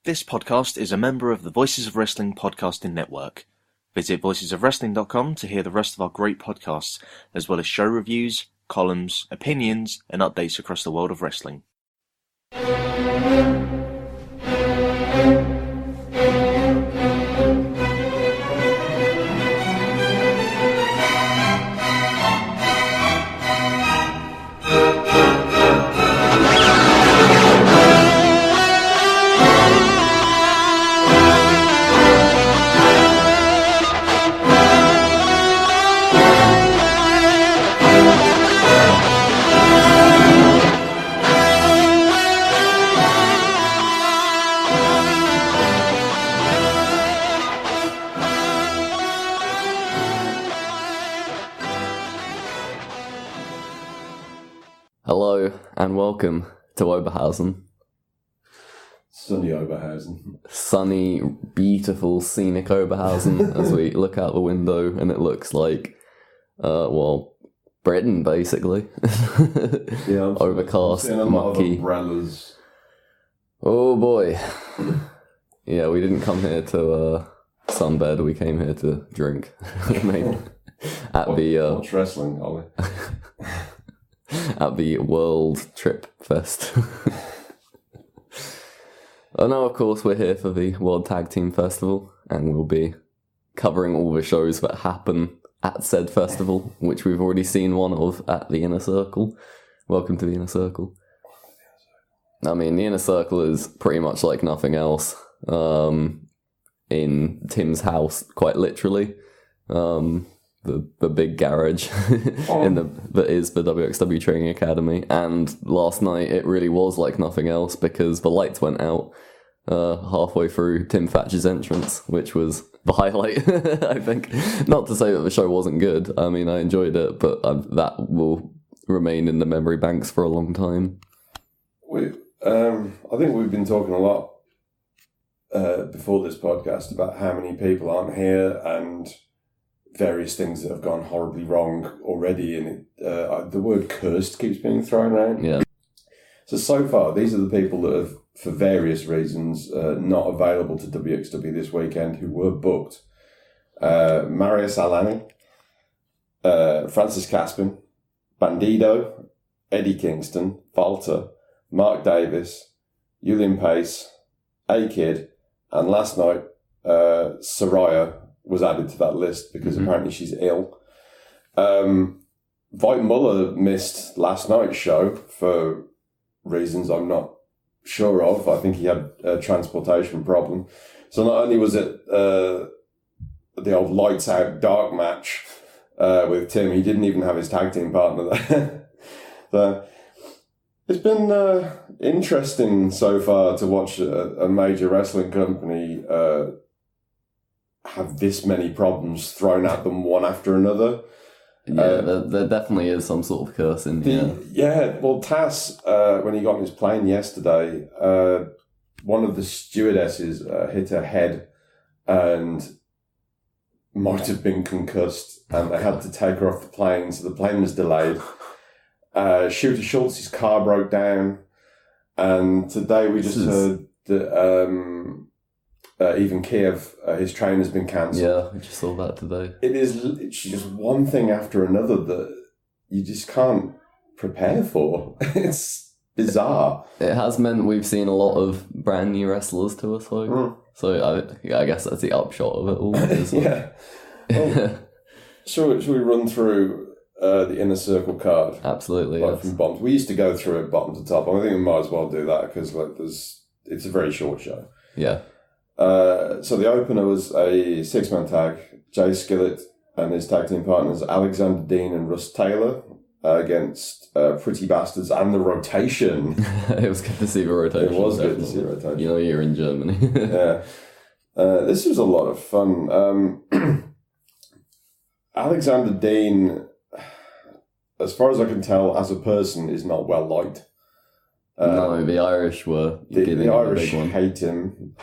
This podcast is a member of the Voices of Wrestling podcasting network. Visit voicesofwrestling.com to hear the rest of our great podcasts, as well as show reviews, columns, opinions, and updates across the world of wrestling. Hello and welcome to Oberhausen. Sunny Oberhausen. Sunny, beautiful, scenic Oberhausen as we look out the window and it looks like, Britain basically. Yeah, overcast, I'm a lot of mucky. umbrellas. Oh boy. Yeah, we didn't come here to sunbed, we came here to drink. Maybe. Watch wrestling, Ollie. At the World Trip Fest. Oh no, of course, we're here for the World Tag Team Festival, and we'll be covering all the shows that happen at said festival, which we've already seen one of at the Inner Circle. Welcome to the Inner Circle. I mean, the Inner Circle is pretty much like nothing else in Tim's house, quite literally. The big garage that is the wXw Training Academy, and last night it really was like nothing else because the lights went out halfway through Tim Thatcher's entrance, which was the highlight. I think, not to say that the show wasn't good. I mean, I enjoyed it, but that will remain in the memory banks for a long time. I think we've been talking a lot before this podcast about how many people aren't here and various things that have gone horribly wrong already, and the word cursed keeps being thrown around. Yeah. So far, these are the people that have, for various reasons, not available to wXw this weekend who were booked. Marius Alani, Francis Caspin, Bandido, Eddie Kingston, Walter, Mark Davis, Julian Pace, A-Kid, and last night, Soraya was added to that list because apparently she's ill. Veit Muller missed last night's show for reasons I'm not sure of. I think he had a transportation problem. So not only was it the old lights out dark match with Tim, he didn't even have his tag team partner there. So it's been interesting so far to watch a major wrestling company have this many problems thrown at them one after another. Yeah, there definitely is some sort of curse in here. Yeah, well, Tass, when he got on his plane yesterday, one of the stewardesses hit her head and might have been concussed, and they had to take her off the plane, so the plane was delayed. Shooter Schultz's car broke down, and today we just heard that even Kiev, his train has been cancelled. Yeah, I just saw that today. It's just one thing after another that you just can't prepare for. It's bizarre. It has meant we've seen a lot of brand new wrestlers to us, so I guess that's the upshot of it all. Yeah. Well, should we run through the Inner Circle card? Absolutely. Like from bottom. We used to go through it bottom to top. I think we might as well do that because it's a very short show. Yeah. So the opener was a 6-man tag. Jay Skillett and his tag team partners Alexander Dean and Russ Taylor against Pretty Bastards and the Rotation. It was good to see the Rotation. It was good to see the Rotation. You know, you're in Germany. Yeah. This was a lot of fun. Alexander Dean, as far as I can tell, as a person, is not well liked. No, the Irish were giving the him Irish a big one. hate him,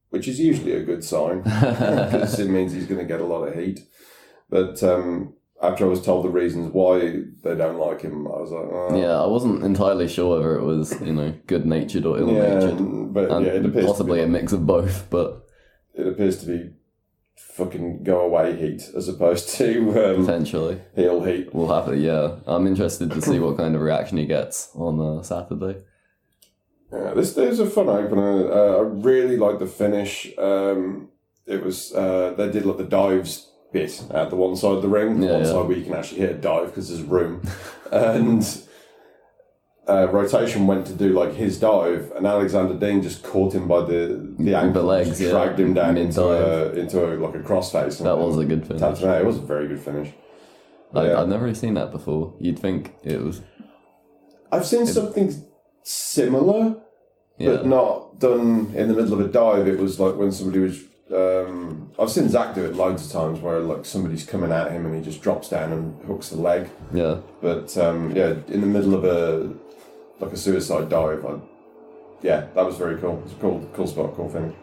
which is usually a good sign because it means he's going to get a lot of heat. But after I was told the reasons why they don't like him, I was like, oh. Yeah, I wasn't entirely sure whether it was, good-natured or ill-natured. But it appears possibly to be a mix of both, but... It appears to be fucking go-away heat as opposed to... potentially. Heel heat. We'll have it, yeah. I'm interested to see what kind of reaction he gets on Saturday. Yeah, this was a fun opener. I really liked the finish. It was... they did like the dives bit at the one side of the ring, side where you can actually hit a dive because there's room, and Rotation went to do like his dive, and Alexander Dean just caught him by the ankle, legs, dragged him down into Mid-dive. like a crossface. That was a good finish. It was a very good finish. I've never really seen that before. You'd think it was. I've seen something similar, but not done in the middle of a dive. It was like when somebody was. I've seen Zach do it loads of times where like somebody's coming at him and he just drops down and hooks the leg. Yeah. But in the middle of a suicide dive, that was very cool. It was a cool spot, cool finish.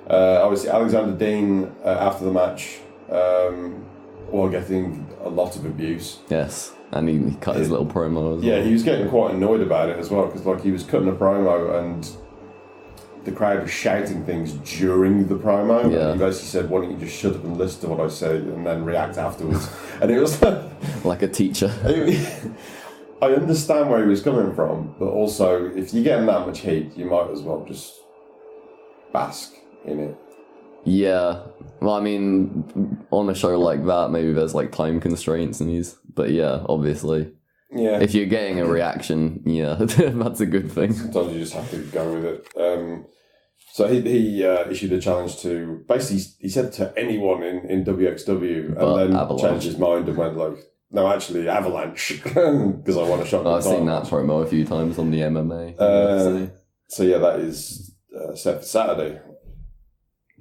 Obviously, Alexander Dean after the match, getting a lot of abuse. Yes, and he cut his little promo as well. Yeah, he was getting quite annoyed about it as well because like he was cutting a promo and the crowd was shouting things during the promo. Yeah. And he basically said, "Why don't you just shut up and listen to what I say and then react afterwards?" And it was like a teacher. I understand where he was coming from, but also if you're getting that much heat, you might as well just bask in it. Yeah. Well, I mean, on a show like that, maybe there's like time constraints but yeah, obviously. Yeah. If you're getting a reaction, that's a good thing. Sometimes you just have to go with it. So he issued a challenge to basically he said to anyone in wXw, and then Avalanche. changed his mind and went like, no, actually Avalanche, because I want a shot. I've seen that promo a few times on the MMA. So yeah, that is set for Saturday.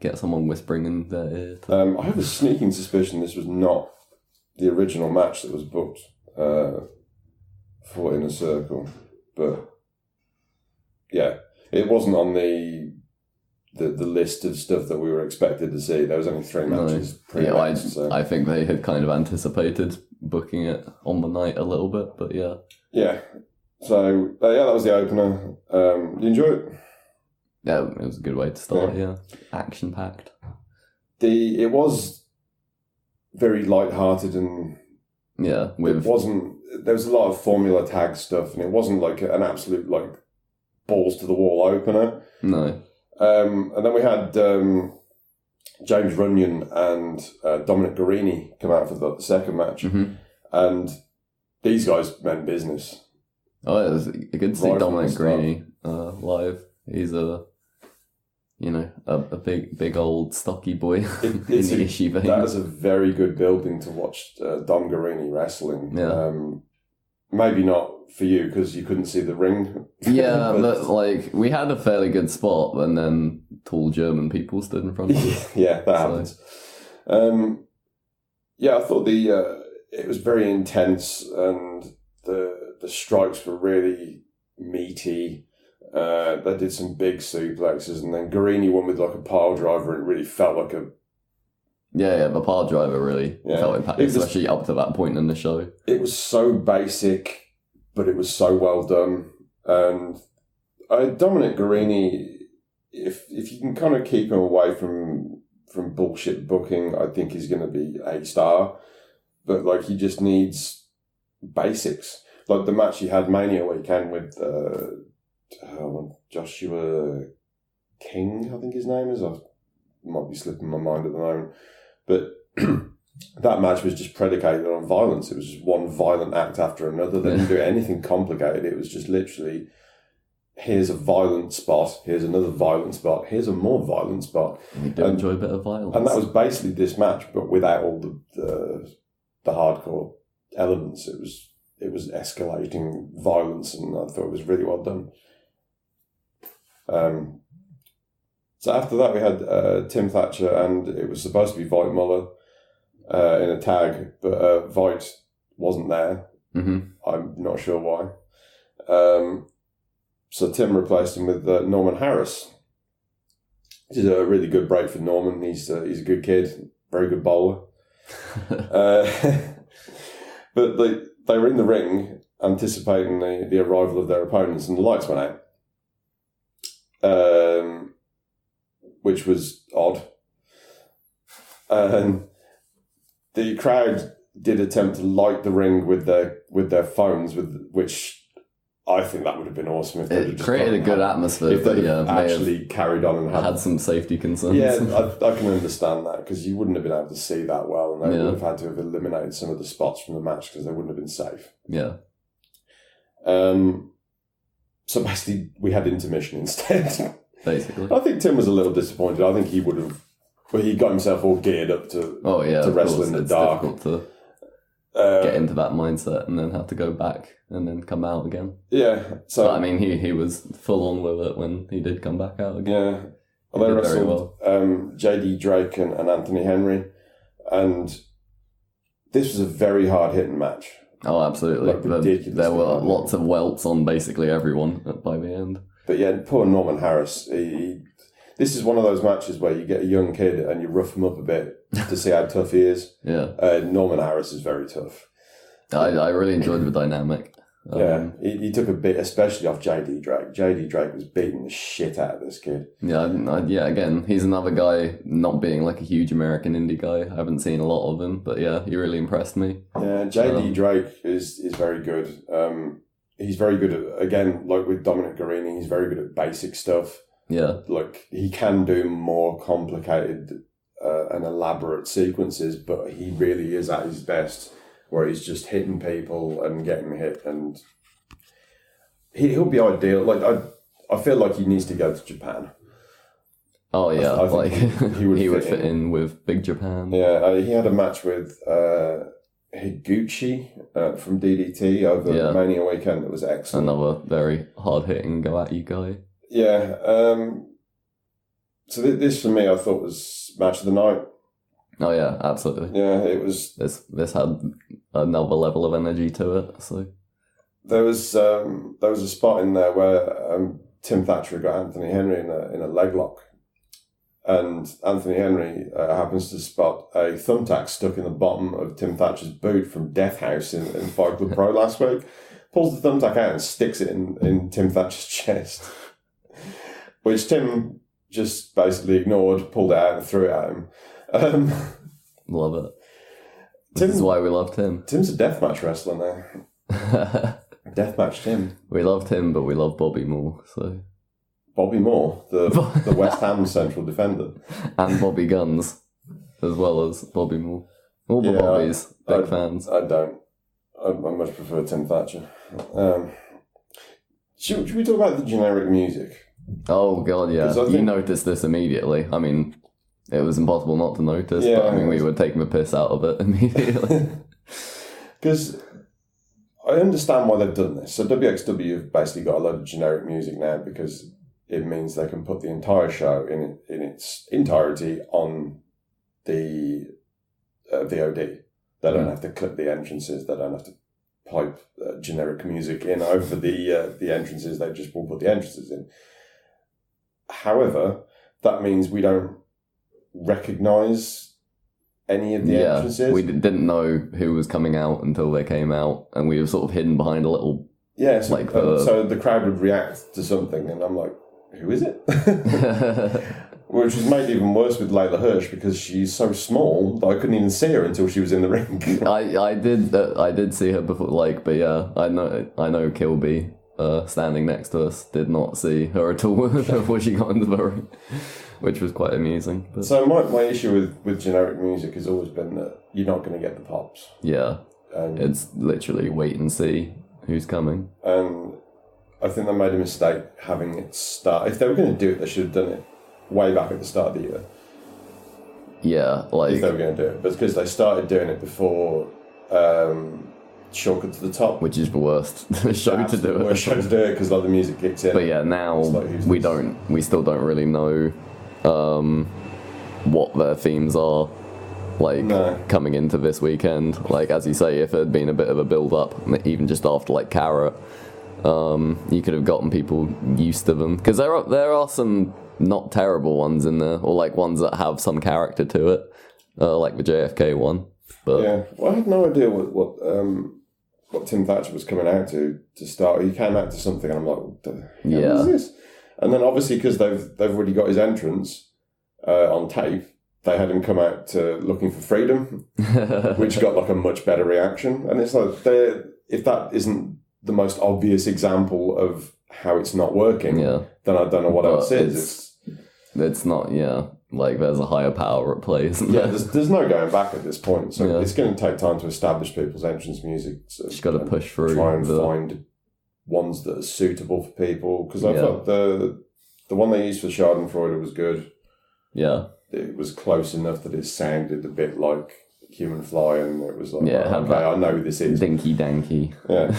Get someone whispering in their ear. I have a sneaking suspicion this was not the original match that was booked for Inner Circle, but yeah, it wasn't on the list of stuff that we were expected to see. There was only 3 matches. I think they had kind of anticipated booking it on the night a little bit, but yeah. Yeah. So that was the opener. You enjoy it? Yeah, it was a good way to start. Yeah, action packed. It was very light-hearted and yeah, it wasn't. There was a lot of formula tag stuff, and it wasn't like an absolute like balls to the wall opener. No. And then we had James Runyon and Dominic Guarini come out for the second match, and these guys meant business. Oh, it was good to see Dominic Guarini live. He's a big old stocky boy in the Ishii vein. That is a very good building to watch Dom Guarini wrestling. Yeah. Maybe not for you because you couldn't see the ring. Yeah, but like we had a fairly good spot, and then tall German people stood in front of us. Yeah, that happens. I thought it was very intense, and the strikes were really meaty. They did some big suplexes, and then Guarini won with like a pile driver. It really felt like a the pile driver really felt impacted, especially up to that point in the show. It was so basic, but it was so well done. And Dominic Guarini, if you can kind of keep him away from bullshit booking, I think he's going to be a star. But like he just needs basics. Like the match he had Mania weekend with Joshua King, I think his name is. I might be slipping my mind at the moment. But that match was just predicated on violence. It was just one violent act after another. They didn't do anything complicated. It was just literally, here's a violent spot, here's another violent spot, here's a more violent spot. We do enjoy a bit of violence. And that was basically this match, but without all the hardcore elements. It was escalating violence, and I thought it was really well done. So after that, we had Tim Thatcher, and it was supposed to be Voight Muller in a tag, but Voight wasn't there. Mm-hmm. I'm not sure why. So Tim replaced him with Norman Harris, which is a really good break for Norman. He's a good kid, very good bowler. But they were in the ring anticipating the arrival of their opponents, and the lights went out, which was odd. And the crowd did attempt to light the ring with their phones, which I think that would have been awesome if they It created a good atmosphere. If they actually carried on and had some safety concerns. Yeah, I can understand that, because you wouldn't have been able to see that well, and they would have had to have eliminated some of the spots from the match because they wouldn't have been safe. Yeah. So basically, we had intermission instead. Basically, I think Tim was a little disappointed. I think he would have. Well, he got himself all geared up to wrestle in the dark. It's difficult to get into that mindset and then have to go back and then come out again. Yeah. So but, I mean, he was full on with it when he did come back out again. Yeah. Well, they wrestled JD Drake and Anthony Henry, and this was a very hard hitting match. Oh, absolutely. Ridiculous. There were lots of welts on basically everyone by the end. But yeah, poor Norman Harris. This is one of those matches where you get a young kid and you rough him up a bit to see how tough he is. Yeah. Norman Harris is very tough. I really enjoyed the dynamic. He took a bit, especially off JD Drake. JD Drake was beating the shit out of this kid. Yeah, again, he's another guy not being like a huge American indie guy. I haven't seen a lot of him, but yeah, he really impressed me. Yeah, JD Drake is very good. He's very good at, again, like with Dominic Guarini, he's very good at basic stuff. Yeah. Like, he can do more complicated and elaborate sequences, but he really is at his best, where he's just hitting people and getting hit, and he'll be ideal. Like, I feel like he needs to go to Japan. Oh yeah, I think he would fit in with Big Japan. Yeah, he had a match with Higuchi from DDT over Mania weekend. That was excellent. Another very hard hitting go at you guy. Yeah. So this for me, I thought was match of the night. Oh yeah, absolutely. Yeah, it was. This had another level of energy to it. So there was a spot in there where Tim Thatcher got Anthony Henry in a leg lock, and Anthony Henry happens to spot a thumbtack stuck in the bottom of Tim Thatcher's boot from Death House in Fight Club Pro last week. Pulls the thumbtack out and sticks it in Tim Thatcher's chest, which Tim just basically ignored, pulled it out and threw it at him. Love it. This is why we love Tim. Tim's a deathmatch wrestler now. Deathmatch Tim. We loved him, but we love Bobby more. So Bobby Moore, the West Ham central defender, and Bobby Guns, as well as Bobby Moore. All the Bobbies, big fans. I don't. I much prefer Tim Thatcher. Should we talk about the generic music? Oh god, yeah. You noticed this immediately. I mean, it was impossible not to notice, but I mean, we were taking the piss out of it immediately. Because I understand why they've done this. So wXw have basically got a lot of generic music now because it means they can put the entire show in its entirety on the VOD. They don't have to clip the entrances. They don't have to pipe generic music in over the entrances. They just will put the entrances in. However, that means we don't recognise any of the entrances. We didn't know who was coming out until they came out, and we were sort of hidden behind a little... Yeah, so the crowd would react to something, and I'm like, who is it? Which was made even worse with Layla Hirsch because she's so small that I couldn't even see her until she was in the ring. I did see her before, but yeah, I know Kilby standing next to us did not see her at all before she got into the ring, which was quite amusing. But. So my issue with generic music has always been that you're not going to get the pops. Yeah, it's literally wait and see who's coming. And I think they made a mistake having it start. If they were going to do it, they should have done it way back at the start of the year. Yeah, if they were going to do it. But because they started doing it before Shortcut to the Top. Which is the worst show to do it. Worst show to do it because the music kicks in. But yeah, now we still don't really know what their themes are coming into this weekend. Like, as you say, if it had been a bit of a build-up, even just after Carrot, you could have gotten people used to them. Because there are some not terrible ones in there, or ones that have some character to it, like the JFK one. But yeah, well, I had no idea what Tim Thatcher was coming out to start. He came out to something, and I'm like, what the hell is this? And then obviously because they've already got his entrance on tape, they had him come out to Looking for Freedom, which got like a much better reaction. And it's like, if that isn't the most obvious example of how it's not working, then I don't know what else is. It's not, like there's a higher power at play, isn't there? Yeah, there's no going back at this point. So it's going to take time to establish people's entrance music. So just got to push through. Try and find ones that are suitable for people. Because I thought the one they used for Schadenfreude was good. Yeah. It was close enough that it sounded a bit like Human Fly, and it was like, I know who this is. Dinky danky. Yeah.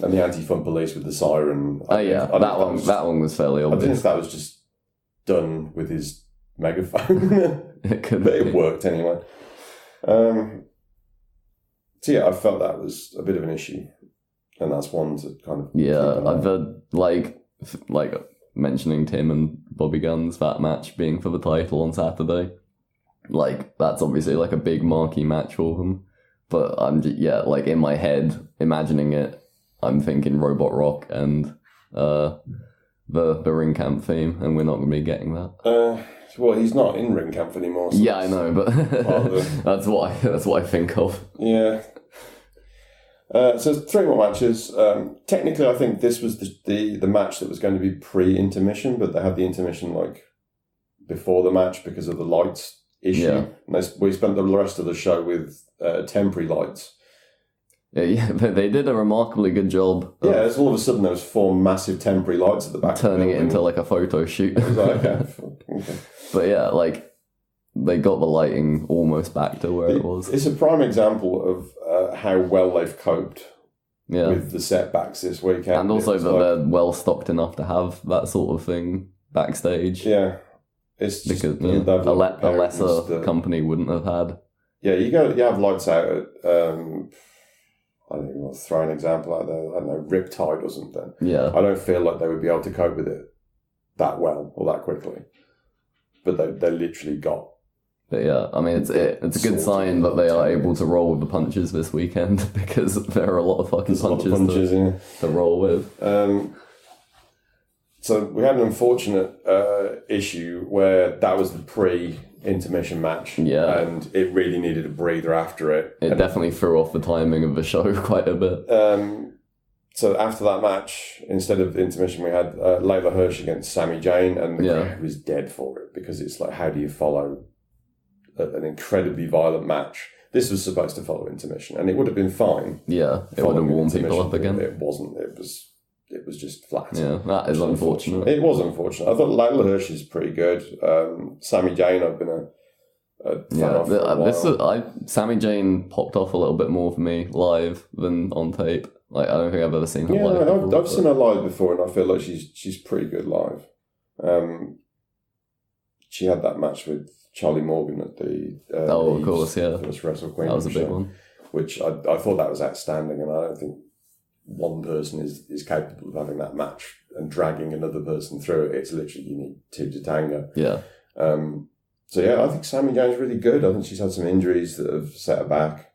And the Anti-Fun Police with the siren. That one was fairly obvious. I don't know if that was just done with his megaphone. It could but it worked anyway. So I felt that was a bit of an issue. And that's one to kind of... Yeah, I've heard, like mentioning Tim and Bobby Guns, that match being for the title on Saturday. Like, that's obviously like a big marquee match for them. But I'm just, like in my head, imagining it, I'm thinking Robot Rock and the ring camp theme, and we're not going to be getting that. Well, he's not in ring camp anymore. So I know, but that's what I think of. Yeah. So 3 more matches. Technically, I think this was the match that was going to be pre-intermission, but they had the intermission like before the match because of the lights issue. Yeah. And we spent the rest of the show with temporary lights. Yeah, they did a remarkably good job. Yeah, all of a sudden there was 4 massive temporary lights at the back. Turning it into like a photo shoot. I was like, okay. But yeah, like they got the lighting almost back to where it was. It's a prime example of how well they've coped with the setbacks this weekend. And also that they're well stocked enough to have that sort of thing backstage. Yeah. It's just because a lesser company wouldn't have had. Yeah, you have lights out at I don't even want to throw an example out there. I don't know, Riptide or something. Yeah. I don't feel like they would be able to cope with it that well or that quickly. But they literally got. But yeah, I mean, it's a good sign that they are able to roll with the punches this weekend, because there are a lot of fucking punches to roll with. So we had an unfortunate issue where that was the pre-intermission match, and it really needed a breather after it. It definitely threw off the timing of the show quite a bit. So after that match, instead of the intermission, we had Layla Hirsch against Sami Zayn, and the crowd was dead for it, because it's like, how do you follow an incredibly violent match? This was supposed to follow intermission, and it would have been fine. Yeah, it would have warmed people up again. It wasn't. It was just flat. Yeah, that is unfortunate. It was unfortunate. I thought Layla Hirsch is pretty good. Sami Zayn, I've been a fan of for a while. Sami Zayn popped off a little bit more for me live than on tape. Like, I don't think I've ever seen her live. Yeah, I've seen her live before, and I feel like she's pretty good live. She had that match with Charlie Morgan at the of course, first Wrestle Queen. That was a big one. Which I thought that was outstanding, and I don't think one person is capable of having that match and dragging another person through it. It's literally, you need 2 to tango. Yeah. So yeah, I think Sami Zayn's really good. I think she's had some injuries that have set her back.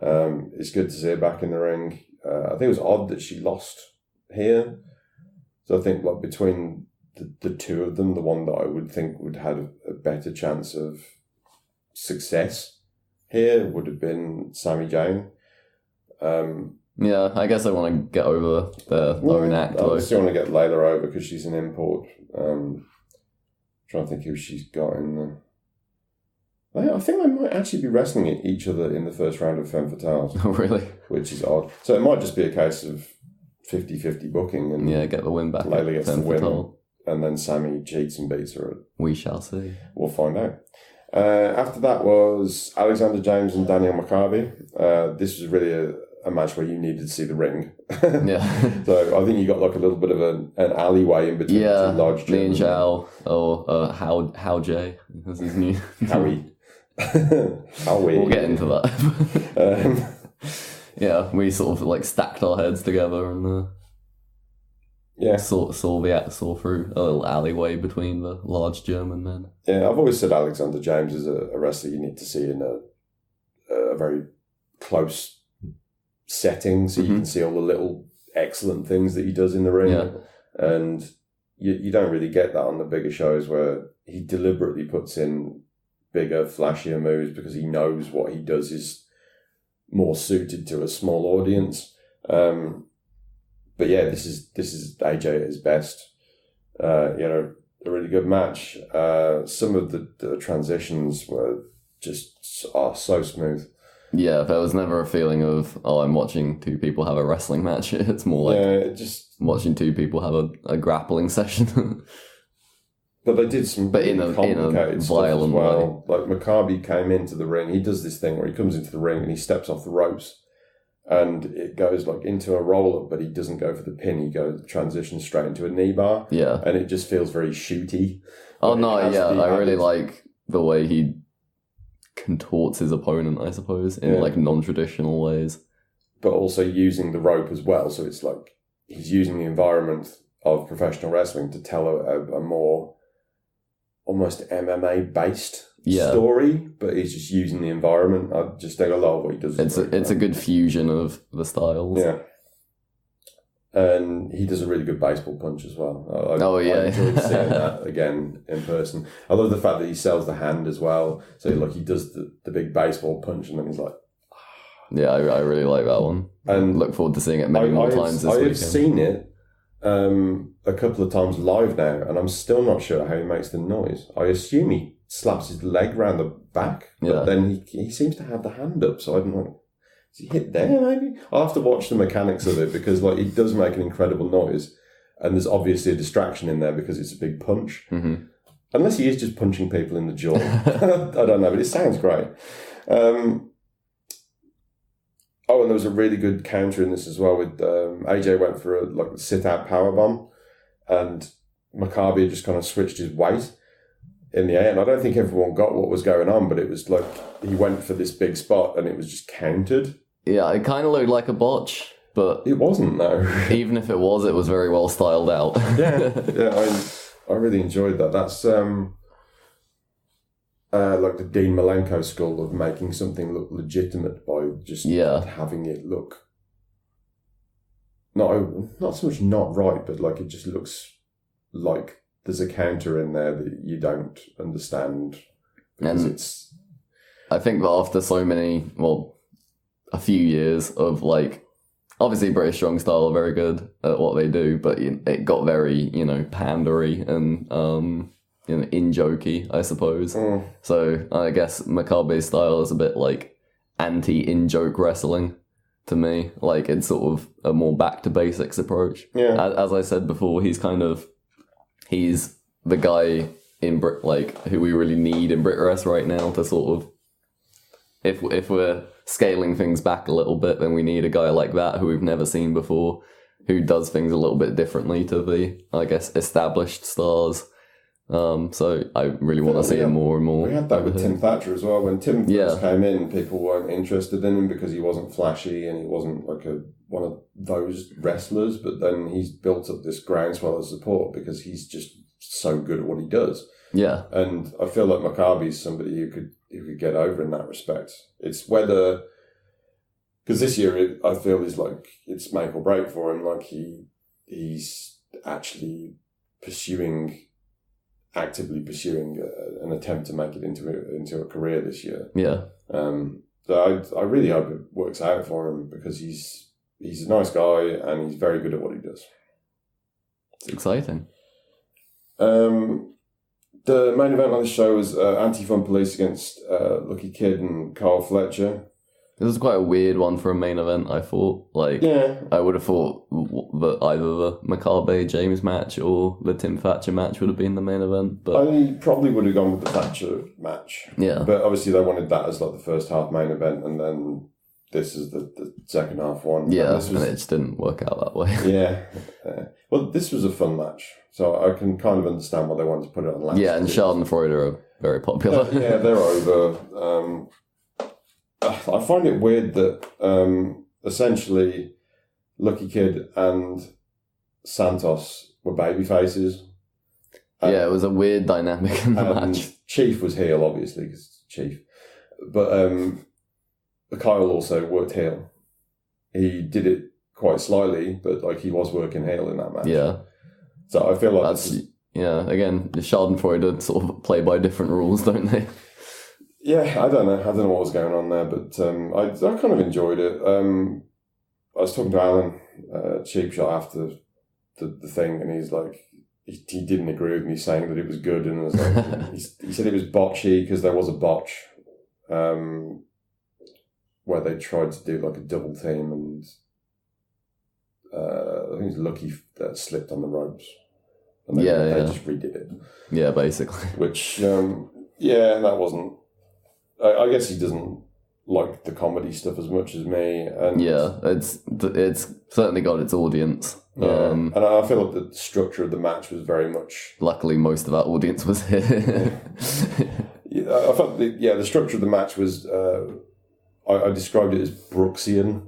It's good to see her back in the ring. I think it was odd that she lost here. So I think like between the two of them, the one that I would think would have a better chance of success here would have been Sami Zayn. Yeah, I guess I want to get over their own act. I still want to get Layla over because she's an import. Trying to think who she's got in there. I think they might actually be wrestling each other in the first round of Femme Fatales. Oh, really? Which is odd. So it might just be a case of 50-50 booking. And get the win back. Layla gets the win. And then Sami cheats and beats her. We shall see. We'll find out. After that was Alexander James and Daniel Maccabi. This was really a match where you needed to see the ring. Yeah. So I think you got like a little bit of an alleyway in between the two large gyms. Me and Zhao, or How Jay, as his new... Howie. We'll get into that. We sort of like stacked our heads together and saw through a little alleyway between the large German men. Yeah, I've always said Alexander James is a wrestler you need to see in a very close setting, so you can see all the little excellent things that he does in the ring, and you don't really get that on the bigger shows where he deliberately puts in bigger, flashier moves because he knows what he does is more suited to a small audience. But yeah, this is AJ at his best. A really good match. Some of the transitions were just so smooth. Yeah, there was never a feeling of, I'm watching two people have a wrestling match. It's more like just watching two people have a grappling session. But they did some in a complicated stuff as violent well. Like Maccabi came into the ring. He does this thing where he comes into the ring and he steps off the ropes, and it goes like into a roll up, but he doesn't go for the pin. He goes transitions straight into a knee bar. Yeah, and it just feels very shooty. Oh no, yeah, I really like the way he contorts his opponent, I suppose, in like non-traditional ways. But also using the rope as well, so it's like he's using the environment of professional wrestling to tell a more almost MMA-based story, but he's just using the environment. I just think a lot of what he does. It's a good fusion of the styles. Yeah. And he does a really good baseball punch as well. I enjoyed seeing that again in person. I love the fact that he sells the hand as well. So like he does the big baseball punch and then he's like... Yeah, I really like that one. And look forward to seeing it many more times this weekend. I've seen it a couple of times live now, and I'm still not sure how he makes the noise. I assume he slaps his leg round the back, but then he seems to have the hand up, so I don't know. Is he hit there, maybe? I'll have to watch the mechanics of it, because like it does make an incredible noise, and there's obviously a distraction in there because it's a big punch. Mm-hmm. Unless he is just punching people in the jaw. I don't know, but it sounds great. And there was a really good counter in this as well with AJ went for a sit-out powerbomb, and Maccabi just kind of switched his weight in the air. And I don't think everyone got what was going on, but it was like he went for this big spot and it was just countered. Yeah, it kind of looked like a botch, but... It wasn't, though. Even if it was very well styled out. I really enjoyed that. That's like the Dean Malenko school of making something look legitimate by just having it look not so much not right, but like it just looks like there's a counter in there that you don't understand because it's... I think that after so many, a few years of like, obviously British Strong Style are very good at what they do, but it got very, pandery and in-jokey, I suppose. So I guess Maccabi's style is a bit like anti-in-joke wrestling to me. Like it's sort of a more back-to-basics approach. Yeah. As I said before, he's the guy in who we really need in BritWres right now to sort of, if we're scaling things back a little bit, then we need a guy like that who we've never seen before, who does things a little bit differently to the, I guess, established stars. So I really want to see him more and more. We had that with Tim Thatcher as well. When Tim first came in, people weren't interested in him because he wasn't flashy and he wasn't like one of those wrestlers. But then he's built up this groundswell of support because he's just so good at what he does. Yeah, and I feel like Maccabi's somebody who could get over in that respect. It's whether, because this year I feel is like it's make or break for him. Like he's actually actively pursuing an attempt to make it into a career this year. Yeah. So I really hope it works out for him because he's a nice guy and he's very good at what he does. It's exciting. The main event on the show was Anti-Fun Police against Lucky Kid and Carl Fletcher. This was quite a weird one for a main event, I thought. I would have thought that either the Maccabi-James match or the Tim Thatcher match would have been the main event. But I probably would have gone with the Thatcher match. Yeah. But obviously they wanted that as like the first half main event, and then this is the second half one. Yeah, and it just didn't work out that way. Yeah. Well, this was a fun match, so I can kind of understand why they wanted to put it on last. Yeah, and Schadenfreude are very popular. Yeah, they're over. I find it weird that essentially Lucky Kid and Santos were baby faces. Yeah, it was a weird dynamic in the match. Chief was heel, obviously, because Chief. But Kyle also worked heel. He did it quite slightly, but like he was working heel in that match. Yeah. So I feel like again, the Schadenfreude sort of play by different rules, don't they? Yeah, I don't know what was going on there, but I kind of enjoyed it. I was talking to Alan Cheap Shot after the thing, and he's like, he didn't agree with me saying that it was good, and I was like, he said it was botchy because there was a botch where they tried to do like a double team, and I think it's Lucky that slipped on the ropes, and they just redid it. Yeah, basically. Which that wasn't. I guess he doesn't like the comedy stuff as much as me, and it's certainly got its audience. Yeah. And I feel like the structure of the match was very much. Luckily, most of our audience was here. I felt the structure of the match was. I described it as Brooksian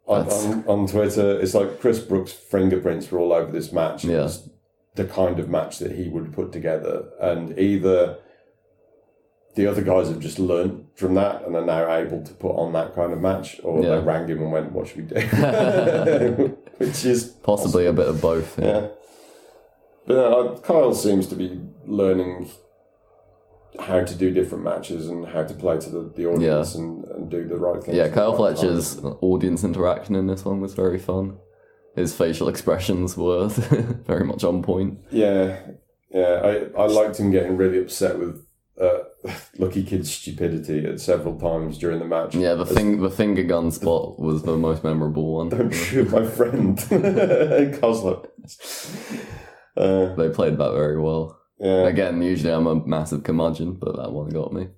on Twitter. It's like Chris Brooks' fingerprints were all over this match. It was the kind of match that he would put together, and either the other guys have just learned from that and are now able to put on that kind of match, or they rang him and went, "What should we do?" Which is possibly a bit of both. Yeah. But Kyle seems to be learning how to do different matches and how to play to the audience and do the right things. Yeah, Kyle Fletcher's audience interaction in this one was very fun. His facial expressions were very much on point. Yeah. I liked him getting really upset with Lucky Kid's stupidity at several times during the match. Yeah, the finger gun spot was the most memorable one. Don't shoot my friend. Cosler. They played that very well. Yeah. Again, usually I'm a massive curmudgeon, but that one got me.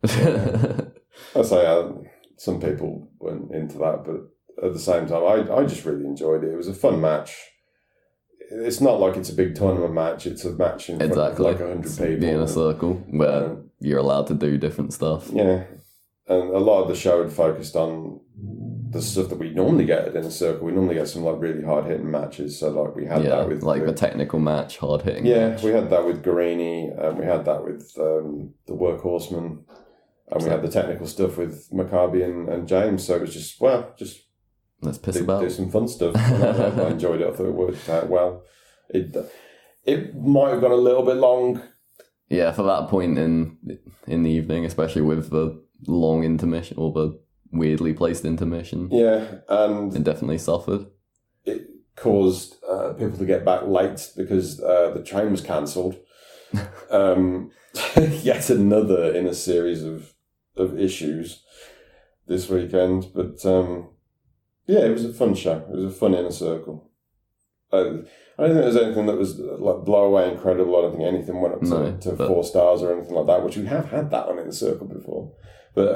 I say some people weren't into that, but at the same time, I just really enjoyed it. It was a fun match. It's not like it's a big tournament match. It's a match in front of like 100 people. In a circle where you're allowed to do different stuff. Yeah. And a lot of the show had focused on the stuff that we normally get at Inner Circle. We normally get some like really hard-hitting matches. So like we had that with... like the technical match, hard-hitting match. We had that with Guarini, and we had that with the Workhorsemen, and we had the technical stuff with Maccabi and James. So it was just let's piss about. Do some fun stuff. And I enjoyed it. I thought it worked out well. It might have gone a little bit long. Yeah, for that point in the evening, especially with the long intermission or the weirdly placed intermission. Yeah, and it definitely suffered. It caused people to get back late because the train was cancelled. Yet another in a series of issues this weekend, but. It was a fun show. It was a fun Inner Circle. I don't think there was anything that was like blow away incredible. I don't think anything went up to 4 stars or anything like that, which we have had that on Inner Circle before. But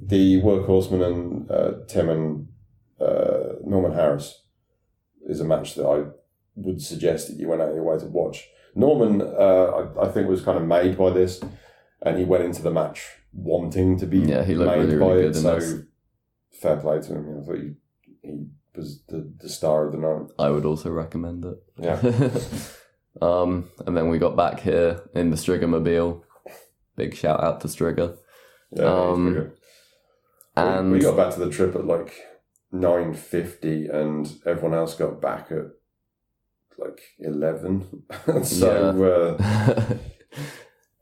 the Workhorsemen and Tim and Norman Harris is a match that I would suggest that you went out of your way to watch. Norman, I think, was kind of made by this, and he went into the match wanting to be he looked made really, by really it. good So. in this. Fair play to him. I thought he was the star of the night. I would also recommend it. Yeah. And then we got back here in the Striger-mobile. Big shout out to Striger. Yeah, and we got back to the trip at like 9:50, and everyone else got back at like 11. So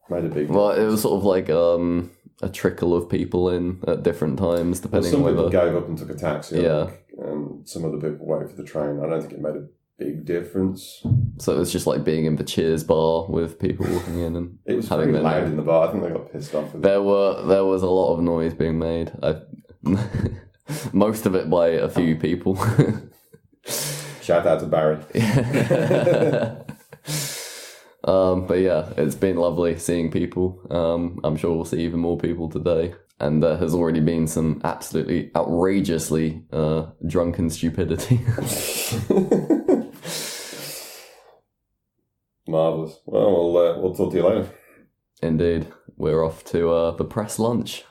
made a big difference. Well, it was sort of like a trickle of people in at different times, depending some on whether... people gave up and took a taxi. Yeah. And some other people waited for the train. I don't think it made a big difference. So it was just like being in the Cheers bar with people walking in and it was having pretty loud in the bar. I think they got pissed off with there was a lot of noise being made. Most of it by a few people. Shout out to Barry. But yeah, it's been lovely seeing people. I'm sure we'll see even more people today. And there has already been some absolutely outrageously drunken stupidity. Marvellous. Well, we'll talk to you later. Indeed. We're off to the press lunch.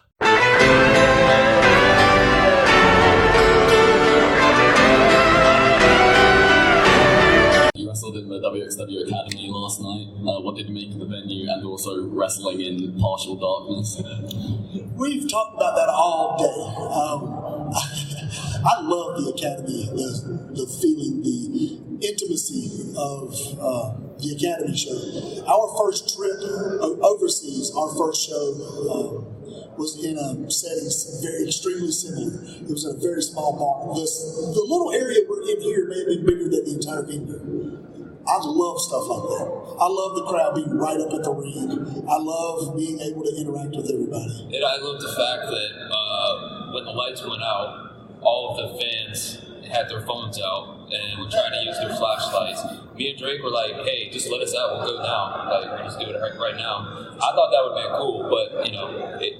wrestled in the wXw Academy last night. What did you make of the venue and also wrestling in partial darkness? We've talked about that all day. I love the Academy, the feeling, the intimacy of the Academy show. Our first trip overseas, our first show was in a setting very extremely similar. It was in a very small bar. The little area we're in here may have been bigger than the entire venue. I love stuff like that. I love the crowd being right up at the ring. I love being able to interact with everybody. And I love the fact that when the lights went out, all of the fans had their phones out and were trying to use their flashlights. Me and Drake were like, hey, just let us out, we'll go now. Like, we're just doing it right now. I thought that would have been cool, but,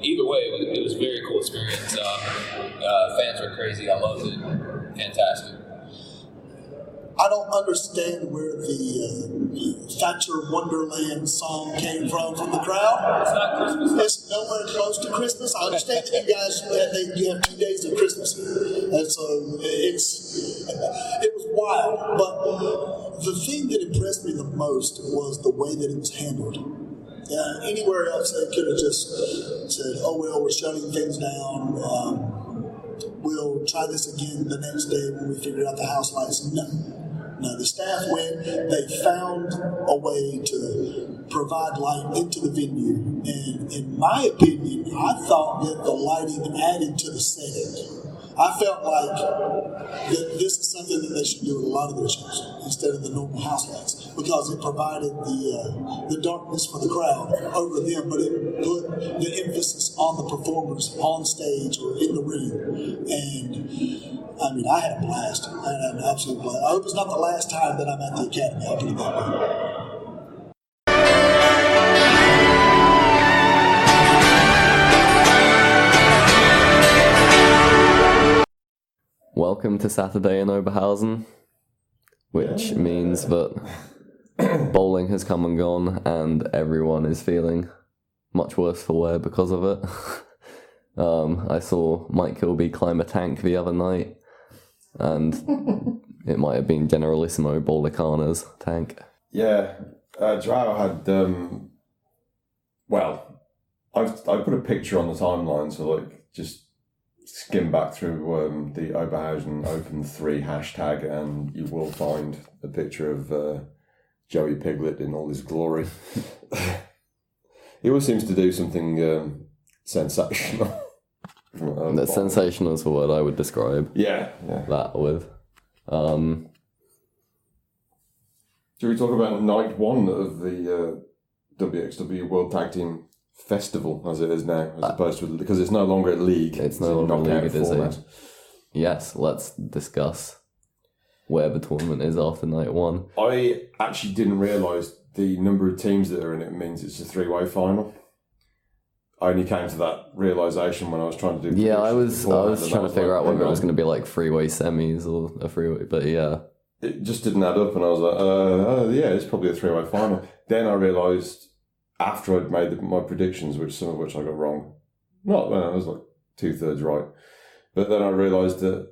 either way, it was a very cool experience. Fans were crazy. I loved it. Fantastic. I don't understand where the Thatcher Wonderland song came from the crowd. It's not Christmas. It's nowhere close to Christmas. I understand that you guys you have 2 days of Christmas, and so it was wild. But the thing that impressed me the most was the way that it was handled. Anywhere else, they could have just said, "Oh well, we're shutting things down. We'll try this again the next day when we figure out the house lights." No, the staff went, they found a way to provide light into the venue. And in my opinion, I thought that the lighting added to the setting. I felt like that this is something that they should do in a lot of their shows instead of the normal house lights, because it provided the darkness for the crowd over them, but it put the emphasis on the performers on stage or in the ring. And I had a blast. I had an absolute blast. I hope it's not the last time that I'm at the Academy. I'll put it that way. Welcome to Saturday in Oberhausen, which means that bowling has come and gone and everyone is feeling much worse for wear because of it. I saw Mike Kilby climb a tank the other night, and it might have been Generalissimo Bollicana's tank. Yeah, Joao had, I put a picture on the timeline, so just skim back through the Oberhausen Open 3 hashtag, and you will find a picture of Joey Piglet in all his glory. He always seems to do something sensational. Sensational is the word I would describe that with. Should we talk about night one of the wXw World Tag Team Festival, as it is now, as opposed to, because it's no longer a league. It's no longer a league, it is. Yes, let's discuss where the tournament is after night one. I actually didn't realise the number of teams that are in it means it's a 3-way final. I only came to that realisation when I was trying to do. Yeah, I was trying to figure out whether it was going to be like 3-way semis or a 3-way, but yeah, it just didn't add up, and I was like, it's probably a 3-way final. Then I realised after I'd made my predictions, some of which I got wrong. I was like 2/3 right, but then I realised that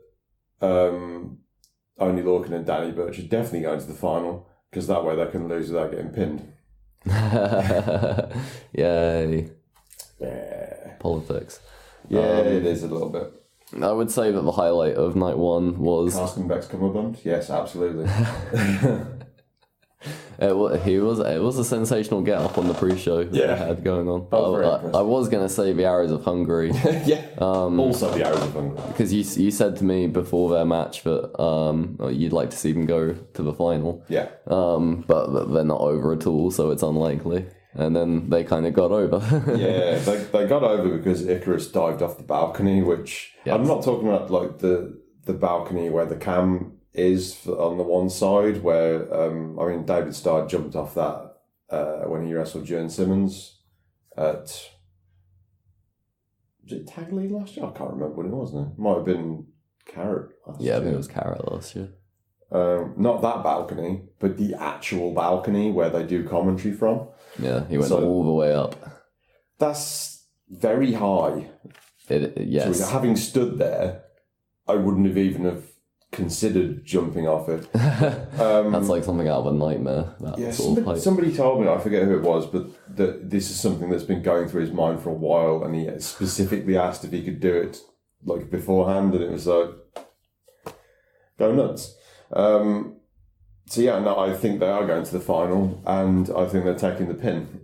only Lorcan and Danny Birch are definitely going to the final, because that way they can lose without getting pinned. Yay. Yeah. Politics. Yeah, it is a little bit. I would say that the highlight of night one was Carsten Beck's cummerbund. Yes, absolutely. It was a sensational get up on the pre-show that they had going on. I was going to say the Arrows of Hungary. Yeah. Also the Arrows of Hungary. Because you said to me before their match that you'd like to see them go to the final. Yeah. But they're not over at all, so it's unlikely. And then they kind of got over. Yeah, they got over because Icarus dived off the balcony, which I'm not talking about like the balcony where the cam is on the one side, where David Starr jumped off that when he wrestled Jern Simmons at, was it Tag League last year? I can't remember when it was now. Might have been Carrot last year. Yeah, I think it was Carrot last year. Not that balcony, but the actual balcony where they do commentary from. Yeah, he went all the way up. That's very high. Yes. So having stood there, I wouldn't have even have considered jumping off it. That's like something out of a nightmare. That sort of hype. Somebody told me, I forget who it was, but that this is something that's been going through his mind for a while, and he specifically asked if he could do it like beforehand, and it was like, go nuts. So yeah, no, I think they are going to the final, and I think they're taking the pin.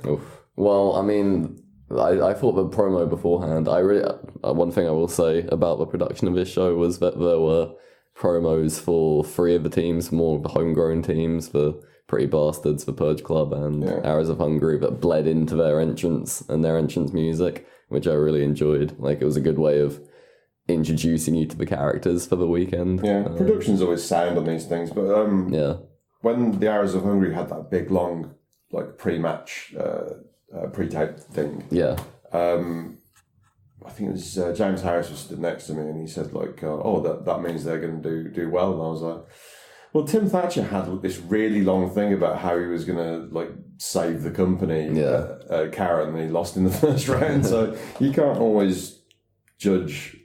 Oof. Well, I mean, I thought the promo beforehand. One thing I will say about the production of this show was that there were promos for 3 of the teams, more of the homegrown teams, the Pretty Bastards, the Purge Club, and Arrows of Hungary, that bled into their entrance and their entrance music, which I really enjoyed. Like, it was a good way of introducing you to the characters for the weekend. Yeah, production's always sound on these things, but when the Arrows of Hungary had that big long like pre-match pre-tape thing, I think it was James Harris was stood next to me, and he said like, that means they're going to do well, and I was like, well, Tim Thatcher had this really long thing about how he was going to like save the company, Karen, and he lost in the first round. So you can't always judge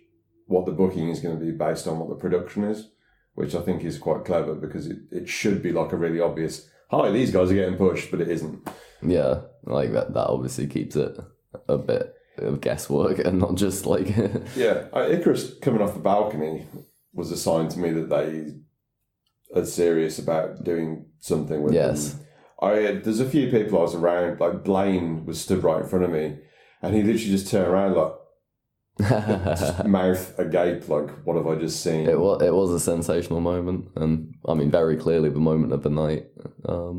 what the booking is going to be based on what the production is, which I think is quite clever, because it should be like a really obvious, hi, these guys are getting pushed, but it isn't. Yeah, like that obviously keeps it a bit of guesswork and not just like... Icarus coming off the balcony was a sign to me that they are serious about doing something with them. There's a few people I was around, like Blaine was stood right in front of me, and he literally just turned around like, just mouth agape, like, what have I just seen? It was a sensational moment, and I mean, very clearly the moment of the night. I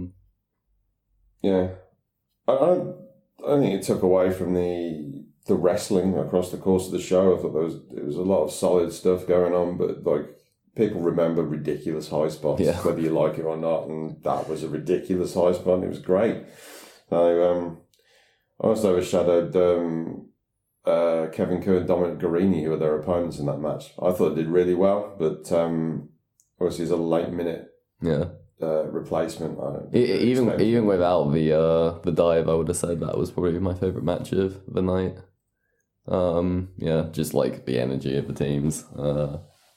don't think it took away from the wrestling across the course of the show. I thought there was a lot of solid stuff going on, but like, people remember ridiculous high spots, whether you like it or not, and that was a ridiculous high spot, and it was great. So I also overshadowed Kevin Koo and Dominic Guarini, who were their opponents in that match. I thought it did really well, but obviously it's a late minute replacement. Even without the dive, I would have said that was probably my favourite match of the night. Just like the energy of the teams.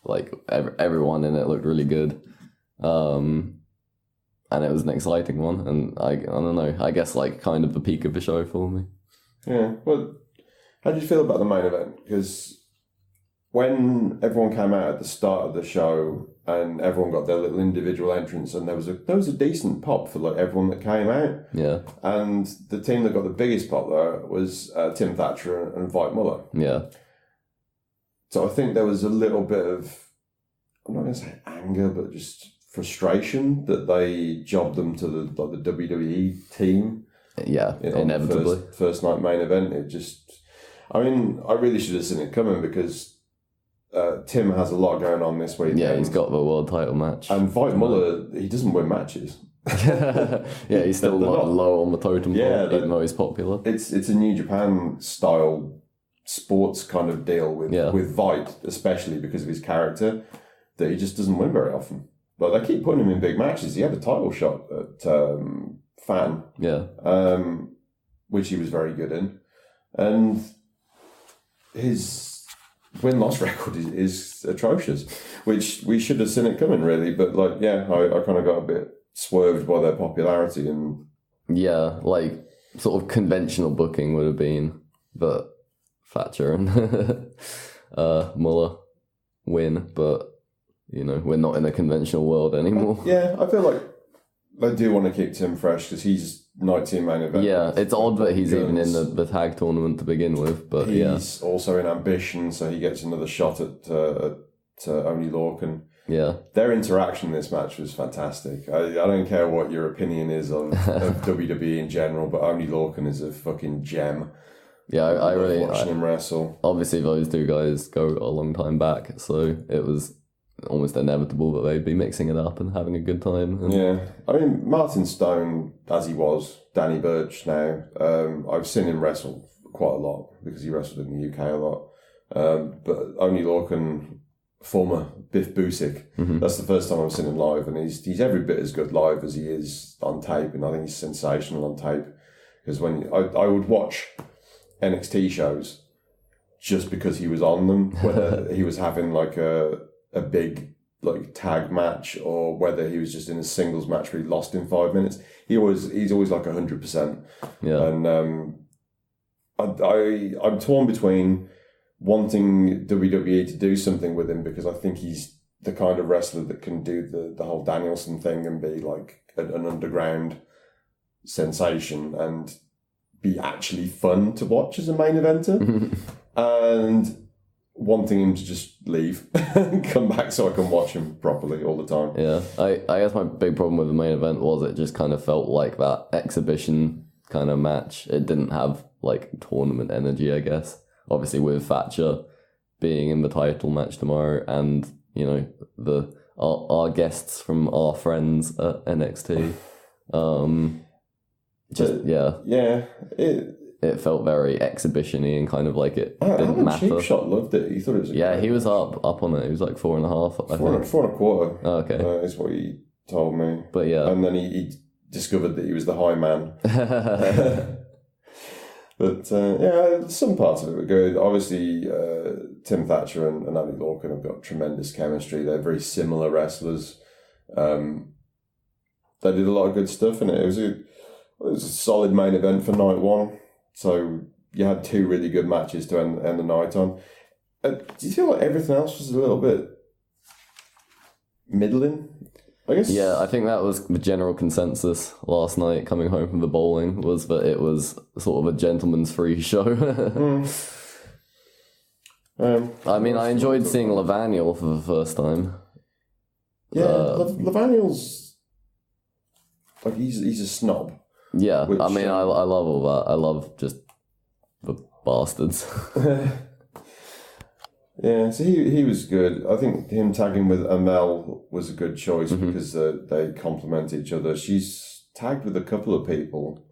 Like everyone in it looked really good. And it was an exciting one, and I don't know, I guess like kind of the peak of the show for me. Yeah, well, how did you feel about the main event? Because when everyone came out at the start of the show and everyone got their little individual entrance, and there was a decent pop for like everyone that came out. Yeah. And the team that got the biggest pop there was Tim Thatcher and Veit Muller. Yeah. So I think there was a little bit of, I'm not going to say anger, but just frustration that they jobbed them to the WWE team. Yeah, inevitably. First night main event. It just, I mean, I really should have seen it coming, because Tim has a lot going on this weekend. Yeah, he's got the world title match. And Veit Muller, he doesn't win matches. Yeah, he's still low on the totem pole, even though he's popular. It's a New Japan style sports kind of deal with Veit, especially because of his character, that he just doesn't win very often. But they keep putting him in big matches. He had a title shot at Fan, which he was very good in, and his win-loss record is atrocious, which we should have seen it coming, really. But like, I kind of got a bit swerved by their popularity, and like sort of conventional booking would have been that Thatcher and Muller win, but you know, we're not in a conventional world anymore. I feel like they do want to keep Tim fresh, because he's night team main event. Yeah, it's odd that he's even in the tag tournament to begin with, but he's also in Ambition, so he gets another shot at Oney Lorcan. Yeah, their interaction in this match was fantastic. I don't care what your opinion is of WWE in general, but Oney Lorcan is a fucking gem. Yeah, I really watching him wrestle. Obviously, those two guys go a long time back, so it was almost inevitable that they'd be mixing it up and having a good time. I mean, Martin Stone, as he was, Danny Burch now, I've seen him wrestle quite a lot, because he wrestled in the UK a lot. But Oney Lorcan, former Biff Busick, that's the first time I've seen him live, and he's every bit as good live as he is on tape, and I think he's sensational on tape. Because when I would watch NXT shows just because he was on them, whether he was having like a big like tag match or whether he was just in a singles match where he lost in 5 minutes. He's always like 100%. Yeah. And I'm torn between wanting WWE to do something with him because I think he's the kind of wrestler that can do the whole Danielson thing and be like an underground sensation and be actually fun to watch as a main eventer. And wanting him to just leave and come back so I can watch him properly all the time. Yeah, I guess my big problem with the main event was it just kind of felt like that exhibition kind of match. It didn't have like tournament energy, I guess. Obviously with Thatcher being in the title match tomorrow and, you know, our guests from our friends at NXT. It felt very exhibition-y and kind of like it didn't matter. Cheap Shot loved it. He thought it was he was up on it. He was like 4.5. Four and a quarter. Oh, okay. Is what he told me. But yeah. And then he discovered that he was the high man. But some parts of it were good. Obviously, Tim Thatcher and Andy Lorcan have got tremendous chemistry. They're very similar wrestlers. They did a lot of good stuff in it. It was a solid main event for night one. So you had two really good matches to end the night on. Do you feel like everything else was a little bit middling? I guess. Yeah, I think that was the general consensus last night coming home from the bowling was that it was sort of a gentleman's free show. I mean, I enjoyed seeing Lavaniel for the first time. Yeah, Lavaniel's like he's a snob. Yeah, I mean, I love all that. I love just the bastards. Yeah, so he was good. I think him tagging with Amel was a good choice because they complement each other. She's tagged with a couple of people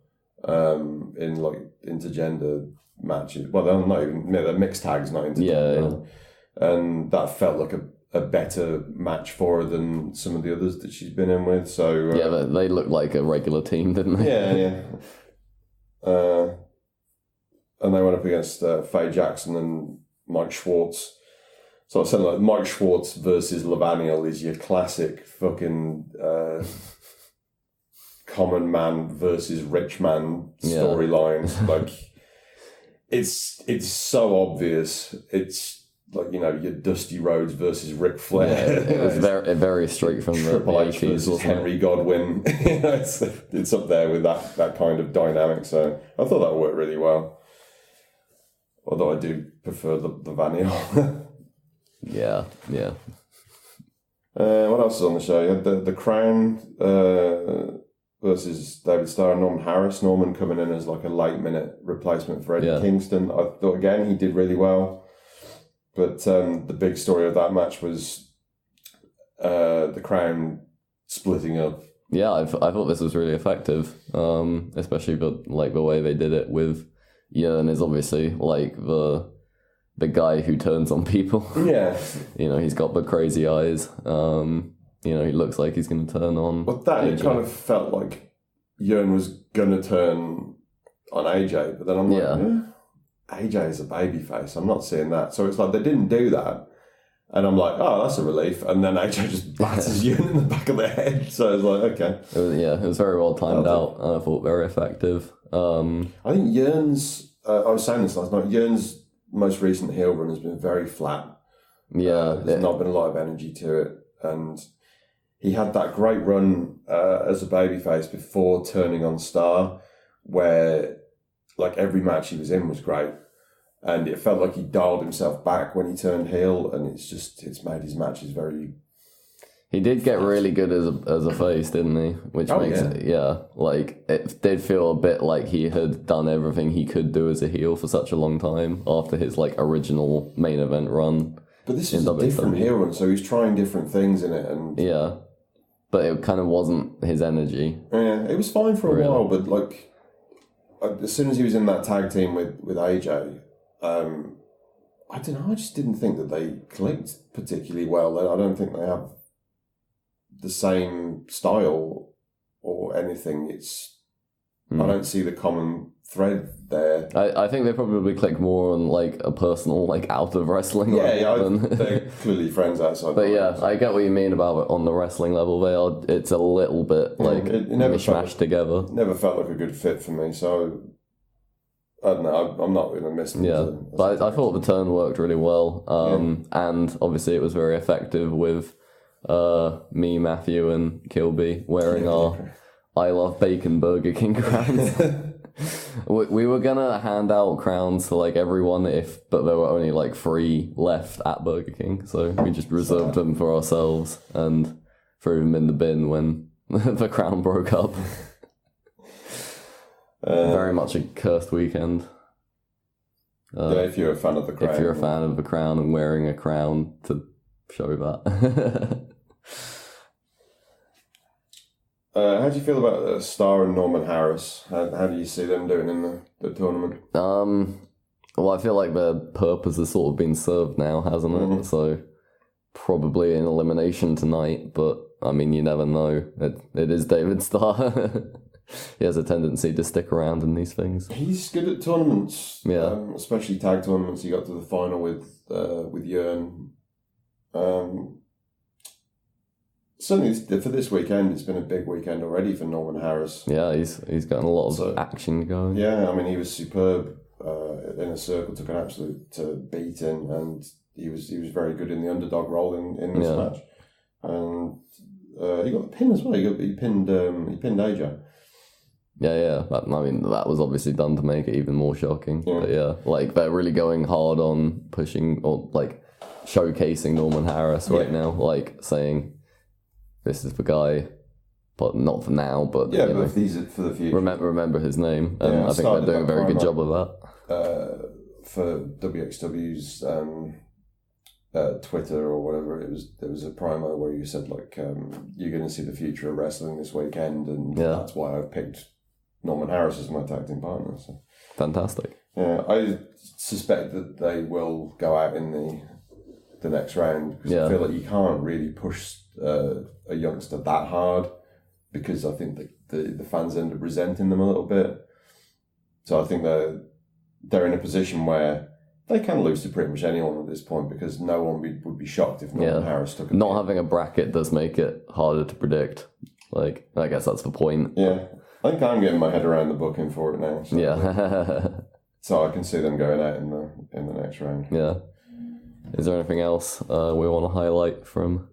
in like intergender matches. Well, they're not even they're mixed tags, not intergender. Yeah. And that felt like a better match for her than some of the others that she's been in with. So they looked like a regular team, didn't they? Yeah. And they went up against Faye Jackson and Mike Schwartz. So I said like Mike Schwartz versus Lavaniel is your classic fucking common man versus rich man storyline. Like it's so obvious. It's like, you know, your Dusty Rhodes versus Ric Flair. Yeah, it was very straight from the Triple H versus Henry Godwin. It's up there with that kind of dynamic. So I thought that worked really well. Although I do prefer the Lavaniel. Yeah. What else is on the show? You had the Crown versus David Starr and Norman Harris. Norman coming in as like a late minute replacement for Eddie Kingston. I thought again he did really well. But the big story of that match was the Crown splitting up. Yeah, I thought this was really effective, especially the way they did it with Yearn is obviously like the guy who turns on people. Yeah. You know, he's got the crazy eyes. You know, he looks like he's going to turn on. Well, it kind of felt like Yearn was going to turn on AJ, but then I'm like, AJ is a babyface. I'm not seeing that. So it's like they didn't do that. And I'm like, oh, that's a relief. And then AJ just batters Yearn in the back of the head. So it's like, okay. It was very well timed out. And I thought very effective. I think Yearn's, I was saying this last night, Yearn's most recent heel run has been very flat. Yeah. There's not been a lot of energy to it. And he had that great run as a babyface before turning on Star, where like every match he was in was great. And it felt like he dialed himself back when he turned heel, and it's made his matches very... He did get really good as a face, didn't he? Which makes it, like, it did feel a bit like he had done everything he could do as a heel for such a long time after his, like, original main event run. But this is a different heel run, so he's trying different things in it, and... Yeah. But it kind of wasn't his energy. Yeah, it was fine for a while, but, like, as soon as he was in that tag team with AJ... I don't know, I just didn't think that they clicked particularly well. I don't think they have the same style or anything. It's I don't see the common thread there. I think they probably click more on like a personal, like out of wrestling. They're clearly friends outside. But yeah, I get what you mean about it on the wrestling level. It's a little bit like it never mishmashed together. Never felt like a good fit for me. So I don't know. I'm not going to miss them. Yeah, but I thought the turn worked really well. And obviously it was very effective with me, Matthew, and Kilby wearing our I Love Bacon Burger King crowns. We were gonna hand out crowns to like everyone but there were only like 3 left at Burger King, so we just reserved them for ourselves and threw them in the bin when the crown broke up. Very much a cursed weekend. If you're a fan of the crown. If you're a fan of the crown and wearing a crown to show that. How do you feel about Starr and Norman Harris? How do you see them doing in the tournament? Well, I feel like their purpose has sort of been served now, hasn't it? So probably an elimination tonight, but I mean, you never know. It is David Starr. He has a tendency to stick around in these things. He's good at tournaments, especially tag tournaments. He got to the final with Jörn. Certainly for this weekend, it's been a big weekend already for Norman Harris. Yeah, he's gotten a lot of action going. Yeah, I mean, he was superb in a circle, took an absolute beating, and he was very good in the underdog role in this match. And he got the pin as well. He pinned AJ. Yeah. I mean, that was obviously done to make it even more shocking. Yeah. But yeah, like they're really going hard on pushing or like showcasing Norman Harris right now, like saying, this is the guy, but not for now. But yeah, but these are for the future. Remember his name, and I think they're doing a very good job of that. For WXW's Twitter or whatever, there was a promo where you said like you're going to see the future of wrestling this weekend, and that's why I've picked Norman Harris as my tag team partner. So. Fantastic. Yeah, I suspect that they will go out in the next round because I feel like you can't really push a youngster that hard because I think the fans end up resenting them a little bit. So I think they're in a position where they can lose to pretty much anyone at this point because no one would be shocked if Norman Harris took it. Not having a bracket does make it harder to predict. Like, I guess that's the point. Yeah. I think I'm getting my head around the booking for it now. So so I can see them going out in the next round. Yeah. Is there anything else we want to highlight from?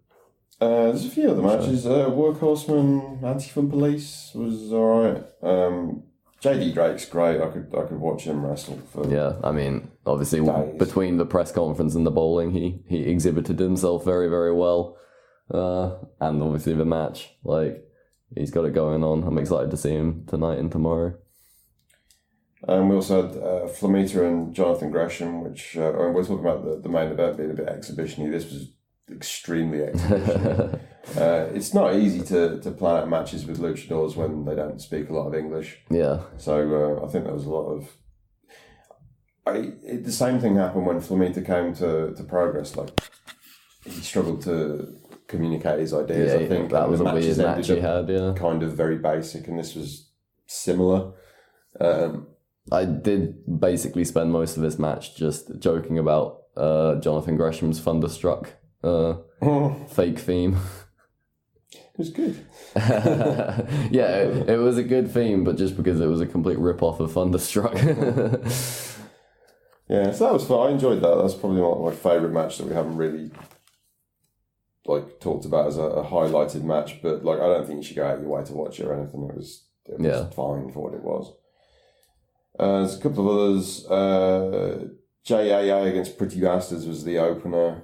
There's a few other matches. Workhorseman, Anti-Fun Police was alright. JD Drake's great. I could watch him wrestle for I mean, obviously days. Between the press conference and the bowling, he exhibited himself very, very well. And obviously the match, like, he's got it going on. I'm excited to see him tonight and tomorrow. And we also had Flamita and Jonathan Gresham, which we're talking about the main event being a bit exhibition-y. This was extremely exhibition. It's not easy to plan out matches with luchadors when they don't speak a lot of English. Yeah. So I think there was a lot of... the same thing happened when Flamita came to Progress. Like, he struggled to communicate his ideas. I think that was a weird match he had, kind of very basic, and this was similar. I did basically spend most of this match just joking about Jonathan Gresham's Thunderstruck fake theme. It was good. It was a good theme, but just because it was a complete rip-off of Thunderstruck. Yeah, so that was fun. I enjoyed that. That's probably my favourite match that we haven't really talked about as a highlighted match, but I don't think you should go out of your way to watch it or anything. It was fine for what it was. There's a couple of others. JAA against Pretty Bastards was the opener.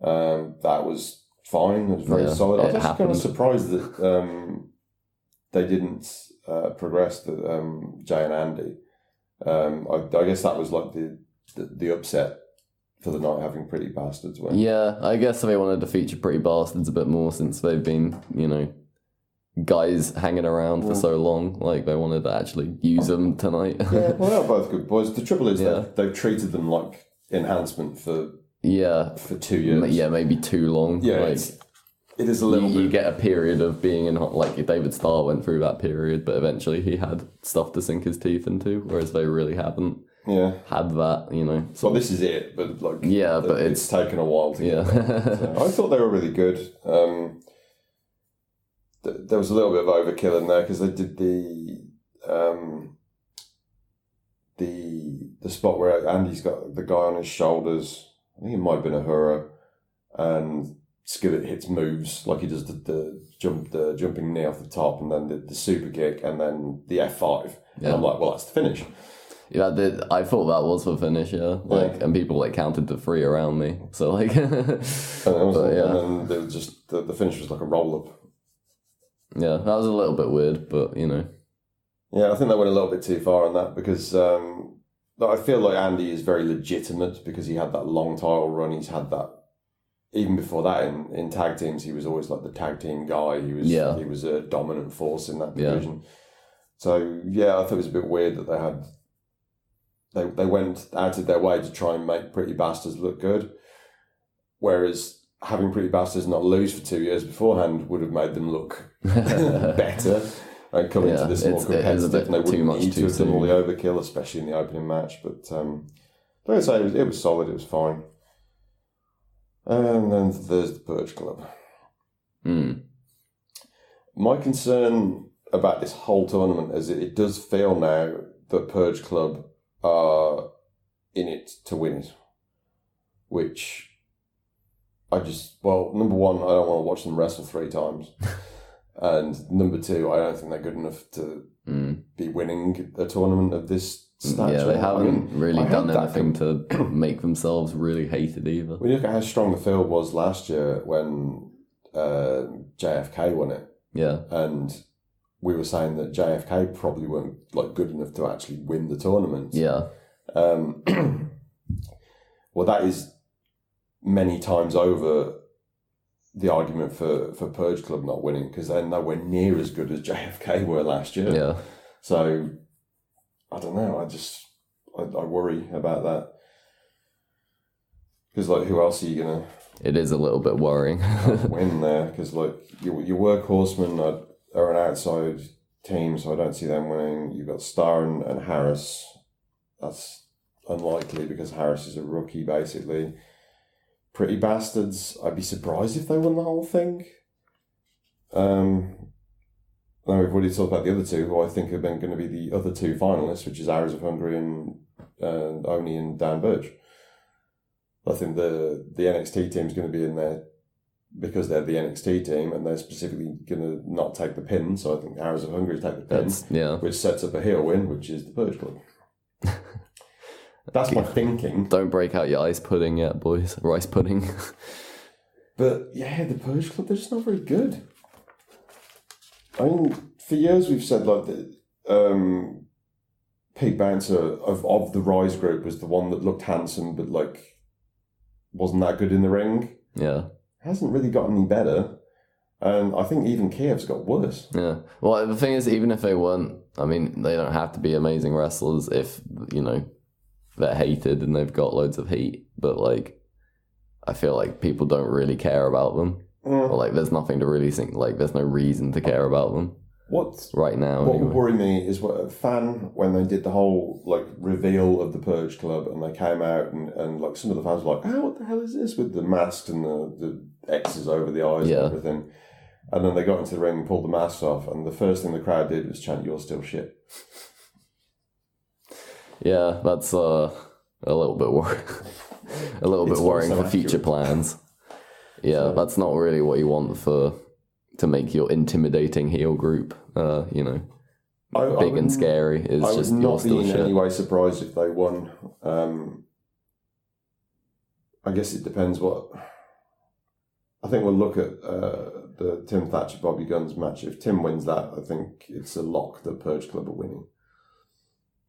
That was fine. It was very solid. I was actually kind of surprised that they didn't progress Jay and Andy. I guess that was like the upset for the night, having Pretty Bastards win. Yeah, I guess they wanted to feature Pretty Bastards a bit more since they've been, guys hanging around for so long. Like, they wanted to actually use them tonight. Yeah, well, they're both good boys. The trouble is they've treated them like enhancement for 2 years. Yeah, maybe too long. Yeah, It is a little you bit. get a period of being in like David Starr went through that period, but eventually he had stuff to sink his teeth into, whereas they really haven't had that, you know. Well, this is it, but like but it's taken a while to get yeah. so I thought they were really good. There was a little bit of overkill in there because they did the spot where Andy's got the guy on his shoulders. I think it might have been a hurrah, and Skillet hits moves like he does the jumping knee off the top, and then the super kick, and then the F5. And I'm like, well, that's the finish. Yeah, I thought that was the finish, and people like counted to 3 around me, so like, and then there was just the finish was like a roll up. Yeah, that was a little bit weird, but you know. Yeah, I think they went a little bit too far on that because I feel like Andy is very legitimate because he had that long title run. He's had that even before that in tag teams. He was always like the tag team guy. He was a dominant force in that division. So yeah, I thought it was a bit weird that they went out of their way to try and make Pretty Bastards look good, whereas having Pretty Bastards not lose for 2 years beforehand would have made them look better. And coming to this more competitive, and they wouldn't need to have done all the overkill, especially in the opening match. But like I say, it was solid. It was fine. And then there's the Purge Club. My concern about this whole tournament is it does feel now that Purge Club are in it to win it, which number one, I don't want to watch them wrestle 3 times. And number 2, I don't think they're good enough to be winning a tournament of this stature. Yeah, they haven't really done anything to make themselves really hated either. When you look at how strong the field was last year when JFK won it, and we were saying that JFK probably weren't like good enough to actually win the tournament. Yeah. Well, that is many times over the argument for Purge Club not winning, because they're nowhere near as good as JFK were last year. Yeah. So, I don't know. I worry about that. Because, like, who else are you going to... It is a little bit worrying. win there? Because, like, your workhorsemen are an outside team, so I don't see them winning. You've got Starr and Harris. That's unlikely because Harris is a rookie, basically. Pretty Bastards, I'd be surprised if they won the whole thing. Now we've already talked about the other 2, who I think have been going to be the other 2 finalists, which is Arrows of Hungary and Oni and Dan Burch. I think the NXT team is going to be in there because they're the NXT team and they're specifically going to not take the pin. So I think Arrows of Hungary take the pin, which sets up a heel win, which is the Purge Club. That's my thinking. Don't break out your ice pudding yet, boys. Rice pudding. But yeah, the Purge Club, they're just not very good. I mean, for years we've said like that Pete Bouncer of the Rise group was the one that looked handsome but like wasn't that good in the ring. Yeah. Hasn't really got any better. And I think even Kiev's got worse. Yeah. Well, the thing is, even if they weren't, I mean, they don't have to be amazing wrestlers if, you know, they're hated and they've got loads of heat, but like I feel like people don't really care about them. Or like there's nothing to really think, like there's no reason to care about them. Right now? What would worry me is what a fan, when they did the whole like reveal of the Purge Club and they came out and like some of the fans were like, oh, what the hell is this with the masks and the X's over the eyes and everything. And then they got into the ring and pulled the masks off, and the first thing the crowd did was chant, "You're still shit." Yeah, that's a little bit worrying for future plans. Yeah, that's not really what you want to make your intimidating heel group. You know, big and scary. Is I just would not be in shit. any way surprised if they won. I guess it depends what. I think we'll look at the Tim Thatcher Bobby Guns match. If Tim wins that, I think it's a lock that Purge Club are winning.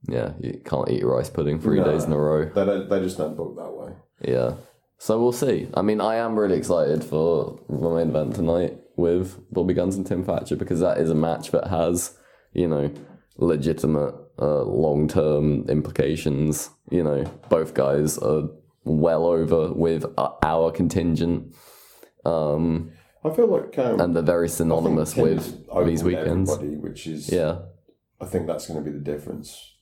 Yeah, you can't eat rice pudding 3 days in a row. They just don't book that way. Yeah. So we'll see. I mean, I am really excited for the main event tonight with Bobby Guns and Tim Thatcher, because that is a match that has, you know, legitimate long-term implications. You know, both guys are well over with our contingent. I feel like and they're very synonymous with these weekends. Which is, yeah, I think that's going to be the difference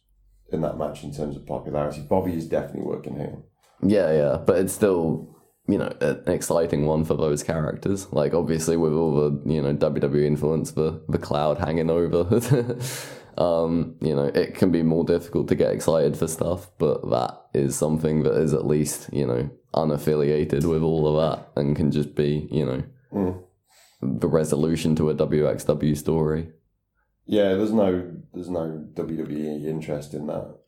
in that match in terms of popularity. Bobby is definitely working here. Yeah, but it's still, an exciting one for those characters. Like, obviously, with all the, WWE influence, the cloud hanging over, it can be more difficult to get excited for stuff, but that is something that is at least, unaffiliated with all of that and can just be, the resolution to a wXw story. Yeah, there's no WWE interest in that.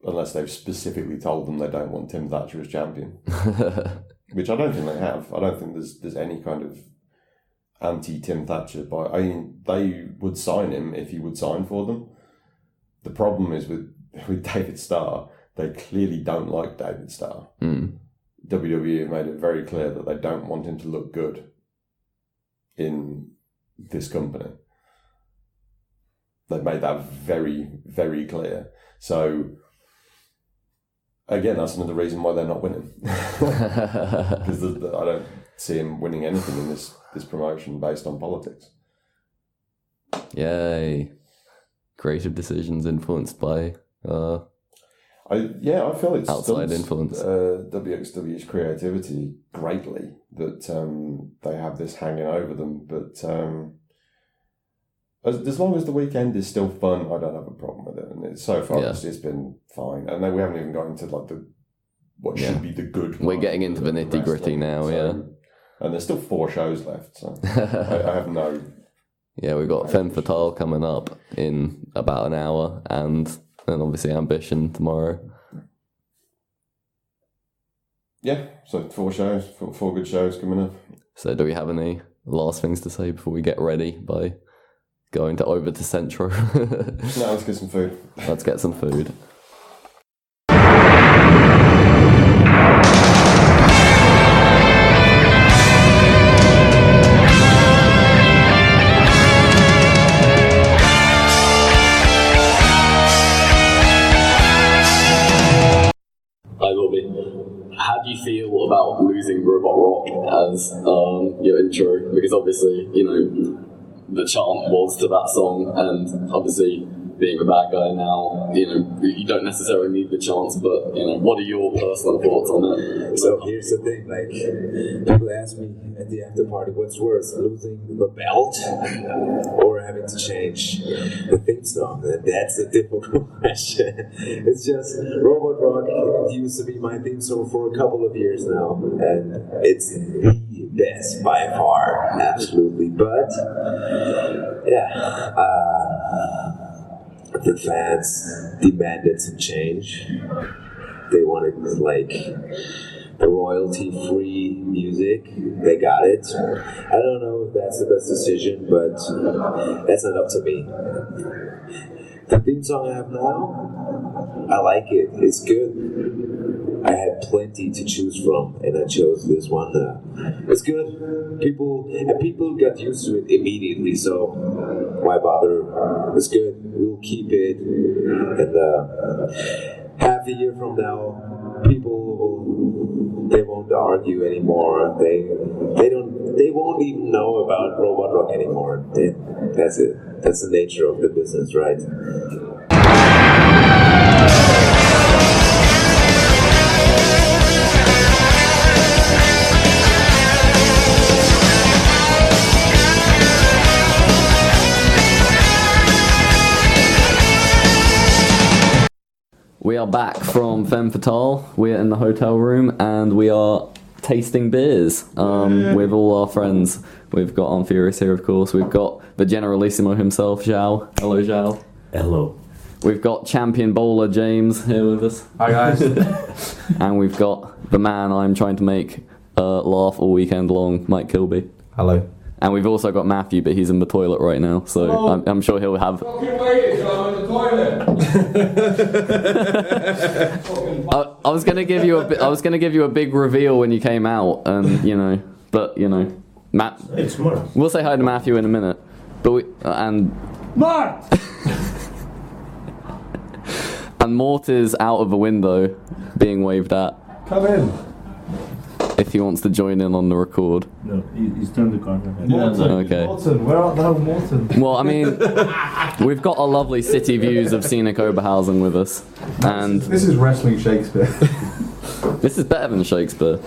Unless they've specifically told them they don't want Tim Thatcher as champion. Which I don't think they have. I don't think there's any kind of anti-Tim Thatcher. They would sign him if he would sign for them. The problem is with David Starr, they clearly don't like David Starr. WWE have made it very clear that they don't want him to look good in this company. They've made that very, very clear. So, again, that's another reason why they're not winning. Because I don't see him winning anything in this promotion based on politics. Yay. Creative decisions influenced by... I feel it's outside influence. WXW's creativity greatly that they have this hanging over them. But as long as the weekend is still fun, I don't have a problem with it. And so far, it's been fine. And then we haven't even got into like what should be the good. We're getting into the nitty gritty now, And there's still 4 shows left, so I have no. Yeah, we've got Femme Fatale coming up in about an hour, and obviously Ambition tomorrow. Yeah, so 4 shows, 4 good shows coming up. So do we have any last things to say before we get ready by going over to Centro? No, let's get some food. Let's get some food. How do you feel about losing Robot Rock as your intro? Because obviously, the chant was to that song, and obviously being a bad guy now, you don't necessarily need the chants, but, what are your personal thoughts on it? So here's the thing, people ask me at the after party, what's worse, losing the belt or having to change the theme song? And that's a difficult question. It's just, Robot Rock used to be my theme song for a couple of years now, and it's the best by far, absolutely. But, the fans demanded some change. They wanted the royalty-free music. They got it. I don't know if that's the best decision, but that's not up to me. The theme song I have now, I like it. It's good. I had plenty to choose from, and I chose this one. It's good. People got used to it immediately, so why bother? It's good. We'll keep it, and half a year from now, they won't argue anymore. They won't even know about Robot Rock anymore. That's it. That's the nature of the business, right? We are back from Femme Fatale. We're in the hotel room and we are tasting beers with all our friends. We've got On Furious here, of course. We've got the Generalissimo himself, Zhao. Hello, Zhao. Hello. We've got champion bowler James here with us. Hi, guys. And we've got the man I'm trying to make laugh all weekend long, Mike Kilby. Hello. And we've also got Matthew, but he's in the toilet right now, so I'm sure he'll have... Fucking waiting, so I'm in the toilet. I was gonna give you a big reveal when you came out, and Matt. It's tomorrow. We'll say hi to Matthew in a minute, but Mark! and Mort is out of the window, being waved at. Come in. if he wants to join in on the record. No, he's turned the corner. Okay. Morton, where art thou, Morton? Well, I mean, we've got a lovely city views of scenic Oberhausen with us, and This is wrestling Shakespeare. this is better than Shakespeare.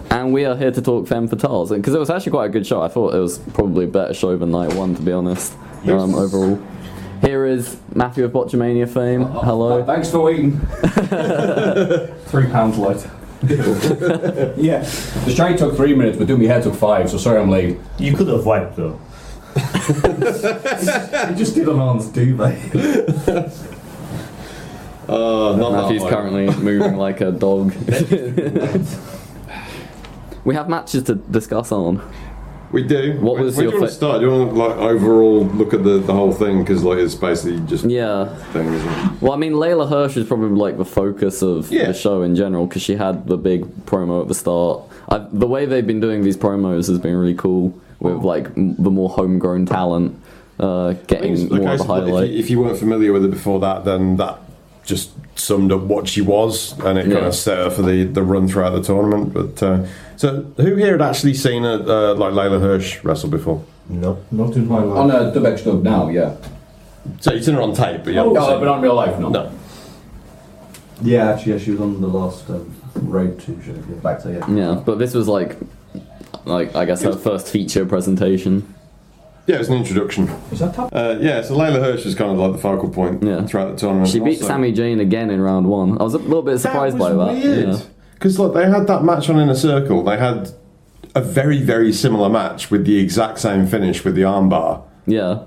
And we are here to talk femme fatales, because it was actually quite a good show. I thought it was probably a better show than night one, to be honest. Overall. Here is Matthew of Botchamania fame. Hello. Thanks for waiting. £3 late. Yeah. The strike took 3 minutes, but doing my hair took 5, so sorry I'm late. You could have wiped though. He just did on Arn's duvet. Matthew's currently moving like a dog. We have matches to discuss on. We do. What was Where your do you want to start? Do you want to like overall look at the whole thing, because like it's basically just thing, isn't it? Well, I mean, Layla Hirsch is probably like the focus of the show in general, because she had the big promo at the start. The way they've been doing these promos has been really cool, with like the more homegrown talent getting more of a highlight. If you weren't familiar with it before that, then that just summed up what she was, and it kind of set her for the run throughout the tournament. But so, who here had actually seen like Layla Hirsch wrestle before? No, not in my life. On a wXw now, yeah. So you've seen her on tape, but no, but on real life, no. No. Yeah, actually, she was on the last Road 2 show. Back to Yeah, but this was like I guess her first feature presentation. Yeah, it was an introduction. Is that top? Yeah, so Layla Hirsch was kind of like the focal point throughout the tournament. She beat Sami Jane again in round 1. I was a little bit surprised by that. Weird. Because like they had that match on Inner Circle. They had a very, very similar match with the exact same finish with the armbar. Yeah.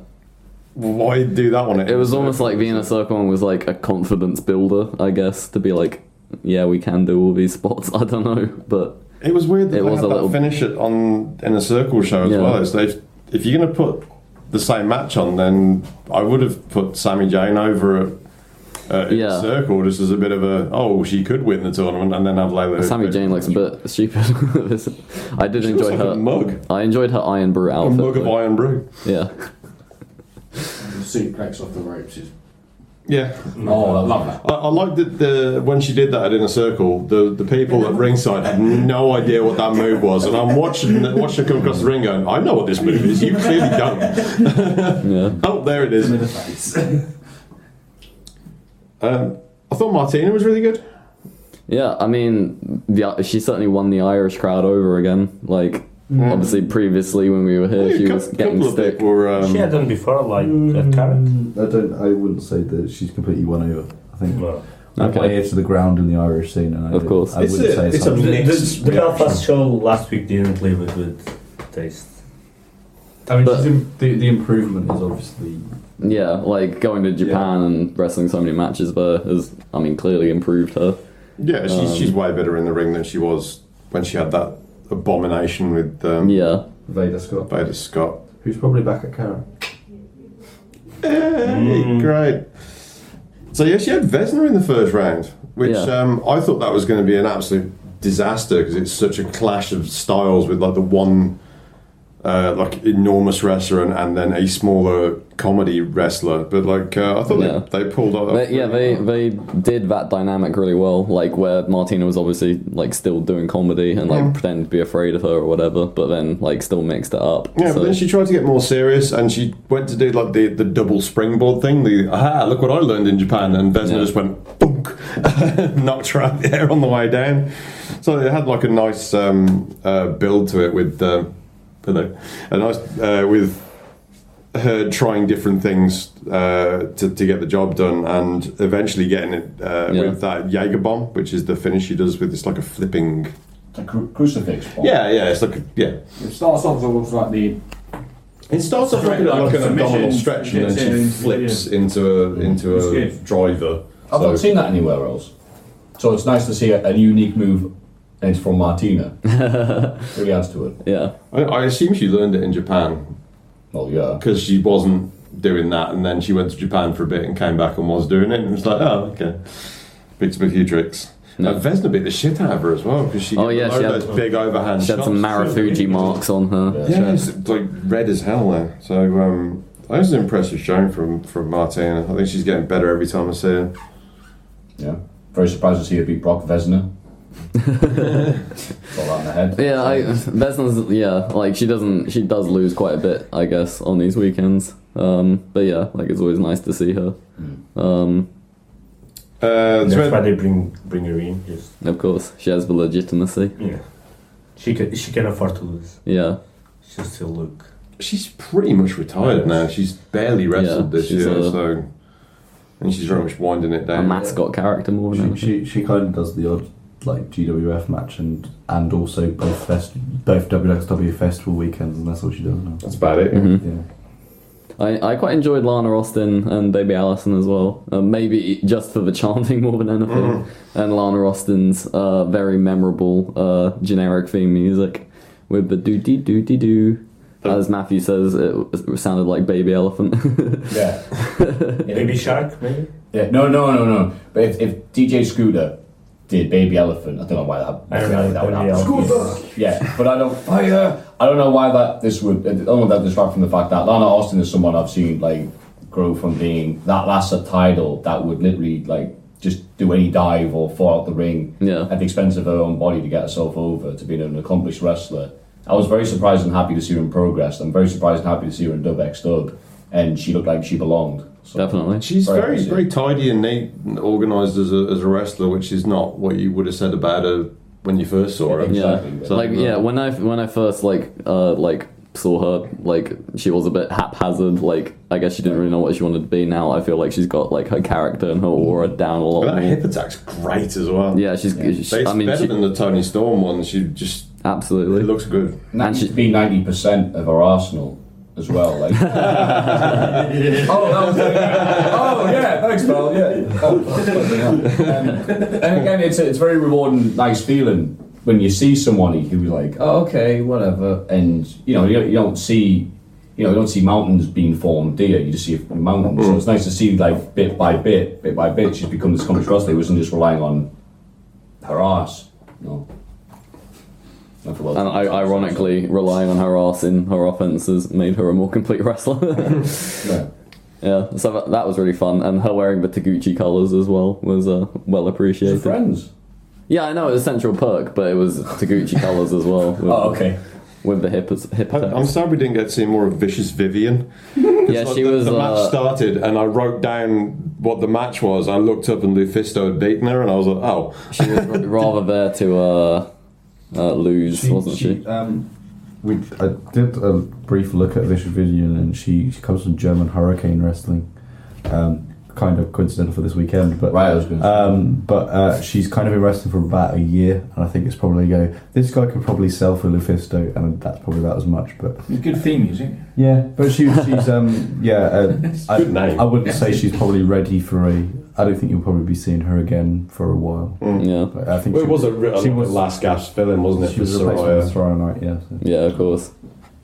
Why do that one? It was almost like the Inner Circle one was like a confidence builder, I guess, to be like, yeah, we can do all these spots. I don't know, but it was weird that it they was had a that little finish it on Inner Circle show as well. So if you're going to put the same match on, then I would have put Sami Jane over at Inner Circle just as a bit of she could win the tournament, and then have Layla. Sami Jane looks a bit stupid. I did enjoy like her a mug. I enjoyed her Iron Brew outfit. A mug of Iron Brew. Yeah. The suplex off the ropes is. Yeah. Oh, I love that. I liked that when she did that at Inner Circle, the people at ringside had no idea what that move was, and I'm watching her come across the ring going, I know what this move is, you clearly don't. Oh, there it is. I thought Martina was really good. Yeah, I mean, she certainly won the Irish crowd over again. Like, obviously, previously when we were here, she was getting stick. She had done before, like at Carrot. I wouldn't say that she's completely won over. I think Okay. my ear to the ground in the Irish scene, and Of course. I wouldn't say it's The mixed Belfast show last week didn't leave a good taste. I mean, But- the improvement is obviously. Yeah, like going to Japan and wrestling so many matches there has, I mean, clearly improved her. Yeah, she's way better in the ring than she was when she had that abomination with Vader Scott. Vader Scott. Who's probably back at Karen. Hey, great. So yeah, she had Vesna in the first round, which I thought that was going to be an absolute disaster because it's such a clash of styles with like the one like enormous wrestler and then a smaller comedy wrestler. But like I thought they pulled off. They did that dynamic really well. Like where Martina was obviously like still doing comedy and like pretending to be afraid of her or whatever, but then like still mixed it up. Yeah, but then she tried to get more serious and she went to do like the double springboard thing. Look what I learned in Japan, and Vesna just went boonk, knocked her out the air on the way down. So it had like a nice build to it with. With her trying different things to get the job done, and eventually getting it with that Jaeger bomb, which is the finish she does with this like a flipping crucifix bomb. Yeah, it's like It starts off almost like the. It starts off like an abdominal stretch, and then she flips into a driver. I've not seen that anywhere else, so it's nice to see a unique move. And it's from Martina. Really adds to it. Yeah. I assume she learned it in Japan. Well, yeah. Because she wasn't doing that, and then she went to Japan for a bit and came back and was doing it, and it was like, oh, okay. Picked up a few tricks. Vesna beat the shit out of her as well, because she had those big overhand shots. She had some Marufuji marks on her. Yeah, it's like red as hell there. So that was an impressive showing from Martina. I think she's getting better every time I see her. Yeah. Very surprised to see her beat Brock Vesna. All that in the head. Yeah, like she does lose quite a bit, I guess, on these weekends. But yeah, like it's always nice to see her. That's why they bring her in. Just Of course, she has the legitimacy. yeah, she can afford to lose. Yeah, She'll still look. She's pretty much retired now. She's barely wrestled this she's year, so and she's very much winding it a down. mascot character more than anything. She kind of does the odd like GWF match and also both WXW festival weekends, and that's all she does now. That's about it. Mm-hmm. Yeah. I quite enjoyed Lana Austin and Baby Allison as well. Maybe just for the chanting more than anything. And Lana Austin's very memorable generic theme music with the doo-dee-doo-dee-doo. As Matthew says, it sounded like Baby Elephant. Yeah. Baby Shark, maybe. Yeah. No. But if DJ Scooter did Baby Elephant, I don't know why that. I don't know, that would Baby happen. Elephant. Yeah, but I don't know why this would. I don't know that distract from the fact that Lana Austin is someone I've seen like grow from being that last title that would literally like just do any dive or fall out the ring at the expense of her own body to get herself over to being an accomplished wrestler. I was very surprised and happy to see her in Progress. I'm very surprised and happy to see her in WXW, and she looked like she belonged. So, definitely. She's very tidy and neat and organised as a wrestler, which is not what you would have said about her when you first saw her. Exactly. Yeah, so, when I first saw her, like she was a bit haphazard. Like I guess she didn't really know what she wanted to be. Now I feel like she's got like her character and her aura down a lot. That more. hip attack's great as well. Yeah, she's better than the Tony Storm one. She just absolutely it looks good. And she'd be 90% of her arsenal as well. Like, oh yeah, thanks, pal. Yeah. And again, it's very rewarding, nice feeling when you see someone who's like, oh, okay, whatever, and you don't see mountains being formed, do you? You just see mountains. So it's nice to see like bit by bit, she's become this accomplished wrestler who isn't just relying on her arse. No. And ironically, relying on her arse in her offences made her a more complete wrestler. Yeah, so that was really fun. And her wearing the Taguchi colours as well was well appreciated. Friends? Yeah, I know, it was Central Perk, but it was Taguchi colours as well. Okay. With the hip attacks. I'm sorry we didn't get to see more of Vicious Vivian. Yeah, she was... The match started and I wrote down what the match was. I looked up and Lufisto had beaten her and I was like, oh. She was rather there to... lose, wasn't she? I did a brief look at Vicious Vivian, and she comes from German Hurricane Wrestling. Kind of coincidental for this weekend, but right, I was going to but she's kind of been wrestling for about a year, and I think it's probably this guy could probably sell for Lufisto, and that's probably about as much. But good theme music. Yeah, but she's good name. I wouldn't say she's probably ready for I don't think you'll probably be seeing her again for a while. Yeah, but I think she was last gasp fill-in, wasn't it? She was a replacement for Soraya Knight, yeah. So. Yeah, of course.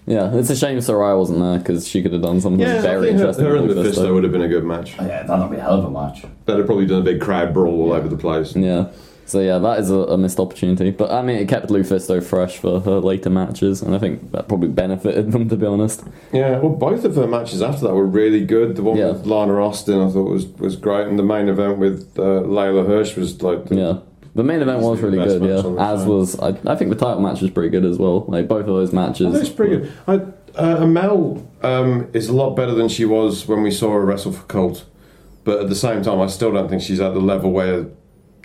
Yeah, it's a shame Soraya wasn't there because she could have done something very interesting. Her and Lufisto would have been a good match. Oh, yeah, that'd be a hell of a match. They'd have probably done a big crowd brawl all over the place. Yeah. So yeah, that is a missed opportunity. But I mean, it kept Lufisto fresh for her later matches, and I think that probably benefited them, to be honest. Yeah, well, both of her matches after that were really good. The one with Lana Austin, I thought was great, and the main event with Layla Hirsch was like. The main event was really good, As was, I think the title match was pretty good as well. Like both of those matches. It's pretty good. Amel is a lot better than she was when we saw her wrestle for Colt, but at the same time, I still don't think she's at the level where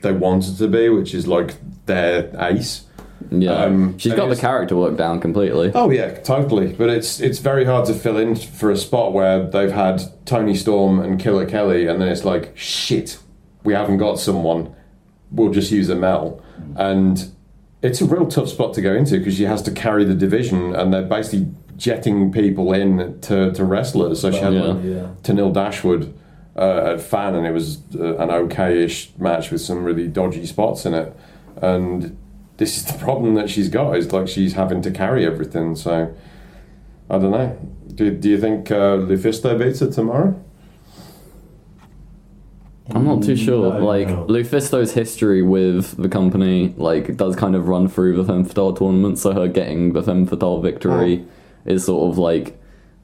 they wanted to be, which is like their ace. Yeah, she's got the character work down completely. Oh yeah, totally. But it's very hard to fill in for a spot where they've had Tony Storm and Killer Kelly, and then it's like shit, we haven't got someone. We'll just use Amel, and it's a real tough spot to go into because she has to carry the division, and they're basically jetting people in to wrestlers. So she had Tanil Dashwood at Fan, and it was an okay-ish match with some really dodgy spots in it. And this is the problem that she's got, is like she's having to carry everything. So I don't know. Do you think Lufisto beats her tomorrow? I'm not too sure. Lufisto's history with the company does kind of run through the Femme Fatale tournament, so her getting the Femme Fatale victory is sort of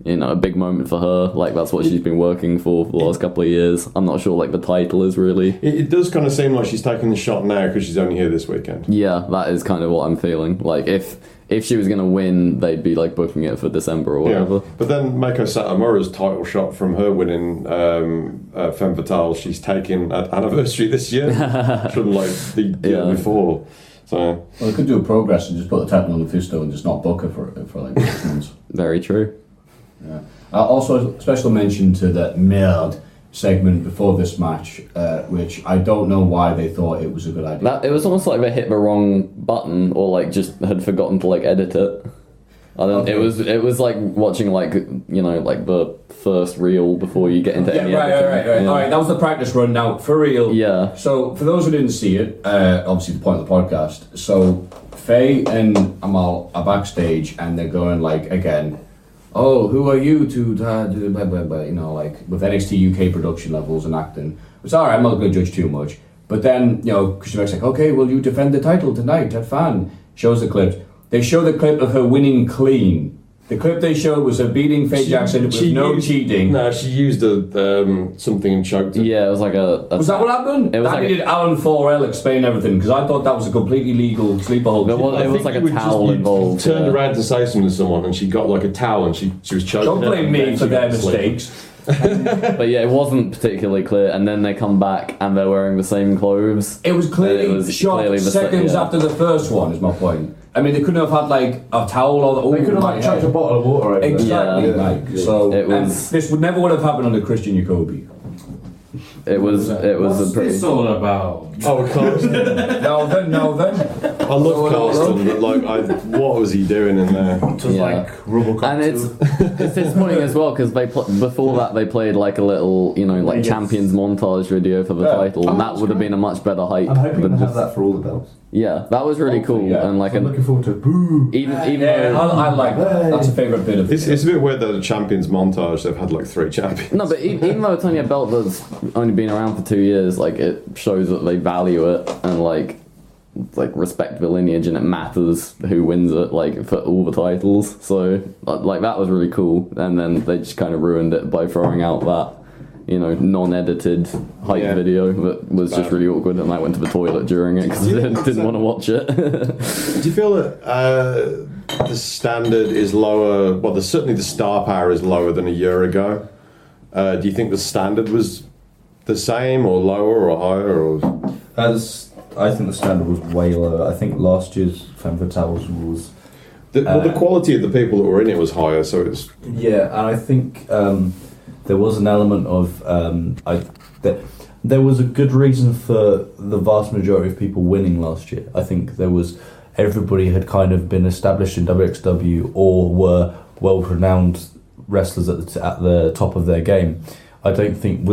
a big moment for her. Like, that's what she's been working for the last couple of years. I'm not sure, like, the title is really... It does kind of seem like she's taking the shot now because she's only here this weekend. Yeah, that is kind of what I'm feeling. Like, if she was going to win, they'd be, like, booking it for December or whatever. Yeah. But then Mako Satomura's title shot from her winning Femme Fatale, she's taking at anniversary this year from, like, the year before. So, well, they could do a progress and just put the title on Lufisto and just not book her for like 6 months. Very true. Yeah. Also, a special mention to the Merde segment before this match, which I don't know why they thought it was a good idea. It was almost like they hit the wrong button or like just had forgotten to like edit it. I don't. Okay. It was like watching like like the first reel before you get into any editing. Right. Yeah. All right, that was the practice run. Now for real. Yeah. So for those who didn't see it, obviously the point of the podcast. So Faye and Amal are backstage and they're going like again. Oh, who are you to do blah, blah, blah, like with NXT UK production levels and acting. It's alright, I'm not going to judge too much. But then, Christian Beck's like, okay, will you defend the title tonight at Fan? Shows the clips. They show the clip of her winning clean. The clip they showed was her beating Faye Jackson with no cheating. No, she used something and choked it. Yeah, it was like a was that what happened? It was I like needed Alan 4L explain everything because I thought that was a completely legal sleeper hold. It was like a towel involved. Turned around to say something to someone and she got like a towel and she was choking. Don't blame me for their mistakes. But yeah, it wasn't particularly clear. And then they come back and they're wearing the same clothes. It was clearly shot seconds after the first one. Is my point. I mean, they couldn't have had like a towel or they could have like chucked a bottle of water over exactly. Yeah. So it was. This never would have happened under Christian Jacobi. It was What's a pretty. this all about? Oh, Carlston. No, then. I love Carlston, but like, what was he doing in there? It was like Robocop. And it's disappointing as well because before that they played like a little like champions montage video for the title, and that would have been a much better hype. I'm hoping than to have that for all the belts. Yeah, that was really cool, and like I'm looking forward to boo. even I like that. That's a favourite bit of it. It's a bit weird that the champions montage. They've had like 3 champions. No, but even though it's only a belt that's only been around for 2 years, like it shows that they value it and like respect the lineage, and it matters who wins it, like for all the titles. So like that was really cool, and then they just kind of ruined it by throwing out that non-edited hype video that was just really awkward, and I went to the toilet during it because I didn't want to watch it. Do you feel that the standard is lower? Well, certainly the star power is lower than a year ago. Do you think the standard was the same, or lower, or higher, or? I think the standard was way lower. I think last year's Femme Fatales was... the quality of the people that were in it was higher, so it's... Yeah, and I think there was an element of... there was a good reason for the vast majority of people winning last year. I think there was... Everybody had kind of been established in WXW or were world-renowned wrestlers at the top of their game. I don't think,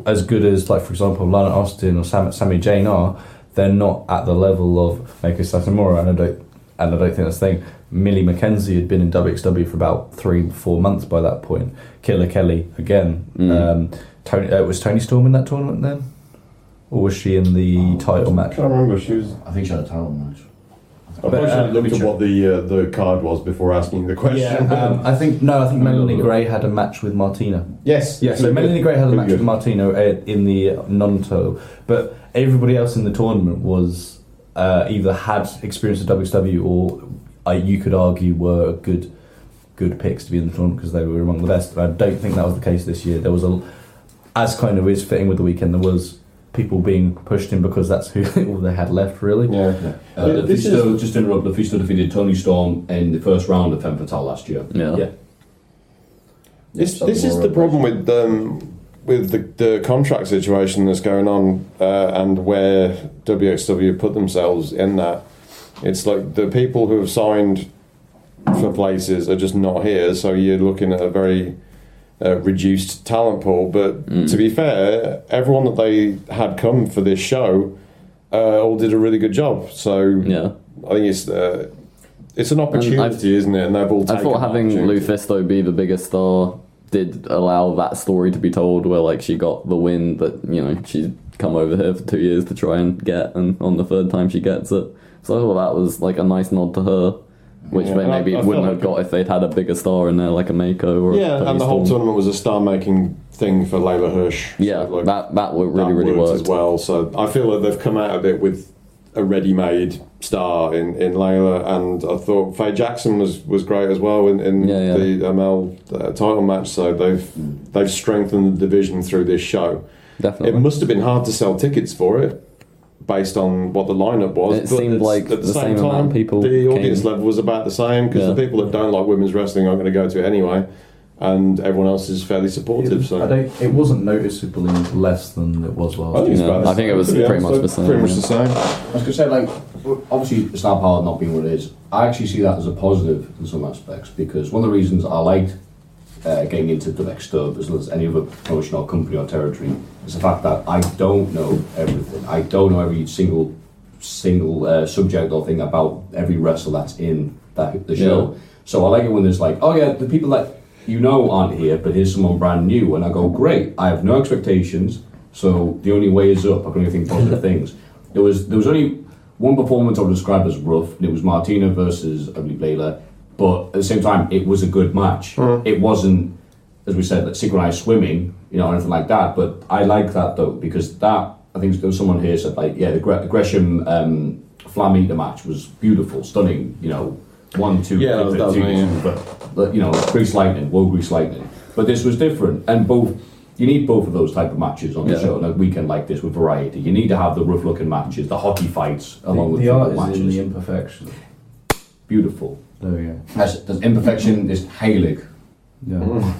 as good as, like, for example, Lana Austin or Sami Zayn are, they're not at the level of Mako Satomura, and I don't think that's the thing. Millie McKenzie had been in WXW for about 3-4 months by that point. Killer Kelly again. Was Toni Storm in that tournament then, or was she in the title match? I can't remember. I think she had a title match. I probably should have looked at what the card was before asking the question. Yeah, I think Melanie Gray had a match with Martina. Yes. Yeah, so Melanie Gray had a match with Martina in the non-title, but everybody else in the tournament was either had experience at WXW or you could argue were good picks to be in the tournament because they were among the best. But I don't think that was the case this year. There was as kind of is fitting with the weekend, there was people being pushed in because that's who all they had left, really. Just to interrupt, Lufisto defeated Toni Storm in the first round of Femme Fatale last year. Yeah. This is the problem with the contract situation that's going on and where WXW put themselves in that. It's like the people who have signed for places are just not here, so you're looking at a very reduced talent pool. But to be fair, everyone that they had come for this show all did a really good job. So I think it's an opportunity, isn't it? And they've all taken I thought having Lufisto be the biggest star did allow that story to be told, where like she got the win that she's come over here for 2 years to try and get, and on the third time she gets it. So I thought that was like a nice nod to her. which they maybe wouldn't have got if they'd had a bigger star in there, like a Mako or and the whole tournament was a star-making thing for Layla Hirsch. Yeah, so that really worked as well. So I feel like they've come out of it with a ready-made star in Layla, and I thought Faye Jackson was great as well in the ML title match. So they've strengthened the division through this show. Definitely, it must have been hard to sell tickets for it, based on what the lineup was. It seemed like at the same time, amount of people the audience level was about the same, because the people that don't like women's wrestling aren't going to go to it anyway, and everyone else is fairly supportive. It wasn't noticeably less than it was last year. I think it was pretty much the same. Pretty much the same. I was going to say, like, obviously star power not being what it is, I actually see that as a positive in some aspects, because one of the reasons I liked getting into wXw as well as any other promotion or company or territory is the fact that I don't know everything. I don't know every single subject or thing about every wrestler that's in the show. Yeah. So I like it when there's like, oh yeah, the people that you know aren't here, but here's someone brand new, and I go, great. I have no expectations, so the only way is up. I can only think positive things. There was only one performance I would describe as rough, and it was Martina versus, I believe, Layla. But at the same time, it was a good match. It wasn't, as we said, like synchronized swimming, or anything like that. But I like that though, because that, I think there was someone here said, like, yeah, the Gresham Flam Eater match was beautiful, stunning. 1, 2, yeah, that was me, but Grease Lightning, Woe Grease Lightning. But this was different, and you need both of those type of matches on the show. On a weekend like this with variety, you need to have the rough looking matches, the hockey fights, along with the art matches. In the imperfection. Beautiful. There we go. There's imperfection, there's heilig. Yeah.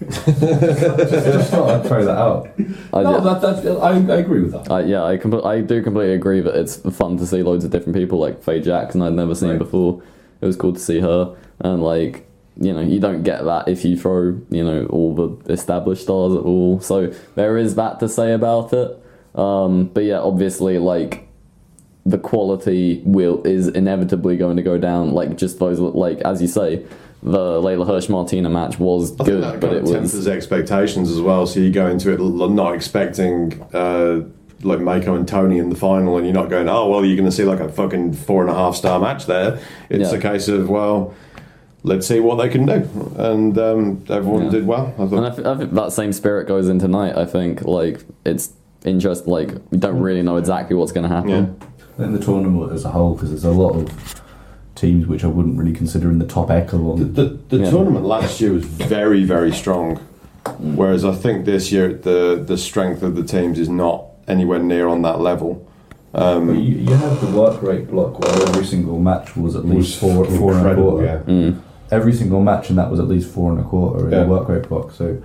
Just thought I'd throw that out. I agree with that. I do completely agree that it's fun to see loads of different people, like Faye Jackson I'd never seen before. It was cool to see her, and like, you don't get that if you throw, all the established stars at all. So there is that to say about it. But yeah, obviously, like, the quality is inevitably going to go down. Like, just those, like, as you say, the Layla Hirsch Martina match was good, but it was tempers expectations as well. So you go into it not expecting like Mako and Tony in the final, and you're not going, oh well, you're going to see like a fucking 4.5 star match there. It's a case of, well, let's see what they can do, and everyone did well. I think that same spirit goes in tonight. I think, like, it's interesting. Like, we don't really know exactly what's going to happen. Yeah. In the tournament as a whole, because there's a lot of teams which I wouldn't really consider in the top echelon. The tournament last year was very, very strong, whereas I think this year the strength of the teams is not anywhere near on that level. You had the work rate block where every single match was at least four and a quarter. Yeah. Every single match, and that was at least 4 1/4 in the work rate block. So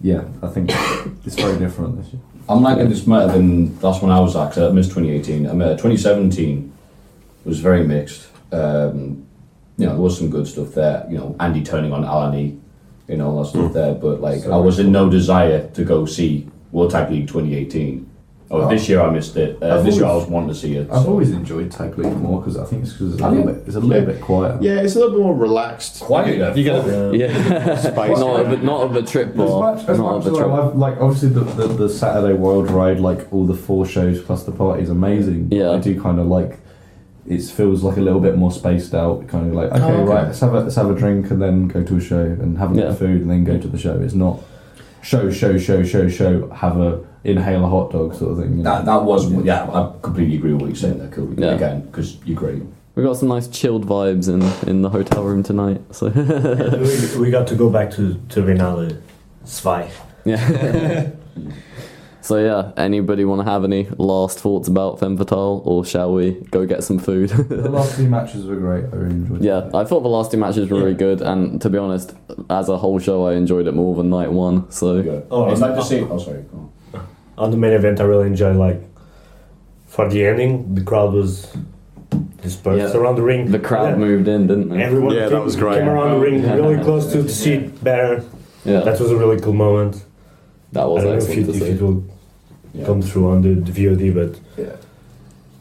yeah, I think it's very different this year. I'm liking this might have been the last one I was at, 'cause I missed 2018. 2017 was very mixed. There was some good stuff there. Andy turning on Alani, all that stuff there. But like, I was in no desire to go see World Tag League 2018. This year I missed it. This year I was wanting to see it. I've always enjoyed Tag League more, because I think it's because it's a little bit quieter. Yeah, it's a little bit more relaxed. Quieter. You get a bit space. Not of the trip bar. As much as I love, like, obviously the Saturday World Ride, like all the 4 shows plus the party is amazing. Yeah, I do kind of like. It feels like a little bit more spaced out. Kind of like, okay, right, let's have a drink and then go to a show, and have a bit of food and then go to the show. It's not show, have a inhale a hot dog sort of thing. That was I completely agree with what you're saying there, Kobe. Yeah. Again, because you're great. We got some nice chilled vibes in the hotel room tonight. So we got to go back to Renale Zwei. Yeah. So yeah, anybody want to have any last thoughts about Femme Fatale, or shall we go get some food? The last 2 matches were great. I really enjoyed it. I thought the last 2 matches were really good, and to be honest, as a whole show, I enjoyed it more than night 1. So it's like to see. Oh, sorry. On the main event, I really enjoyed, like, for the ending, the crowd was dispersed around the ring. The crowd moved in, didn't they? Everyone that was great. came around the ring really close to see it better. Yeah, that was a really cool moment. That was excellent to see. It will come through on the VOD, but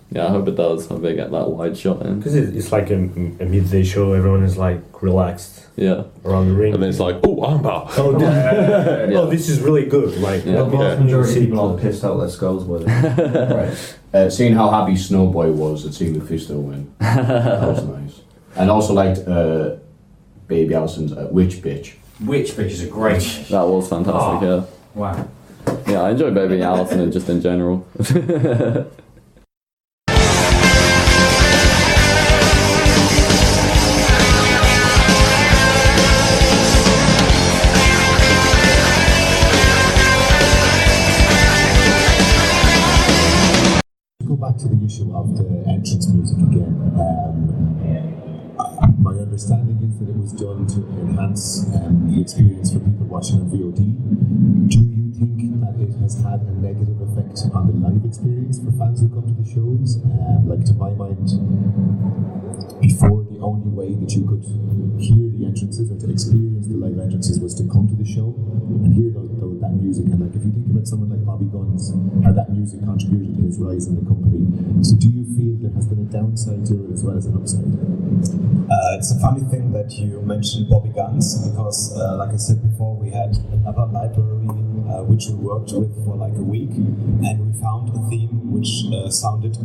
Yeah, I hope it does. I hope they get that wide shot in. Because it's like a midday show, everyone is like relaxed around the ring. And then it's like, oh, armbar. Oh, this is really good. Like, the vast majority of people aren't pissed out their skulls with it. Right. Seeing how happy Snowboy was at seeing the Fisto win. That was nice. And also liked Baby Allison's Witch Bitch. Witch Bitch is a great. That was fantastic, yeah. Wow. Yeah, I enjoy Baby Allison and just in general. Go back to the issue of the entrance music again. My understanding is that it was done to enhance the experience for people watching on VOD. Do you think that it has had a negative effect on the live experience for fans who come to the shows? Like, to my mind, before the only way that you could hear the entrances or to experience the live entrances was to come to the show and hear that music. And like, if you think about someone like Bobby Guns, how that music contributed to his rise in the company. So do you feel there has been a downside to it as well as an upside? It's a funny thing that you mentioned Bobby Guns, because like I said before, we had another library which we worked with for like a week, and we found a theme which sounded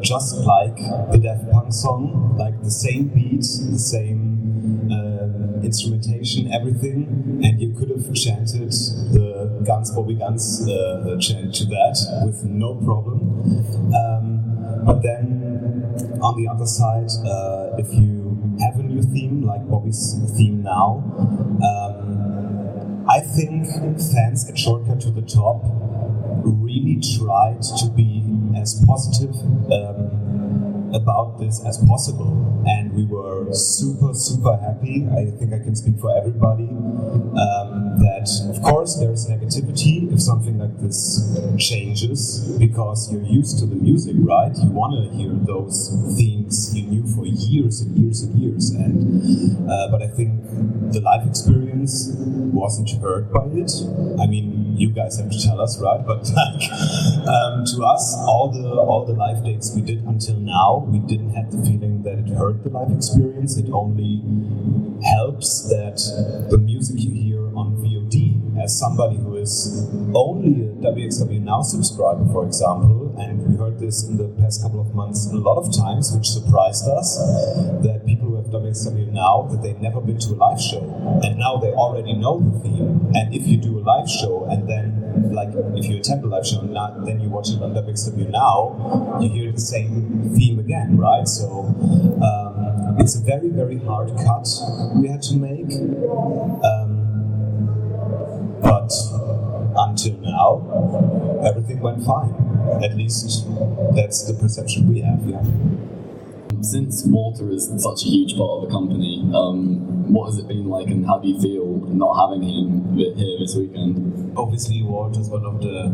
just like the Daft Punk song, like the same beat, the same instrumentation, everything, and you could have chanted the Guns Bobby Guns chant to that with no problem. But then on the other side, if you have a new theme like Bobby's theme now, I think fans at Shortcut to the Top really tried to be as positive about this as possible, and we were super happy. I think I can speak for everybody that of course there's negativity if something like this changes, because you're used to the music, right? You want to hear those themes you knew for years and years and years, and but I think the live experience wasn't hurt by it. I mean, you guys have to tell us, right? But like, to us, all the live dates we did until now, we didn't have the feeling that it hurt the live experience. It only helps that the music you hear on VOD, as somebody who is only a wXw Now subscriber, for example, and we heard this in the past couple of months a lot of times, which surprised us, that people who have wXw Now, that they've never been to a live show, and now they already know the theme. And if you do a live show, and then, like, if you attend a live show, and then you watch it on wXw Now, you hear the same theme again, right? So it's a very hard cut we had to make. But until now, everything went fine. At least that's the perception we have, yeah. Since Walter is such a huge part of the company, what has it been like, and how do you feel not having him here this weekend? Obviously, Walter is one of the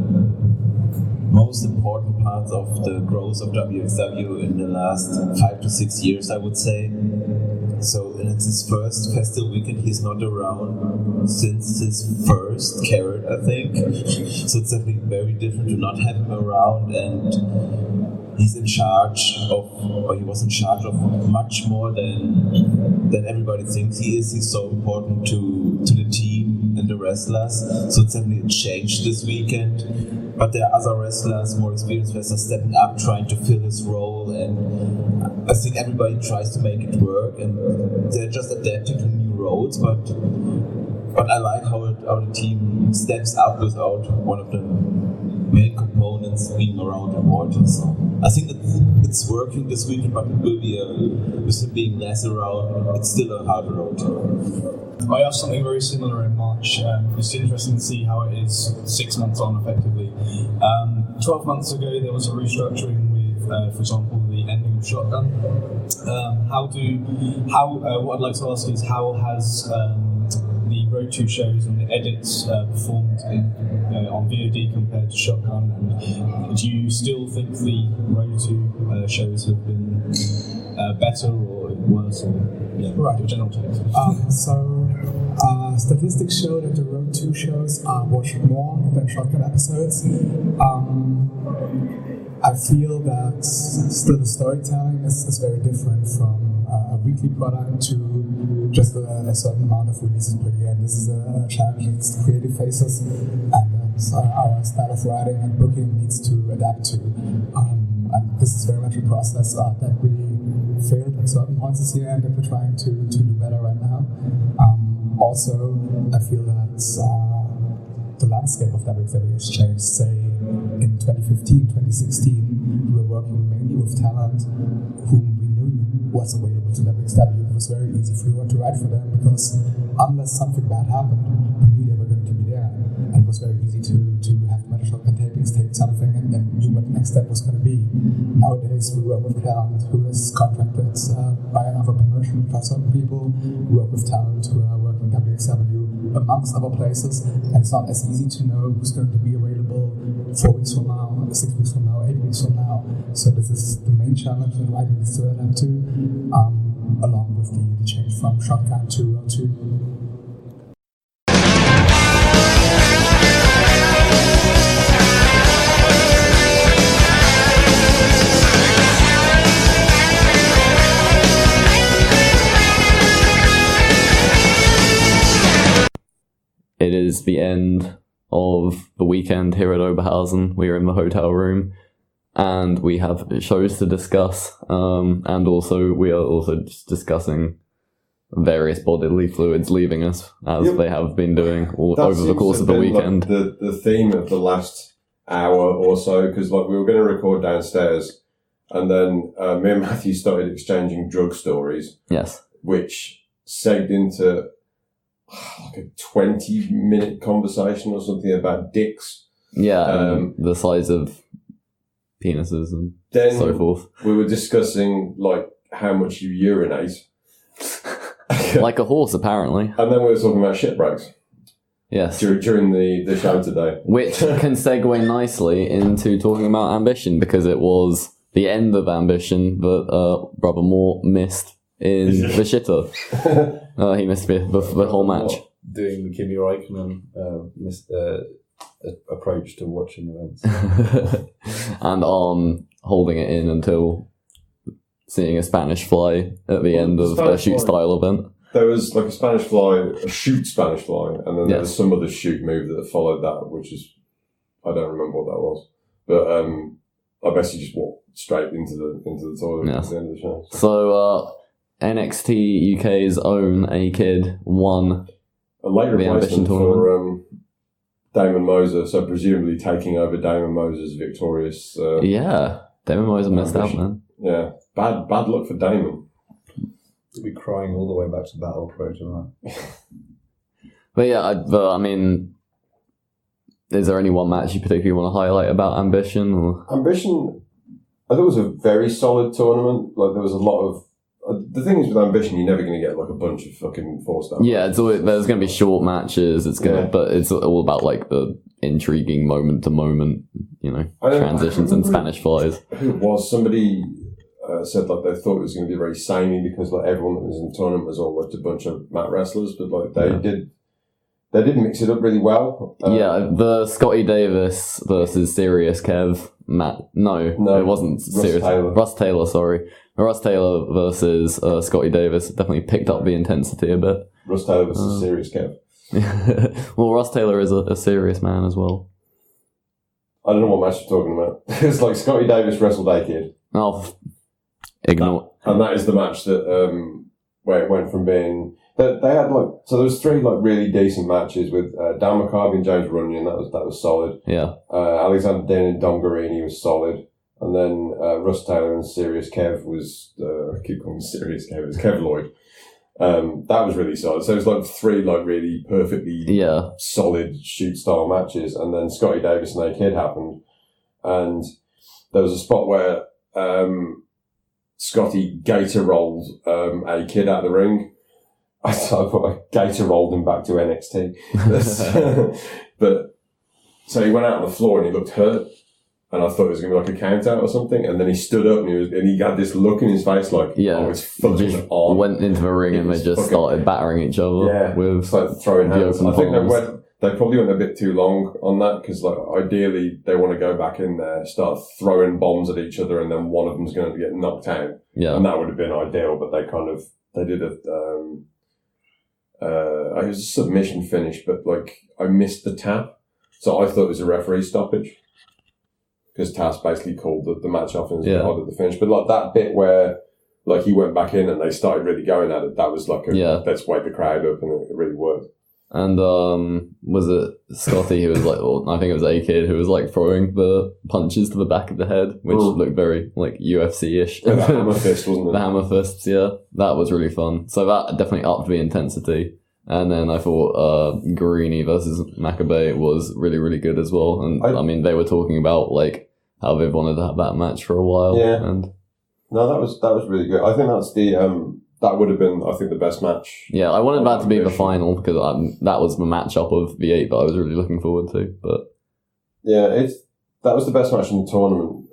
most important parts of the growth of wXw in the last 5 to 6 years, I would say. So, and it's his first festival weekend. He's not around since his first Carrot, I think. So it's definitely very different to not have him around, and he's in charge of, or he was in charge of much more than everybody thinks he is. He's so important to the team and the wrestlers. So it's definitely a change this weekend. But there are other wrestlers, more experienced wrestlers, stepping up, trying to fill his role, and I think everybody tries to make it work, and they're just adapting to new roles. But I like how the team steps up without one of the main components being around in Walter. So I think it's working this weekend, but it will be with him being less around, it's still a hard road. I have something very similar in March. It's interesting to see how it is 6 months on, effectively. 12 months ago, there was a restructuring with, for example, the ending of Shotgun. What I'd like to ask is, how has the Road 2 shows and the edits performed on VOD compared to Shotgun? And do you still think the Road 2 shows have been better or worse? Or, right. Your general take. So Statistics show that the Road 2 shows are watched more than Shotgun episodes. I feel that still the storytelling is very different from a weekly product to just a certain amount of releases per year. And this is a challenge that the creative faces and that our style of writing and booking needs to adapt to. And this is very much a process that we failed at certain points this year and that we're trying to do better right now. Also, I feel that the landscape of wXw has changed. Say, in 2015, 2016, we were working mainly with talent whom we knew was available to wXw. It was very easy for everyone to write for them because unless something bad happened, we knew they were going to be there. And it was very easy to have Metal Shotgun tapings, take something, and then knew what the next step was going to be. Nowadays, we work with talent who is contracted by another promotion for certain people. We work with talent who are working wXw amongst other places, and it's not as easy to know who's going to be available 4 weeks from now, 6 weeks from now, 8 weeks from now. So this is the main challenge that writing needs to adapt to, along with the change from Shotgun to It is the end of the weekend here at Oberhausen. We are in the hotel room and we have shows to discuss, and also we are also just discussing various bodily fluids leaving us, as they have been doing over the course of the weekend. Like the theme of the last hour or so, because like we were going to record downstairs and then me and Matthew started exchanging drug stories. Yes. Which segged into like a 20-minute conversation or something about dicks. Yeah, the size of penises and so forth. We were discussing like how much you urinate. Like a horse, apparently. And then we were talking about shipwrecks. Yes. During the show today. Which can segue nicely into talking about ambition, because it was the end of ambition that Brother Moore missed in the shitter. He missed the whole match. Doing the Kimi Räikkönen approach to watching events. And Arn holding it in until seeing a Spanish fly at the end of a shoot style event. There was like a Spanish fly, a shoot Spanish fly, and then there was some other shoot move that followed that, which is, I don't remember what that was. But I basically just walked straight into the toilet at the end of the show. So NXT UK's own A-Kid won a late replacement for Damon Moser, so presumably taking over Damon Moser's victorious. Damon Moser missed out, man. Yeah, bad luck for Damon. We'll be crying all the way back to Battle Pro tonight. But I mean, is there any one match you particularly want to highlight about Ambition? Or? Ambition, I thought it was a very solid tournament. Like there was a lot of. The thing is with Ambition, you're never going to get like a bunch of fucking 4-star. Yeah, there's going to be short matches. But it's all about like the intriguing moment to moment, transitions and Spanish flies. Who it was? Somebody said like they thought it was going to be very samey because like everyone that was in the tournament was almost a bunch of mat wrestlers, but like they did mix it up really well. The Scotty Davis versus Serious Kev match. No, it wasn't Serious. Russ Taylor, sorry. Russ Taylor versus Scotty Davis definitely picked up the intensity a bit. Russ Taylor versus Serious Kev. Well, Russ Taylor is a serious man as well. I don't know what match you're talking about. It's like Scotty Davis wrestled A-Kid. Oh, ignore. And that is the match that where it went from being... They had so there was 3 really decent matches with Dan McCarvey and James Runyon. That was solid. Yeah. Alexander Dean and Dom Guarini was solid. And then Russ Taylor and Serious Kev was, I keep calling him Serious Kev, it's Kev Lloyd. That was really solid. So it was 3 really perfectly solid shoot style matches. And then Scotty Davis and A-Kid happened. And there was a spot where Scotty gator rolled A-Kid out of the ring. I gator rolled him back to NXT. But so he went out on the floor and he looked hurt. and I thought it was going to be like a count out or something, and then he stood up and he had this look in his face like, oh, it's fucking on. Went into the ring and they just started battering each other with like throwing hands. I think palms. they probably went a bit too long on that because like ideally they want to go back in there, start throwing bombs at each other, and then one of them's going to get knocked out. Yeah, and that would have been ideal, but they did it was a submission finish, but like I missed the tap, so I thought it was a referee stoppage because Taz basically called the match off and was hard at the finish. But like that bit where like he went back in and they started really going at it, that was like let's wake the crowd up, and it really worked. And was it Scotty who was like, or I think it was A-Kid who was like throwing the punches to the back of the head, which looked very like UFC-ish. The hammer fist, wasn't it? The hammer fists, yeah. That was really fun. So that definitely upped the intensity. And then I thought Guarini versus Makabe was really, really good as well. And I mean, they were talking about like how they've wanted to have that match for a while. Yeah. And no, that was really good. I think that's that would have been, I think, the best match. Yeah, I wanted that to be the final because that was the matchup of the 8 that I was really looking forward to. But yeah, that was the best match in the tournament.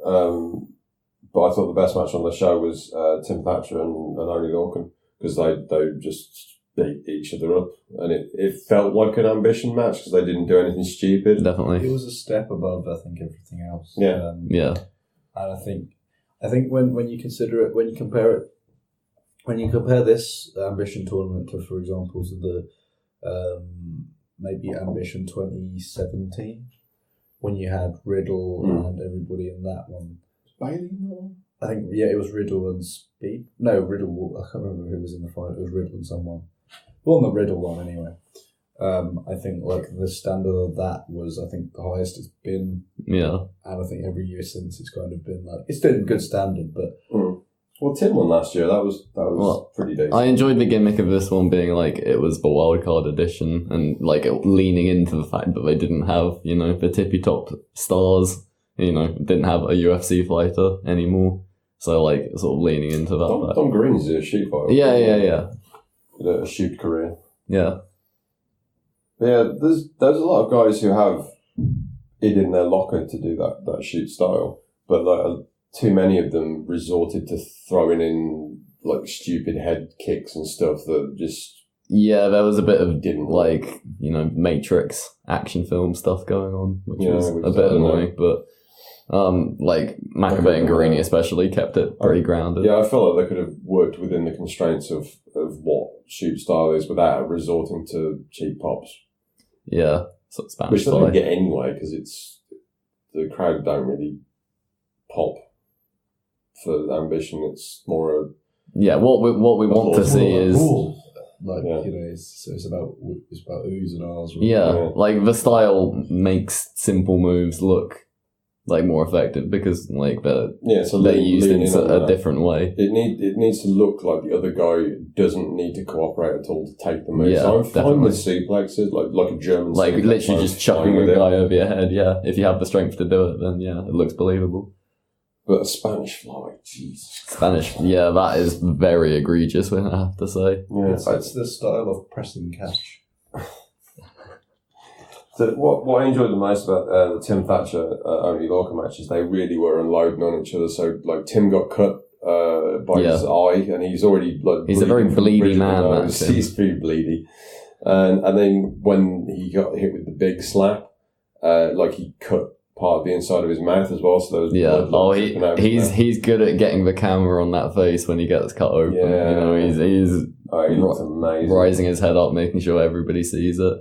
But I thought the best match on the show was Tim Thatcher and Oli Lorcan because they just beat each other up, and it felt like an ambition match because they didn't do anything stupid. Definitely, it was a step above, I think, everything else. Yeah, yeah. And I think when you consider it, when you compare this ambition tournament to, for example, to the maybe Ambition 2017, when you had Riddle and everybody in that one. Bailey? I think it was Riddle and Speed. No, Riddle. I can't remember who was in the fight. It was Riddle and someone. Well, the Riddle one anyway. I think like the standard of that was, I think, the highest it's been. Yeah. And I think every year since it's kind of been like, it's still a good standard, but. Well, Tim won last year. That was pretty decent. I enjoyed the gimmick of this one being like it was the wildcard edition and like leaning into the fact that they didn't have, you know, the tippy top stars, you know, didn't have a UFC fighter anymore. So like sort of leaning into that. Tom Green's a shoot fighter. Yeah. A shoot career. Yeah. Yeah, there's a lot of guys who have it in their locker to do that shoot style, but like too many of them resorted to throwing in like stupid head kicks and stuff that just... Yeah, there was a bit of, like, you know, Matrix action film stuff going on, which was a bit annoying, but like Makabe and Guarini especially kept it pretty grounded. Yeah, I feel like they could have worked within the constraints of what shoot style is without resorting to cheap pops. Yeah, sort of Spanish which they style. don't get anyway because the crowd don't really pop for Ambition. It's more a what we want to see is like you know it's about oohs and ahs. Like the style makes simple moves look like more effective because like they're used in a different way. It needs to look like the other guy doesn't need to cooperate at all to take the move. Yeah, so I'm fine with suplexes, like a German like suplex. literally just chucking a guy over your head. Yeah, if you have the strength to do it, then it looks believable. But a Spanish fly, Jesus. Spanish, that is very egregious, I have to say. Yeah, it's the style of pressing catch. So what I enjoyed the most about the Tim Thatcher Oli Lorcan matches, they really were unloading on each other. So like Tim got cut by his eye, and he's already like he's a very bleedy man. He's pretty bleedy, and then when he got hit with the big slap, like he cut part of the inside of his mouth as well. So there was he's good at getting the camera on that face when he gets cut open. Yeah, you know, he's amazing, rising his head up, making sure everybody sees it.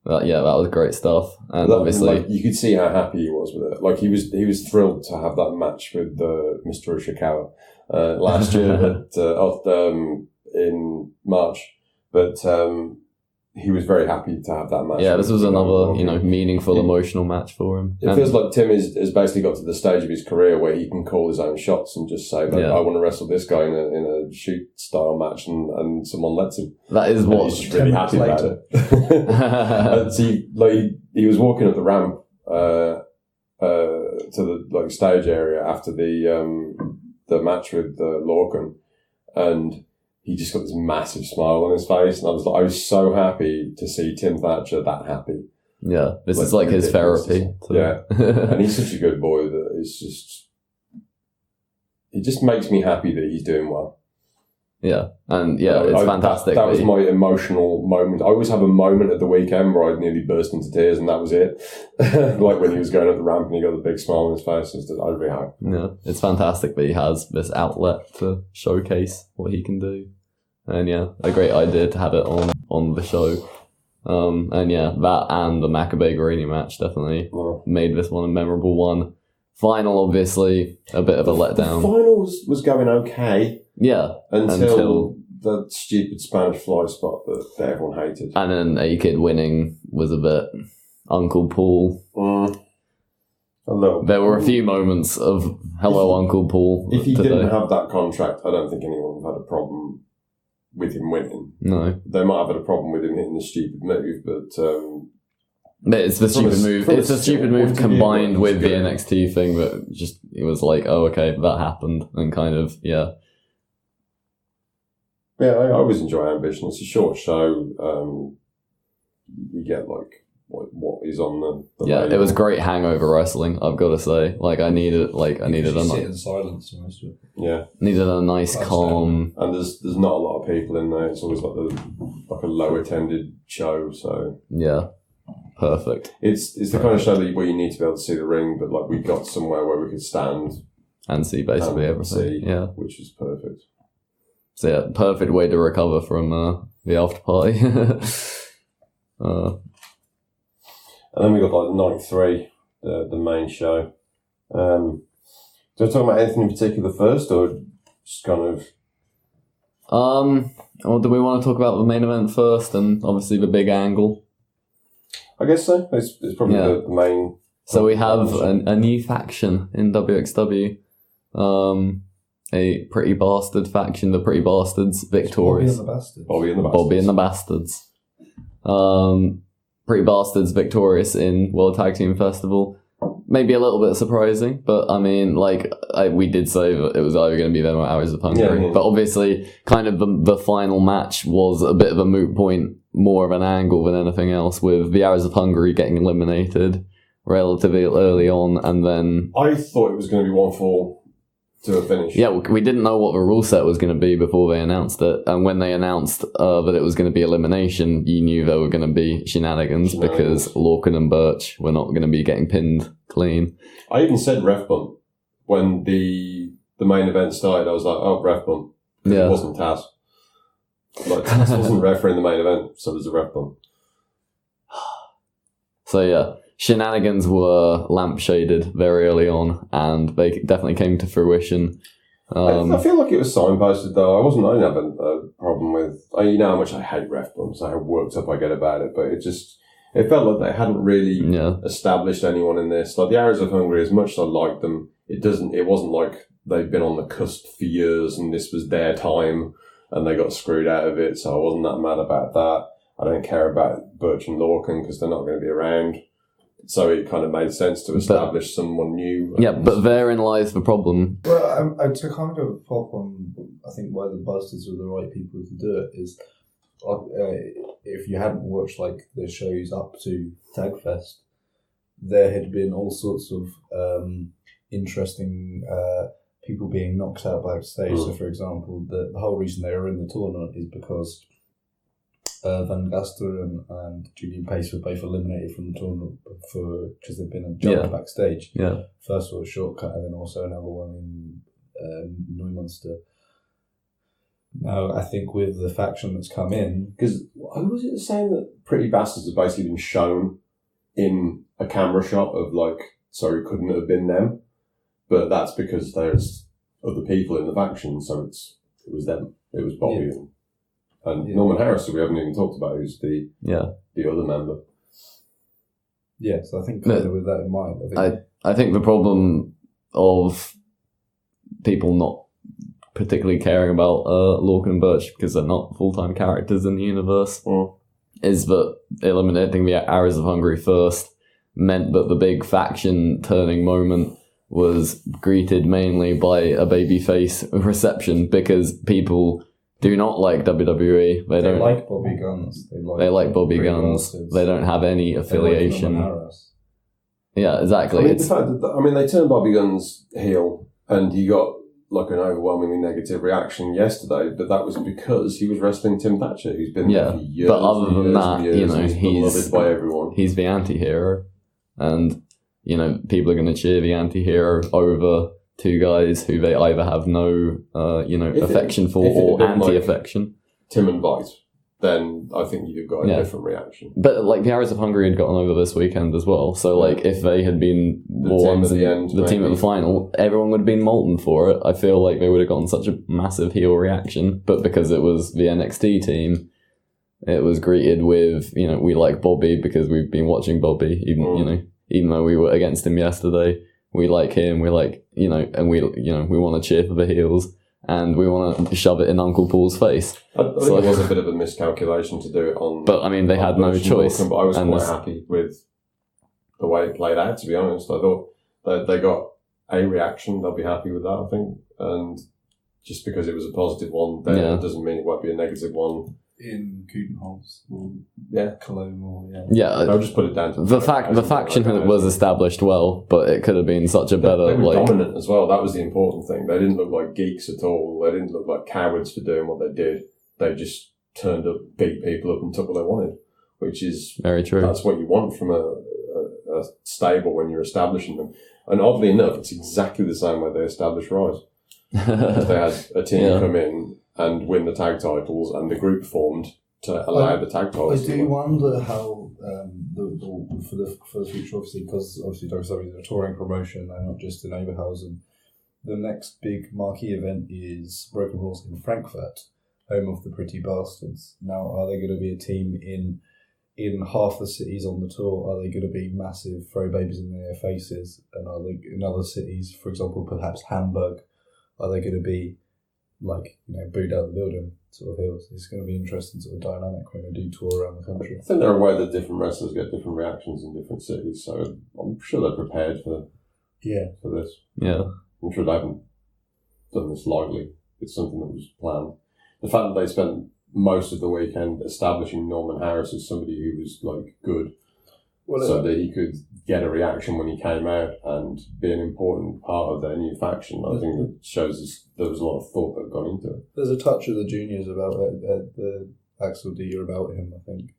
But that was great stuff, and obviously you could see how happy he was with it. Like he was thrilled to have that match with Mr. Ishikawa last year in March, but he was very happy to have that match. Yeah, this was another meaningful, emotional match for him. It feels like Tim has basically got to the stage of his career where he can call his own shots and just say, I want to wrestle this guy in a shoot style match, and someone lets him. That is what he's just really happy about it. So he was walking up the ramp to the stage area after the match with Lorcan, and he just got this massive smile on his face, and I was so happy to see Tim Thatcher that happy. Yeah, this is like his therapy. So. Yeah, and he's such a good boy that it just makes me happy that he's doing well. Yeah, and it's fantastic. That was my emotional moment. I always have a moment at the weekend where I nearly burst into tears, and that was it. Like when he was going up the ramp and he got the big smile on his face. I was really happy. Yeah, it's fantastic that he has this outlet to showcase what he can do. And a great idea to have it on the show. And that and the Maccabee Guarini match definitely made this one a memorable one. Final, obviously, a bit of a letdown. The final was going okay. Yeah. Until the stupid Spanish fly spot that everyone hated. And then A-Kid winning was a bit Uncle Paul. A little. There were a few moments of hello, Uncle Paul. If he didn't have that contract, I don't think anyone would have had a problem with him winning. No. They might have had a problem with him hitting the stupid move, but... it's the stupid move. It's a stupid move combined with the NXT thing that just, it was like, oh, okay, that happened. And kind of, Yeah, I always enjoy Ambition. It's a short show. You get like what is on the it was great hangover wrestling, I've got to say. Like I needed a sit in silence for most of it. Yeah, needed a nice calm. And there's not a lot of people in there. It's always like a low attended show. So yeah, perfect. It's the kind of show where you need to be able to see the ring, but like we got somewhere where we could stand and see basically everything. Which is perfect. So yeah, perfect way to recover from the after party. And then we got like night 3, the main show. Do I talk about anything in particular first, or just kind of? Or do we want to talk about the main event first, and obviously the big angle? I guess so. It's probably the main. So we have a new faction in WXW. A Pretty Bastard faction, the Pretty Bastards, victorious. Bobby and the Bastards. Pretty Bastards victorious in World Tag Team Festival. Maybe a little bit surprising, but I mean, we did say that it was either going to be them or Hours of Hungary. Yeah. But obviously, kind of the final match was a bit of a moot point, more of an angle than anything else, with the Hours of Hungary getting eliminated relatively early on, and then... I thought it was going to be 1-4 to a finish. Yeah, we didn't know what the rule set was going to be before they announced it, and when they announced that it was going to be elimination, you knew there were going to be shenanigans because Lorcan and Birch were not going to be getting pinned clean. I even said ref bump when the main event started. I was like, oh, ref bump. Yeah. It wasn't Taz. Like, Taz wasn't refereeing the main event, so there's a ref bump. So yeah, shenanigans were lampshaded very early on, and they definitely came to fruition. I feel like it was signposted though. I didn't have a problem with. You know how much I hate ref bumps, how worked up I get about it, but it felt like they hadn't really established anyone in this. Like the Hours of Hungary, as much as I liked them, it wasn't like they'd been on the cusp for years and this was their time and they got screwed out of it. So I wasn't that mad about that. I don't care about Birch and Lorcan because they're not going to be around. So it kind of made sense to establish someone new. Yeah, but therein lies the problem. Well, to kind of pop on, I think why the Bastards were the right people to do it is, if you hadn't watched like the shows up to Tagfest, there had been all sorts of interesting people being knocked out backstage. So, for example, the whole reason they were in the tournament is because Van Gaster and Julian Pace were both eliminated from the tournament because they'd been jumped backstage. Yeah. First was a shortcut, and then also another one in Neumünster. Now, I think with the faction that's come in, because was it saying that Pretty Bastards have basically been shown in a camera shot of it couldn't have been them, but that's because there's other people in the faction, so it was them. It was Bobby and Norman Harris, who we haven't even talked about, who's the other member. Yeah, so I think kind of with that in mind, I think the problem of people not particularly caring about Lorcan and Birch because they're not full-time characters in the universe is that eliminating the Hours of Hungary first meant that the big faction turning moment was greeted mainly by a babyface reception because people do not like WWE. They don't like Bobby Guns. They like Bobby Guns. They don't have any affiliation. Yeah, exactly. I mean, the fact that, they turned Bobby Guns heel, and he got like an overwhelmingly negative reaction yesterday, but that was because he was wrestling Tim Thatcher, who's been there for years. But other than that, he's beloved by everyone. He's the anti-hero, and people are going to cheer the anti-hero over two guys who they either have no affection for or anti-affection. Like Tim and Vite, then I think you'd have got a different reaction. But like the Arrows of Hungary had gotten over this weekend as well, so like if they had been the team at the final, everyone would have been molten for it. I feel like they would have gotten such a massive heel reaction, but because it was the NXT team, it was greeted with we like Bobby because we've been watching Bobby, even though we were against him yesterday. We like him. We like and we want to cheer for the heels. And we want to shove it in Uncle Paul's face. I think it was a bit of a miscalculation to do it on. But they had no choice. But I was quite happy with the way it played out. To be honest, I thought they got a reaction. They'll be happy with that, I think. And just because it was a positive one, then it doesn't mean it won't be a negative one. In Coudenholz or Cologne or I'll just put it down to the faction was established well, but it could have been such a better. They were dominant as well. That was the important thing. They didn't look like geeks at all. They didn't look like cowards for doing what they did. They just turned up, beat people up, and took what they wanted, which is very true. That's what you want from a stable when you're establishing them. And oddly enough, it's exactly the same way they established Rise. They had a team come in and win the tag titles, and the group formed to allow the tag titles. I do wonder how for the future, obviously, because WXW is a touring promotion and not just in Oberhausen. The next big marquee event is Broken Rules in Frankfurt, home of the Pretty Bastards. Now, are they going to be a team in half the cities on the tour? Are they going to be massive throw babies in their faces? And are they in other cities, for example, perhaps Hamburg? Are they going to be booed out of the building sort of heels? It's going to be interesting sort of dynamic when they do tour around the country. I think they're aware that different wrestlers get different reactions in different cities, so I'm sure they're prepared for this. Yeah. I'm sure they haven't done this lightly. It's something that was planned. The fact that they spent most of the weekend establishing Norman Harris as somebody who was good, so that he could get a reaction when he came out and be an important part of their new faction. I think it shows us there was a lot of thought that had gone into it. There's a touch of the juniors about the Axel Dieter about him, I think.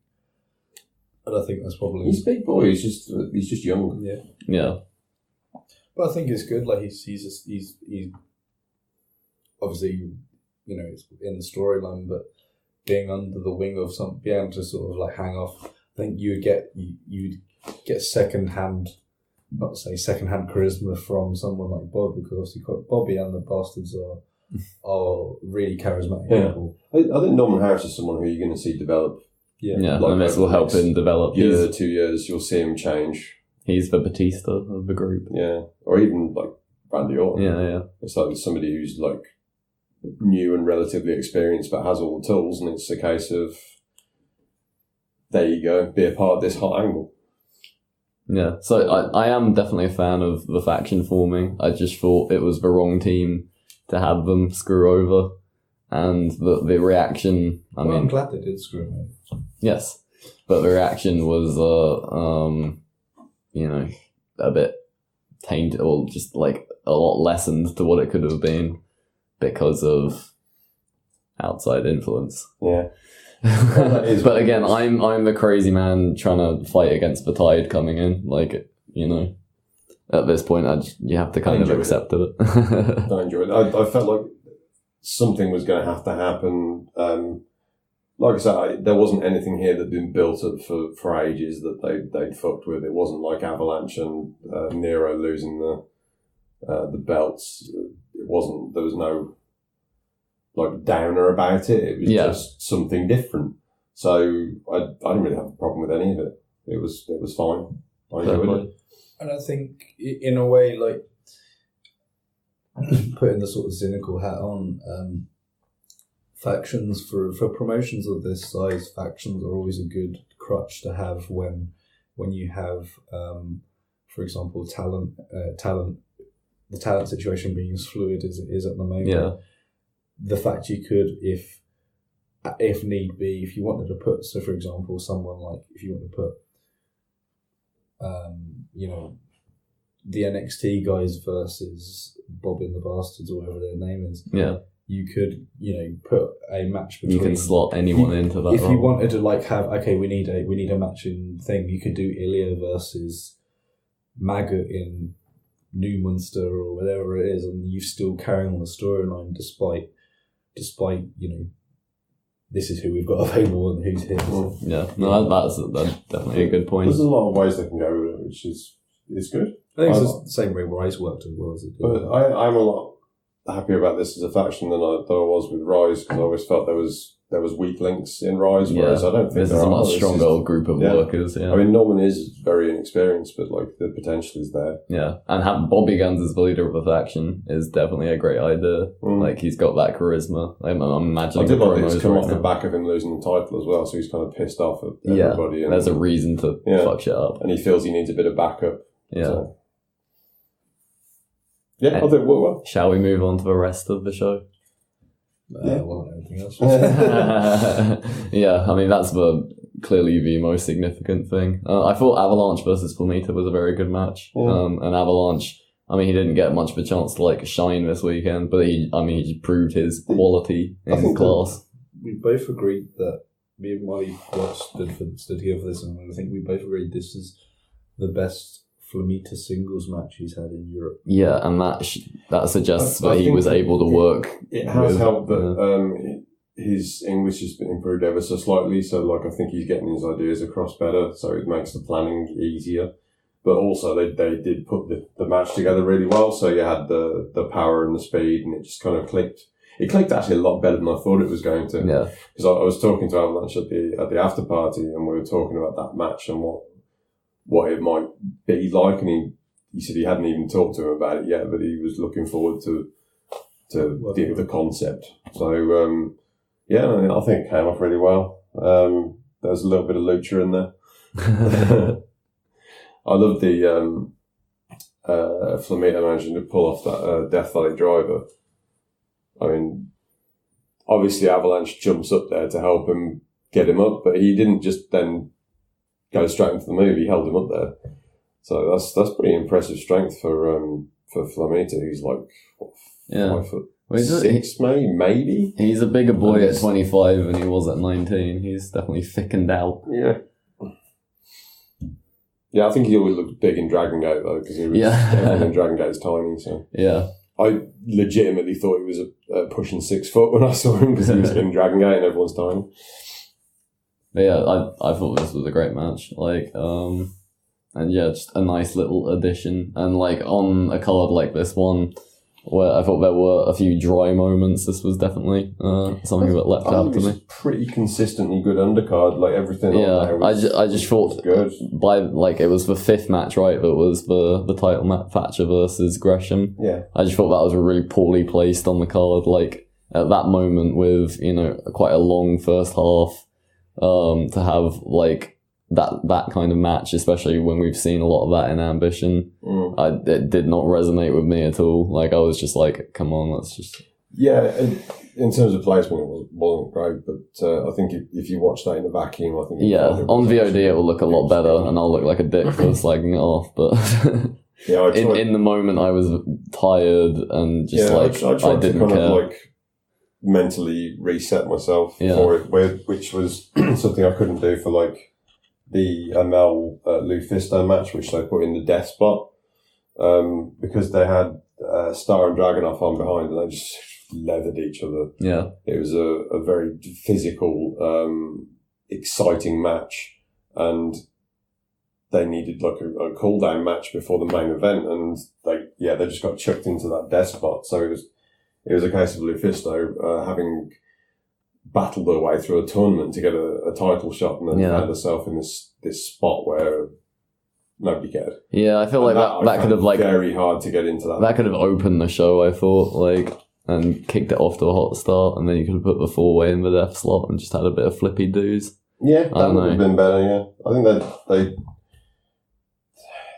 And I think that's probably... He's a big boy, he's just young. Yeah. But I think it's good, he's obviously, it's in the storyline, but being under the wing of being able to sort of hang off, I think you'd get second-hand charisma from someone like Bob, because obviously Bobby and the Bastards are really charismatic people. I think Norman Harris is someone who you're going to see develop. And this will help him develop. 2 years, you'll see him change. He's the Batista of the group. Yeah, or even Randy Orton. Yeah. It's somebody who's new and relatively experienced, but has all the tools, and it's a case of, there you go, be a part of this hot angle. Yeah, so I am definitely a fan of the faction forming. I just thought it was the wrong team to have them screw over, and the reaction. I'm glad they did screw over. Yes, but the reaction was, a bit tainted, or just a lot lessened to what it could have been because of outside influence. Yeah. But again, I'm the crazy man trying to fight against the tide coming in. At this point, you have to kind of accept it. I enjoyed it. I felt like something was going to have to happen. Like I said, there wasn't anything here that had been built up for ages that they'd fucked with. It wasn't like Avalanche and Nero losing the belts. It wasn't. There was no downer about it. It was just something different. So I didn't really have a problem with any of it. It was fine. I enjoyed it. And I think in a way, putting the sort of cynical hat on, factions for promotions of this size, factions are always a good crutch to have when you have, for example, talent. The talent situation being as fluid as it is at the moment. Yeah. The fact you could, if if need be, if you wanted to put, so for example, someone like, if you want to put, the NXT guys versus Bob and the Bastards or whatever their name is. Yeah. You could, put a match between. You can slot anyone into that. If role. you wanted to we need a matching thing, you could do Ilya versus Maggot in New Munster or whatever it is, and you still carrying on the storyline despite this is who we've got available and who's here. Yeah, no, that's definitely a good point. There's a lot of ways they can go with it, which is good. I think it's the same way Rise worked as well as it did. But I'm a lot happier about this as a faction than I was with Rise, because I always felt there was weak links in Rise, whereas I don't think this is a much stronger group of workers. Yeah, I mean Norman is very inexperienced, but like the potential is there. Yeah, and having Bobby Guns as the leader of the faction is definitely a great idea. Like he's got that charisma. I'm imagining. I did like this come off the back of him losing the title as well, so he's kind of pissed off at everybody. Yeah, and there's a reason to fuck shit up, and he feels he needs a bit of backup. Yeah. So. Yeah, I think it worked well. Shall we move on to the rest of the show? Anything else? Yeah, I mean, that's clearly the most significant thing. I thought Avalanche versus Flamita was a very good match. And Avalanche, I mean, he didn't get much of a chance to shine this weekend, but he just proved his quality in his class. We both agreed that me and Molly stood here for this, and I think we both agreed this is the best Flamita singles match he's had in Europe. Yeah, and that suggests that he was able to work. It has helped that his English has been improved ever so slightly, so I think he's getting his ideas across better, so it makes the planning easier. But also they did put the match together really well, so you had the power and the speed, and it just kind of clicked. It clicked actually a lot better than I thought it was going to. Yeah. Because I was talking to Avalanche at the after party, and we were talking about that match and what it might be like, and he said he hadn't even talked to him about it yet, but he was looking forward to the concept. So I think it came off really well. There was a little bit of lucha in there. I love the Flamita managing to pull off that Death Valley driver. I mean, obviously Avalanche jumps up there to help him get him up, but he didn't just then go straight into the move. He held him up there, so that's pretty impressive strength for Flamita. He's 5'6", maybe. He's a bigger boy at 25 than he was at 19. He's definitely thickened out. Yeah, I think he always looked big in Dragon Gate though, because he was in Dragon Gate is tiny. So I legitimately thought he was pushing 6 foot when I saw him, because he was in Dragon Gate and everyone's tiny. But yeah, I thought this was a great match. Just a nice little addition. And on a card like this one, where I thought there were a few dry moments, this was definitely something that leapt out to me. Pretty consistently good undercard, everything. Yeah, I just thought good. It was the 5th match, right? That was the title match, Thatcher versus Gresham. Yeah, I just thought that was really poorly placed on the card. At that moment, with quite a long first half. To have that kind of match, especially when we've seen a lot of that in Ambition, it did not resonate with me at all. I was just come on, let's just... Yeah, in terms of placement, it wasn't great, but I think if you watch that in a vacuum, I think... on VOD it will look a lot better, and I'll look like a dick for slagging it off, but... in the moment I was tired and just I tried I didn't to care. Mentally reset myself for it, which was something I couldn't do for the Amel Lufisto match, which they put in the death spot, because they had Star and Dragunov on behind, and they just leathered each other. Yeah, it was a very physical, exciting match, and they needed a cool down match before the main event, and they just got chucked into that death spot. So it was a case of Lufisto having battled her way through a tournament to get a title shot, and then found herself in this spot where nobody cared. Yeah, I feel that could have very hard to get into that. That could have opened the show, I thought, and kicked it off to a hot start, and then you could have put the 4-way in the death slot and just had a bit of flippy doos. Yeah, that would have been better. Yeah, I think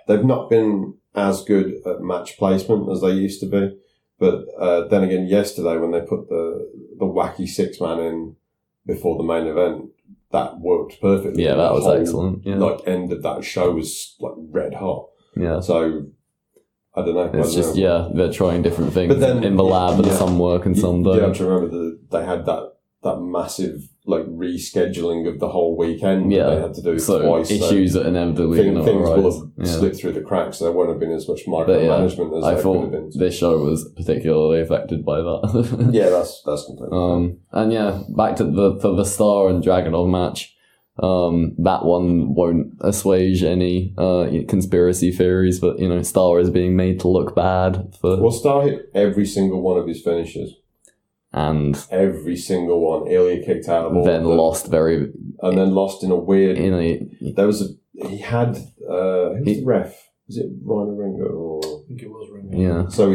they've not been as good at match placement as they used to be. But then again, yesterday when they put the wacky 6-man in, before the main event, that worked perfectly. Yeah, that was excellent. Yeah. Like end of that show was like red hot. Yeah. So I don't know. It's just they're trying different things but then, in the lab, and some work and some don't. You have to remember that they had that massive like rescheduling of the whole weekend. Yeah, that they had to do so twice. Issues that inevitably things will have slipped through the cracks. There won't have been as much micromanagement as I there thought could have been. This show was particularly affected by that. Yeah, that's completely. And back to the Star and Dragunov match. That one won't assuage any conspiracy theories, but Star is being made to look bad for. Well, Star hit every single one of his finishes. And every single one, Ilya kicked out of all. Then lost then lost in a weird. There was he had who's the ref? Was it Ryan Ringo or? I think it was Ringo. Yeah. So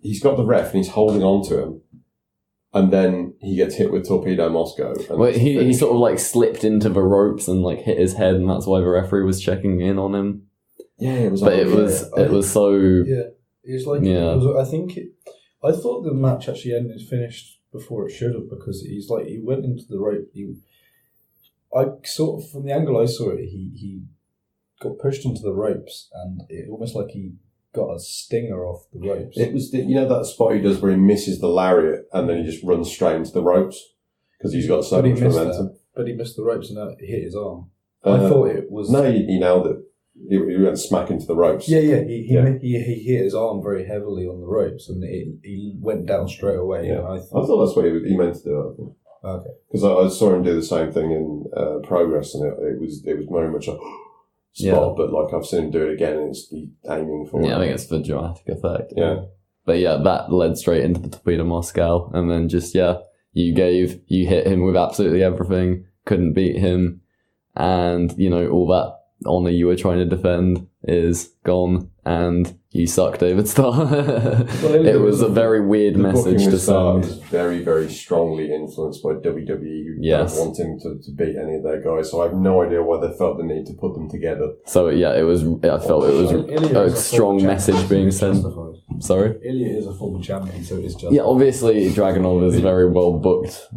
he's got the ref and he's holding on to him, and then he gets hit with Torpedo Moscow. Well, he sort of slipped into the ropes and hit his head, and that's why the referee was checking in on him. Yeah, it was. But it was so. Yeah, it's like I thought the match actually finished before it should have, because he went into the rope. I sort of, from the angle I saw it, he got pushed into the ropes, and it almost like he got a stinger off the ropes. It was that spot he does where he misses the lariat and then he just runs straight into the ropes because he's got so much momentum. But he missed the ropes and it hit his arm. I thought it was. No, he nailed it. He went smack into the ropes. Yeah. He hit his arm very heavily on the ropes, and he went down straight away. Yeah. And I thought that's what he meant to do. I think. Okay. Because I saw him do the same thing in Progress, and it was very much a spot. But I've seen him do it again, and he's aiming for. Yeah, I think it's for dramatic effect. Yeah. But that led straight into the Torpedo Moscow, and then you hit him with absolutely everything, couldn't beat him, and all that honor you were trying to defend is gone, and you suck, David Starr. It was a very weird message to send. send. Is very, very strongly influenced by WWE, who don't want him to beat any of their guys. So I have no idea why they felt the need to put them together. So I felt it was a strong message being sent. Sorry? Ilya is a former champion, so it's just. Yeah, obviously Dragunov is very well booked.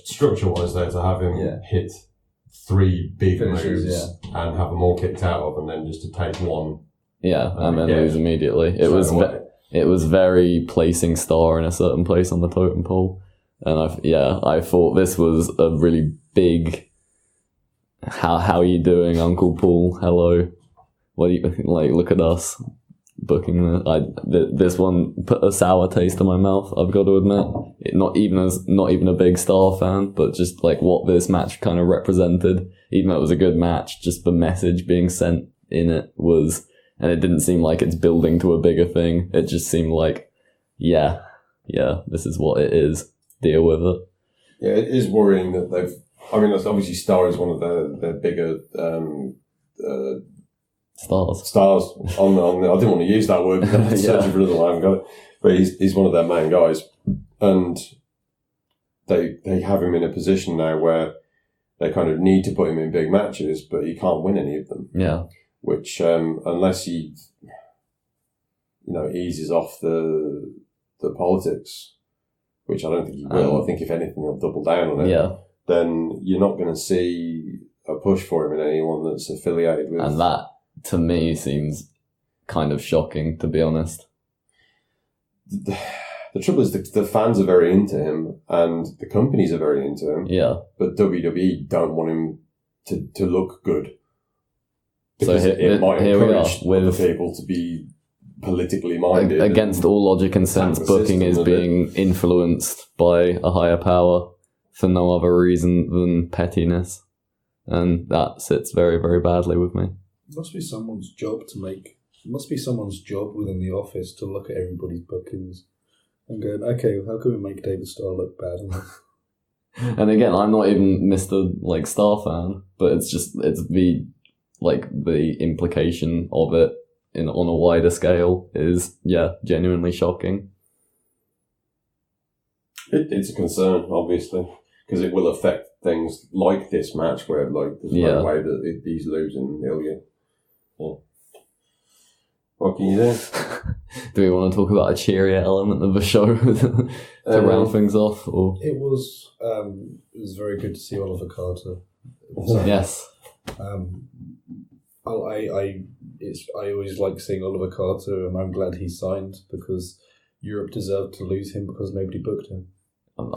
Structure-wise, there to have him hit 3 big moves and have them all kicked out of, and then just to take one. Yeah, and then lose immediately. It was very placing Star in a certain place on the totem pole, and I thought this was a really big. How are you doing, Uncle Paul? Hello. What do you look at us booking this one put a sour taste in my mouth. I've got to admit, not even a big Star fan, but just what this match kind of represented. Even though it was a good match, just the message being sent in it was. And it didn't seem like it's building to a bigger thing. It just seemed like, this is what it is. Deal with it. Yeah, it is worrying that they've. I mean, obviously Star is one of their bigger stars. Stars on I didn't want to use that word. But I'm searching for another one. I haven't got it. But he's one of their main guys, and they have him in a position now where they kind of need to put him in big matches, but he can't win any of them. Yeah. Which, unless he, eases off the politics, which I don't think he will. I think if anything, he'll double down on it. Yeah. Then you're not going to see a push for him in anyone that's affiliated with. And that, to me, seems kind of shocking, to be honest. The trouble is the fans are very into him, and the companies are very into him. Yeah. But WWE don't want him to look good. Because so it might encourage other people to be politically minded. Against all logic and sense, booking is being influenced by a higher power for no other reason than pettiness. And that sits very, very badly with me. It must be someone's job within the office to look at everybody's bookings and go, okay, how can we make David Starr look bad? And again, I'm not even Mr. Star fan, but it's the implication of it on a wider scale is, genuinely shocking. It's a concern, obviously, because it will affect things like this match where, there's no way that he's losing Ilya. Yeah. What can you do? Do we want to talk about a cheerier element of the show to round things off? Or? It was very good to see Oliver Carter. Yes. I always like seeing Oliver Carter, and I'm glad he signed because Europe deserved to lose him because nobody booked him.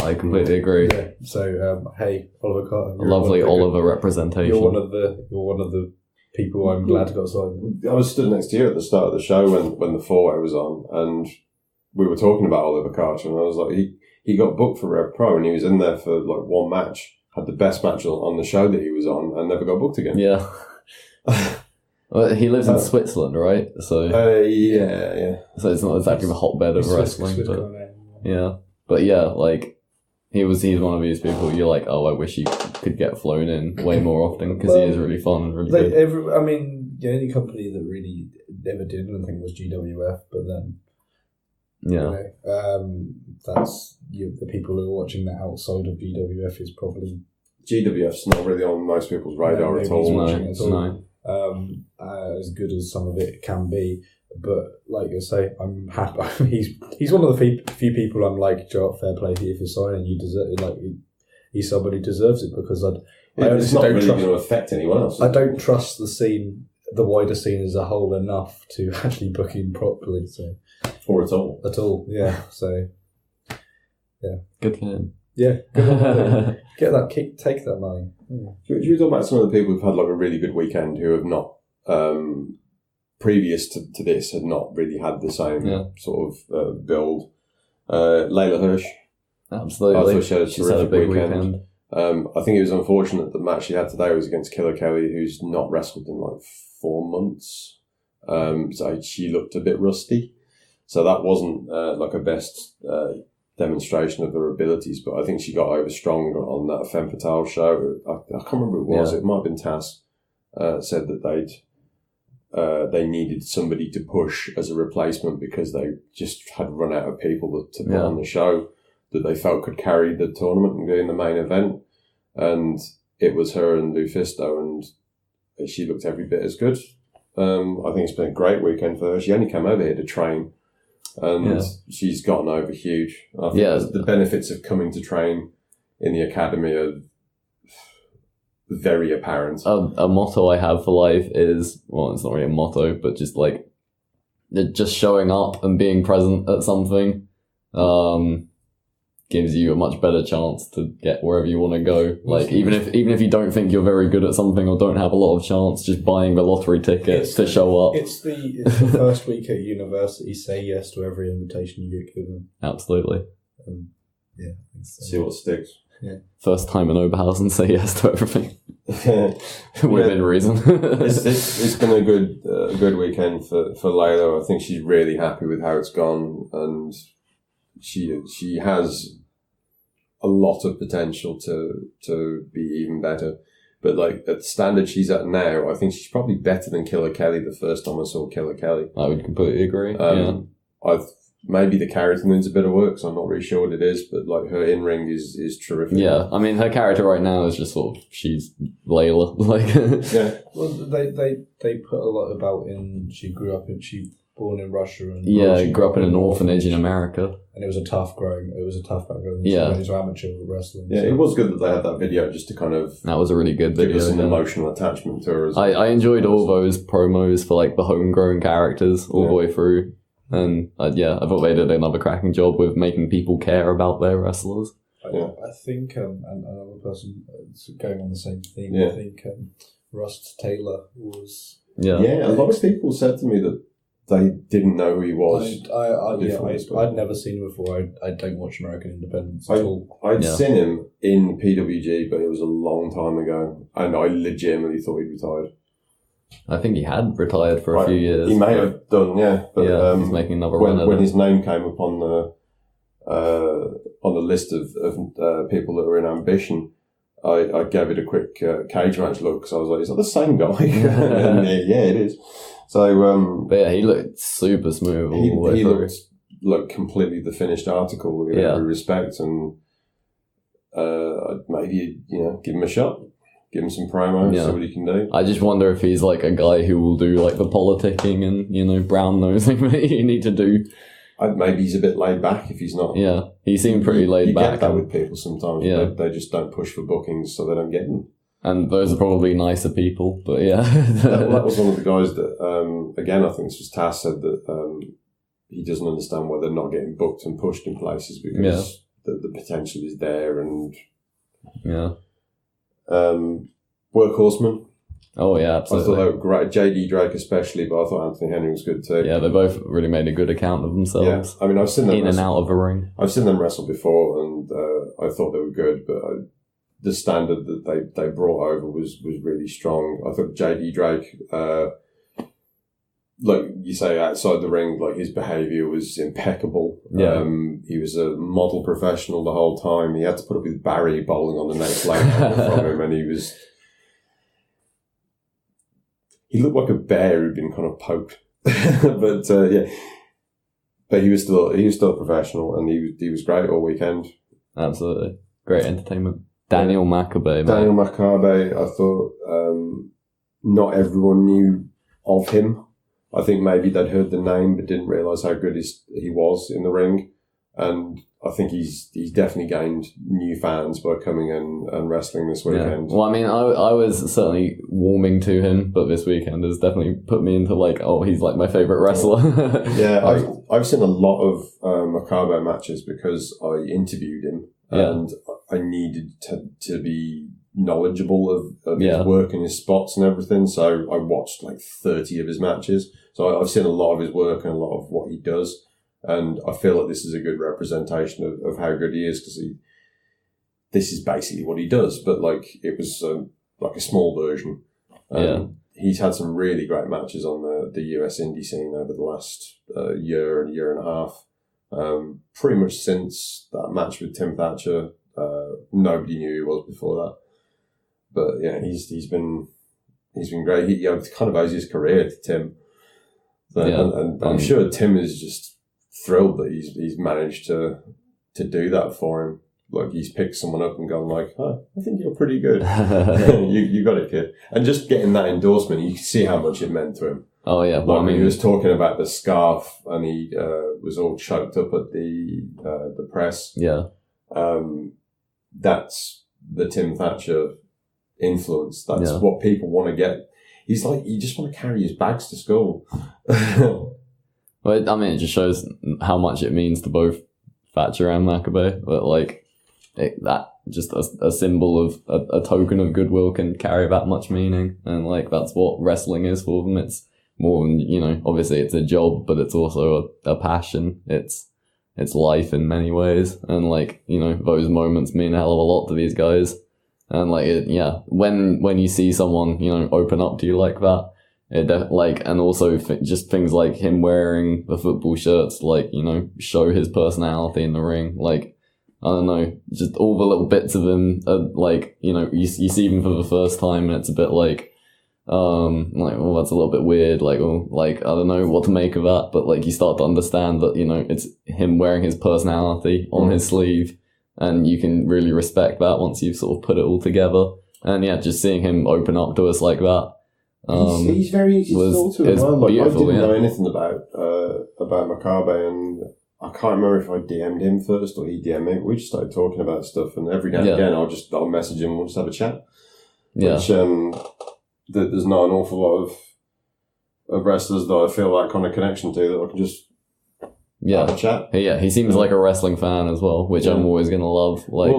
I completely agree. Yeah. So hey, Oliver Carter, lovely Oliver representation. You're one of the people I'm glad got signed. I was stood next to you at the start of the show when the 4-way was on, and we were talking about Oliver Carter, and I was like, he got booked for Rev Pro, and he was in there for like one match, had the best match on the show that he was on, and never got booked again. Yeah. Well, he lives in Switzerland, right? So yeah. So it's not exactly the hotbed of wrestling, but yeah. But yeah, like he's one of these people you're like, oh, I wish he could get flown in way more often because he is really fun and really good. The only company that really never did anything was GWF, but then that's the people who are watching that outside of GWF is probably GWF's not really on most people's radar at all. No. As good as some of it can be, but like I say, I'm happy. He's one of the few people I'm like, Joe, fair play to you for signing. You deserve it. Like he's somebody who deserves it because it's not really going to affect anyone else. I don't trust the wider scene as a whole enough to actually book him properly. So or at all, yeah. So yeah, good for him. Yeah, good get that kick, take that money. Yeah. Should we talk about some of the people who've had like a really good weekend who have not, previous to this, had not really had the same sort of build? Layla Hirsch. Absolutely. I thought she's had a big weekend. I think it was unfortunate the match she had today was against Killer Kelly, who's not wrestled in like 4 months. So she looked a bit rusty. So that wasn't like a best demonstration of her abilities, but I think she got over strong on that Femme Fatale show. I can't remember who it was. It might have been Taz. Said that they needed somebody to push as a replacement because they just had run out of people to put on the show that they felt could carry the tournament and go in the main event. And it was her and Lufisto, and she looked every bit as good. I think it's been a great weekend for her. She only came over here to train, and she's gotten over huge. I think the benefits of coming to train in the academy are very apparent. A motto I have for life is, well, it's not really a motto, but just like just showing up and being present at something gives you a much better chance to get wherever you want to go. Like even if you don't think you're very good at something or don't have a lot of chance, just buying the lottery ticket to show up. It's the first week at university. Say yes to every invitation you get given. Absolutely. See what sticks. Yeah. First time in Oberhausen, say yes to everything. Within reason. it's been a good weekend for Layla. I think she's really happy with how it's gone, and she has a lot of potential to be even better. But like at the standard she's at now, I think she's probably better than Killer Kelly the first time I saw Killer Kelly. I would completely agree. Maybe the character needs a bit of work, so I'm not really sure what it is, but like her in-ring is terrific. Yeah, I mean her character right now is just sort of, she's Layla. Yeah. Well, they put a lot about she born in Russia and grew up in an orphanage in America, and it was a tough background. Into amateur wrestling. Yeah, it was good that they had that video just to kind of that was a really good video. Give us an emotional attachment to her. As well. I enjoyed all those promos for like the homegrown characters all the way through. And I thought they did another cracking job with making people care about their wrestlers. I think, and another person going on the same thing, I think Rust Taylor was... Yeah, a lot of people said to me that they didn't know who he was. I'd never seen him before. I don't watch American Independence at all. I'd seen him in PWG, but it was a long time ago. And I legitimately thought he'd retired. I think he had retired for a few years. He may have done, but he's making another run. When his name came up on the list of people that were in Ambition, I gave it a quick cage match look because I was like, "Is that the same guy?" And, it is. So, but he looked super smooth. He looked like completely the finished article in every respect, and maybe give him a shot. give him some promo, see what he can do. I just wonder if he's like a guy who will do like the politicking and, brown nosing that you need to do. Maybe he's a bit laid back if he's not. Yeah, he seemed pretty laid back. You get that with people sometimes. Yeah. They just don't push for bookings, so they don't get them. And those are probably nicer people, but yeah. that was one of the guys that, again, I think this was Tass said that he doesn't understand why they're not getting booked and pushed in places because the potential is there and... Yeah. Workhorsemen. Oh, yeah, absolutely. I thought they were great. JD Drake especially, but I thought Anthony Henry was good too. Yeah, they both really made a good account of themselves. Yeah. I mean, I've seen them in and out of a ring. I've seen them wrestle before, and I thought they were good, but the standard that they brought over was really strong. I thought JD Drake, like you say, outside the ring, like his behaviour was impeccable. Yeah. He was a model professional the whole time. He had to put up with Barry bowling on the next leg from him, and he looked like a bear who'd been kind of poked. But he was still a professional, and he was great all weekend. Absolutely. Great entertainment. Daniel Maccabee. Daniel Maccabee, I thought not everyone knew of him. I think maybe they'd heard the name but didn't realise how good he was in the ring. And I think he's definitely gained new fans by coming and wrestling this weekend. Yeah. Well, I mean, I was certainly warming to him, but this weekend has definitely put me into like, he's like my favourite wrestler. Yeah, I've seen a lot of Maccabee matches because I interviewed him and I needed to be knowledgeable of his work and his spots and everything. So I watched like 30 of his matches. So I've seen a lot of his work and a lot of what he does. And I feel like this is a good representation of how good he is because this is basically what he does, but like it was like a small version. He's had some really great matches on the US indie scene over the last year and a half. Pretty much since that match with Tim Thatcher, nobody knew who he was before that. But yeah, he's been great. He kind of owes his career to Tim. And I'm sure Tim is just thrilled that he's managed to do that for him. Like he's picked someone up and gone like, I think you're pretty good. you got it, kid. And just getting that endorsement, you can see how much it meant to him. Oh yeah, well, I mean, he was talking about the scarf and he was all choked up at the press. Yeah, that's the Tim Thatcher influence. That's what people want to get. He's like, you just want to carry his bags to school. Well, I mean, it just shows how much it means to both Thatcher and Maccabee. But like, that just a symbol of a token of goodwill can carry that much meaning, and like that's what wrestling is for them. It's more than obviously it's a job, but it's also a passion. It's life in many ways, and like those moments mean a hell of a lot to these guys. And like when you see someone open up to you like that. And also just things like him wearing the football shirts, like, show his personality in the ring. Like, I don't know, just all the little bits of him, like, you see him for the first time and it's a bit like, well, that's a little bit weird. Like, I don't know what to make of that. But like, you start to understand that, it's him wearing his personality on his sleeve. And you can really respect that once you've sort of put it all together. And yeah, just seeing him open up to us like that. He's very easy to talk to as well. Like, I didn't know anything about Maccabee, and I can't remember if I DM'd him first or he DM'd me. We just started talking about stuff, and every now and again I'll message him and we'll just have a chat. Yeah. Which there's not an awful lot of wrestlers that I feel that kind of connection to that I can just have a chat. Yeah, he seems like a wrestling fan as well, which I'm always gonna love. Like,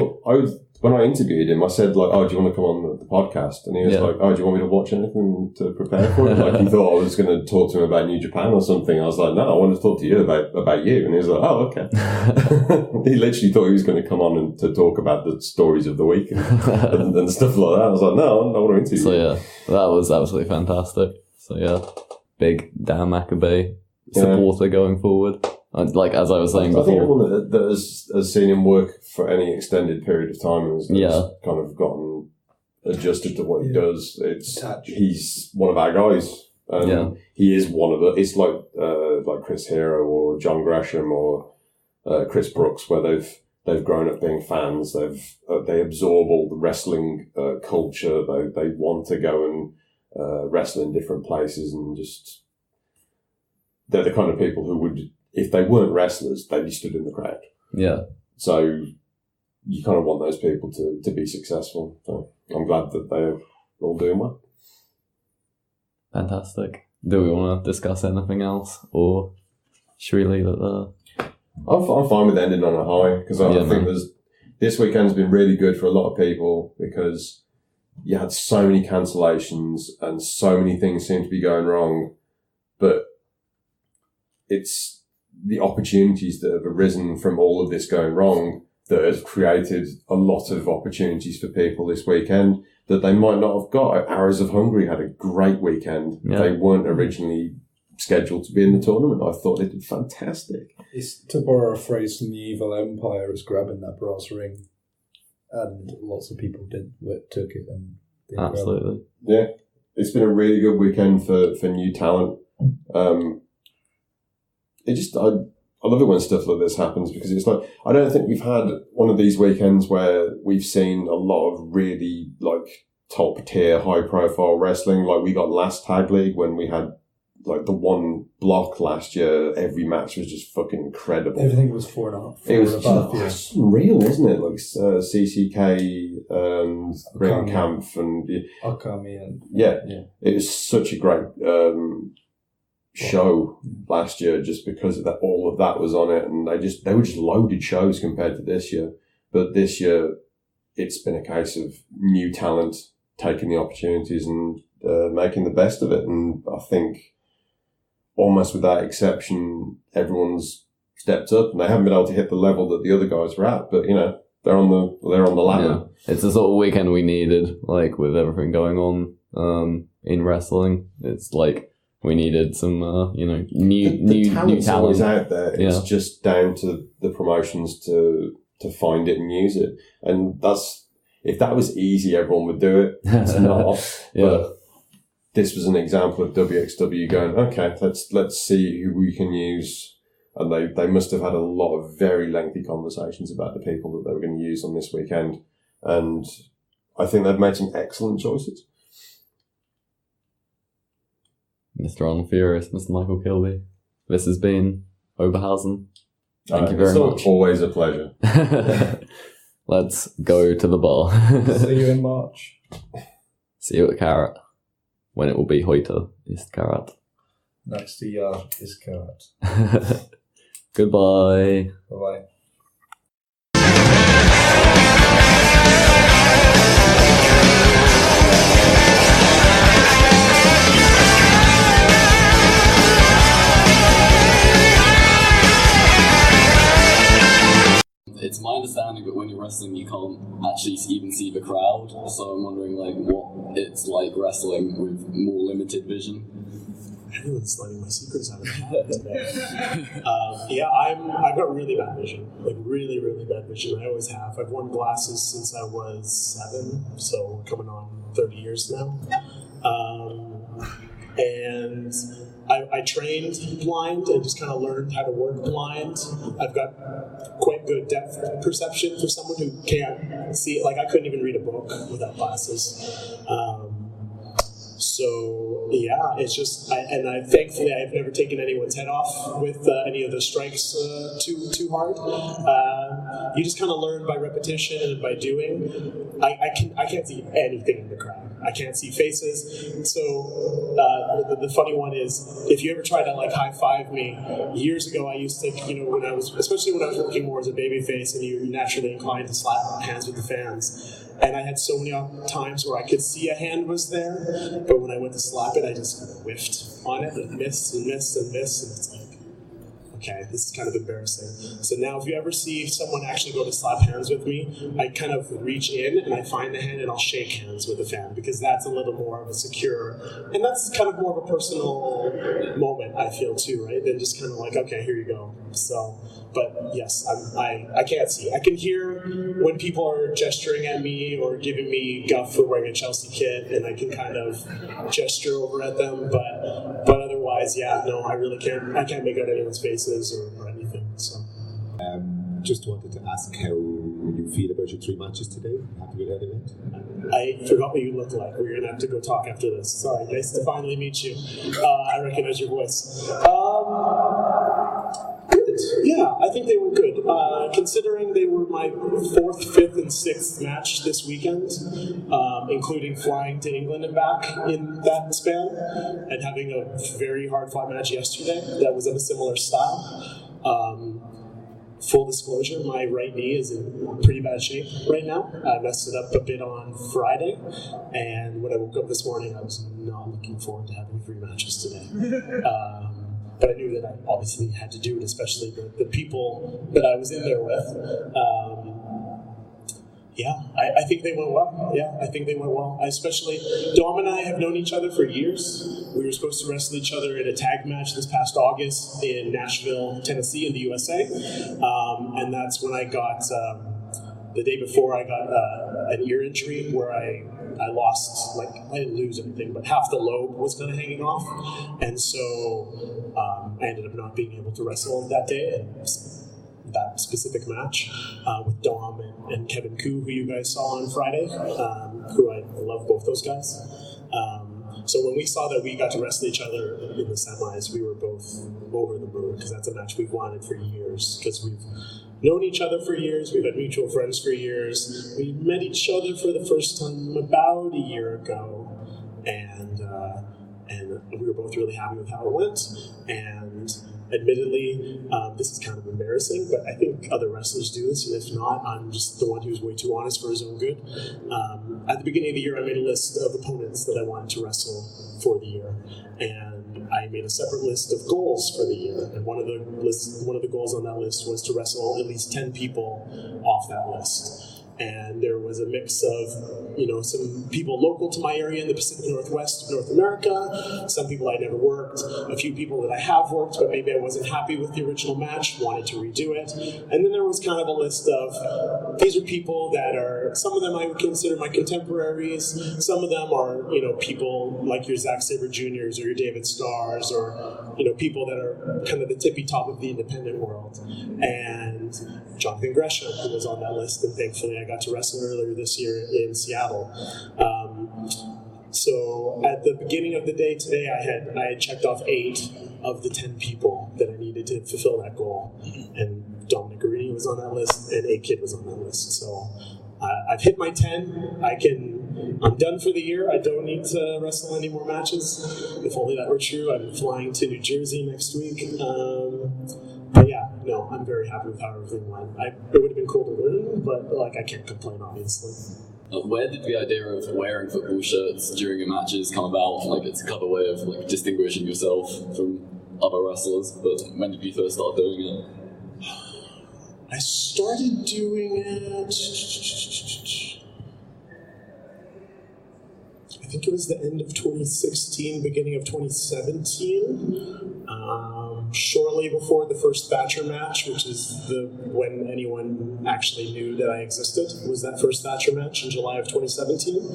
when I interviewed him, I said, like, do you want to come on the podcast? And he was like, do you want me to watch anything to prepare for it? Like, he thought I was going to talk to him about New Japan or something. I was like, no, I want to talk to you about you. And he was like, oh, okay. He literally thought he was going to come on and to talk about the stories of the week and stuff like that. I was like, no, I want to interview you. So, yeah, that was absolutely fantastic. So, yeah, big Dan Maccabee supporter going forward. Like, as I was saying before. I think everyone that has seen him work for any extended period of time has kind of gotten adjusted to what he does. He's one of our guys. And he is one of the... It's like Chris Hero or John Gresham or Chris Brooks, where they've grown up being fans. They absorb all the wrestling culture. They want to go and wrestle in different places, and just they're the kind of people who would, if they weren't wrestlers, they'd be stood in the crowd. Yeah. So you kind of want those people to be successful. So I'm glad that they're all doing well. Fantastic. Do we want to discuss anything else, or should we leave it there? I'm fine with ending on a high, because I think this weekend's been really good for a lot of people, because you had so many cancellations and so many things seem to be going wrong, but it's the opportunities that have arisen from all of this going wrong that have created a lot of opportunities for people this weekend that they might not have got. Arrows of Hungary had a great weekend. Yeah. They weren't originally scheduled to be in the tournament. I thought they did fantastic. It's, to borrow a phrase from the Evil Empire, it's grabbing that brass ring. And lots of people took it. And absolutely. Yeah. It's been a really good weekend for new talent. I love it when stuff like this happens, because it's like, I don't think we've had one of these weekends where we've seen a lot of really like top tier, high profile wrestling. Like we got last Tag League when we had like the one block last year. Every match was just fucking incredible. Everything was 4.5. It was just real, wasn't it? Like CCK and Ring Kampf and Akami and yeah, it was such a great show last year, just because of that, all of that was on it, and they were just loaded shows compared to this year. But this year, it's been a case of new talent taking the opportunities and making the best of it. And I think, almost without exception, everyone's stepped up, and they haven't been able to hit the level that the other guys were at. But they're on the ladder. Yeah. It's the sort of weekend we needed, like with everything going on in wrestling. It's like, we needed some, new talent. Always out there. It's just down to the promotions to find it and use it. And if that was easy, everyone would do it. It's not. But this was an example of wXw going, okay, let's see who we can use. And they must have had a lot of very lengthy conversations about the people that they were going to use on this weekend. And I think they've made some excellent choices. Mr. Arnold Furious, Mr. Michael Kilby. This has been Oberhausen. Thank you very much. Always a pleasure. Let's go to the bar. See you in March. See you at Carrot, when it will be Heute ist Carrot. Next year is Carrot. Goodbye. Bye-bye. It's my understanding that when you're wrestling, you can't actually even see the crowd. So I'm wondering, like, what it's like wrestling with more limited vision. Everyone's letting my secrets out of the hat today. I've got really bad vision, like really, really bad vision. I always have. I've worn glasses since I was 7, so coming on 30 years now. And I trained blind and just kind of learned how to work blind. I've got quite good depth perception for someone who can't see it. Like, I couldn't even read a book without glasses. So yeah, it's just, thankfully I've never taken anyone's head off with any of the strikes too hard. You just kind of learn by repetition and by doing. I can't see anything in the crowd. I can't see faces. So the funny one is, if you ever try to like high five me, years ago I used to, especially when I was working more as a babyface, and you're naturally inclined to slap hands with the fans. And I had so many times where I could see a hand was there, but when I went to slap it, I just kind of whiffed on it and missed and missed and missed, and it's like, okay, this is kind of embarrassing. So now if you ever see someone actually go to slap hands with me, I kind of reach in and I find the hand and I'll shake hands with the fan, because that's a little more of a secure, and that's kind of more of a personal moment, I feel too, right? Than just kind of like, okay, here you go. So, but yes, I can't see. I can hear when people are gesturing at me or giving me guff for wearing a Chelsea kit, and I can kind of gesture over at them, but otherwise, yeah, no, I really can't. I can't make out anyone's faces or anything. So. just wanted to ask how you feel about your 3 matches today. Happy with that event? I forgot what you look like. We're going to have to go talk after this. Sorry, nice to finally meet you. I recognize your voice. Good. Yeah, I think they were good. Considering they were my 4th, 5th, and 6th match this weekend, including flying to England and back in that span, and having a very hard-fought match yesterday that was of a similar style. Full disclosure, my right knee is in pretty bad shape right now. I messed it up a bit on Friday, and when I woke up this morning, I was not looking forward to having 3 matches today. But I knew that I obviously had to do it, especially the people that I was in there with. I think they went well. Yeah, I think they went well. Especially, Dom and I have known each other for years. We were supposed to wrestle each other in a tag match this past August in Nashville, Tennessee, in the USA. And that's when I got, the day before, I got an ear injury where I lost, I didn't lose anything, but half the lobe was kind of hanging off. And so I ended up not being able to wrestle that day. And that specific match with Dom and Kevin Koo, who you guys saw on Friday, who I love both those guys. So when we saw that we got to wrestle each other in the semis, we were both over the moon, because that's a match we've wanted for years, because we've known each other for years, we've had mutual friends for years. We met each other for the first time about a year ago, and we were both really happy with how it went. And admittedly, this is kind of embarrassing, but I think other wrestlers do this, and if not, I'm just the one who's way too honest for his own good. At the beginning of the year, I made a list of opponents that I wanted to wrestle for the year, and I made a separate list of goals for the year. And one of the goals on that list was to wrestle at least 10 people off that list. And there was a mix of, some people local to my area in the Pacific Northwest of North America, some people I never worked, a few people that I have worked, but maybe I wasn't happy with the original match, wanted to redo it. And then there was kind of a list of, these are people that are, some of them I would consider my contemporaries, some of them are, people like your Zack Sabre Jr.'s or your David Starrs, or, people that are kind of the tippy top of the independent world. And Jonathan Gresham, who was on that list, and thankfully I got to wrestle earlier this year in Seattle. So at the beginning of the day today, I had checked off 8 of the 10 people that I needed to fulfill that goal, and Dominic Guarini was on that list, and A-Kid was on that list. So I've hit my 10. I'm done for the year. I don't need to wrestle any more matches. If only that were true. I'm flying to New Jersey next week. But yeah, no, I'm very happy with how everything went. It would have been cool to win, but I can't complain, obviously. Where did the idea of wearing football shirts during your matches come about? It's a clever way of distinguishing yourself from other wrestlers, but when did you first start doing it? I started doing it, I think it was the end of 2016, beginning of 2017. Shortly before the first Thatcher match, which is when anyone actually knew that I existed, was that first Thatcher match in July of 2017.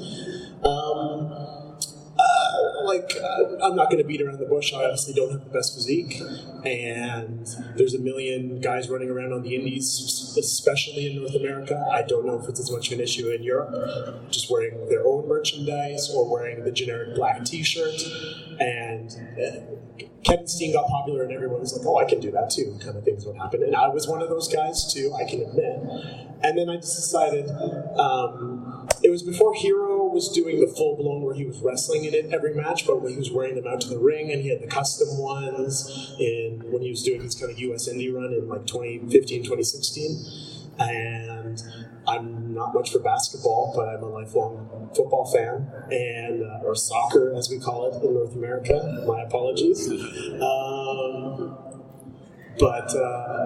I'm not going to beat around the bush. I obviously don't have the best physique, and there's a million guys running around on the indies, especially in North America. I don't know if it's as much of an issue in Europe, just wearing their own merchandise or wearing the generic black t-shirt. And Kevin Steen got popular, and everyone was like, oh, I can do that too, kind of things would happen. And I was one of those guys too, I can admit. And then I just decided, it was before Hero was doing the full-blown where he was wrestling in it every match, but when he was wearing them out to the ring, and he had the custom ones when he was doing his kind of US indie run in 2015, 2016. And I'm not much for basketball, but I'm a lifelong football fan, and or soccer as we call it in North America. My apologies.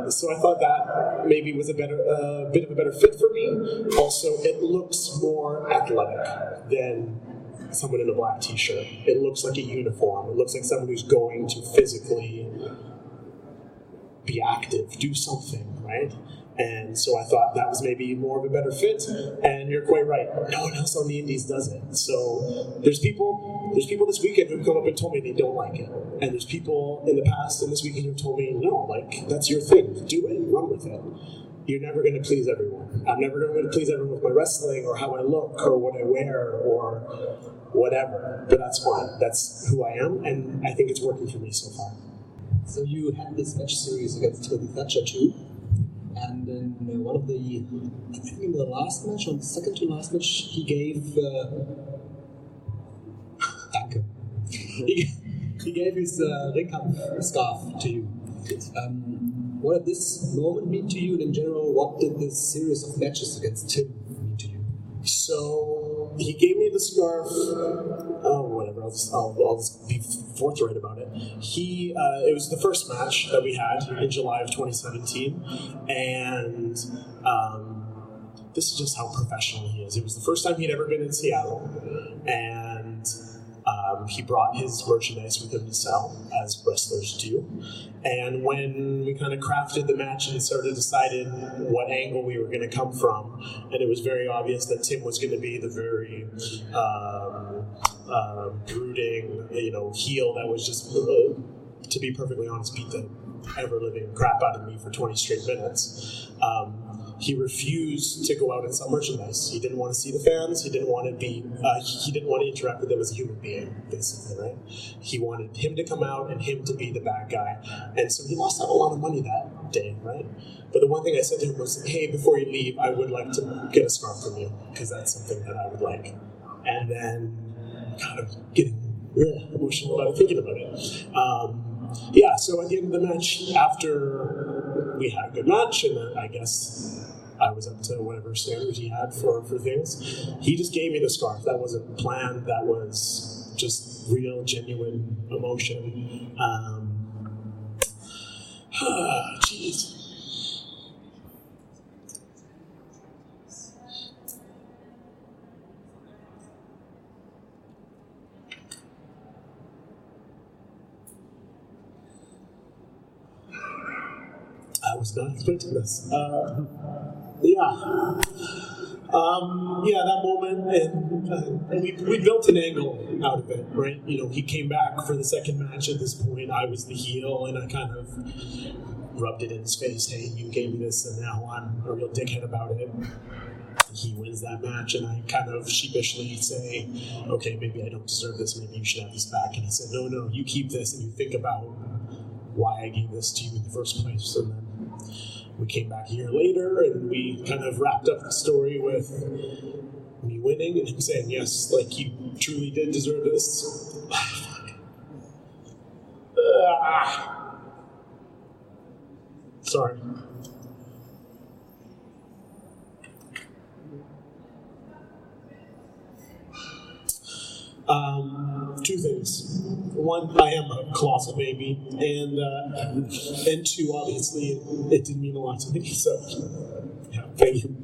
So I thought that maybe was a bit of a better fit for me. Also, it looks more athletic than someone in a black t-shirt. It looks like a uniform. It looks like someone who's going to physically be active, do something, right? And so I thought that was maybe more of a better fit, and you're quite right. No one else on the indies does it. So there's people this weekend who've come up and told me they don't like it. And there's people in the past and this weekend who told me, no, that's your thing. Do it, run with it. you're never going to please everyone. I'm never going to please everyone with my wrestling or how I look or what I wear or whatever. But that's fine. That's who I am, and I think it's working for me so far. So you had this match series against Timothy Thatcher too, and in one of the, I think in the last match, or the second to last match, he gave Danke. He gave his Ringkampf scarf to you. What did this moment mean to you, and in general, what did this series of matches against Tim mean to you? So he gave me the scarf. Whatever. I'll just be forthright about it. It was the first match that we had in July of 2017, and this is just how professional he is. It was the first time he'd ever been in Seattle, and he brought his merchandise with him to sell, as wrestlers do. And when we kind of crafted the match and started deciding what angle we were going to come from, and it was very obvious that Tim was going to be the very brooding, heel that was just, to be perfectly honest, beat the ever-living crap out of me for 20 straight minutes. He refused to go out and sell merchandise. He didn't want to see the fans. He didn't want to be. He didn't want to interact with them as a human being, basically, right? He wanted him to come out and him to be the bad guy, and so he lost out a lot of money that day, right? But the one thing I said to him was, "Hey, before you leave, I would like to get a scarf from you because that's something that I would like." And then, kind of getting emotional about it, thinking about it. So at the end of the match, after we had a good match, and I guess I was up to whatever standards he had for things, he just gave me the scarf. That wasn't planned. That was just real, genuine emotion. Jeez. I was not expecting this. That moment, and we built an angle out of it, right? He came back for the second match. At this point, I was the heel, and I kind of rubbed it in his face. Hey, you gave me this, and now I'm a real dickhead about it. He wins that match, and I kind of sheepishly say, okay, maybe I don't deserve this. Maybe you should have this back. And he said, no, you keep this, and you think about why I gave this to you in the first place. And then we came back a year later, and we kind of wrapped up the story with me winning and him saying, yes, like, you truly did deserve this. Sorry. Two things. One, I am a colossal baby, and two, obviously, it didn't mean a lot to me. So, yeah, thank you.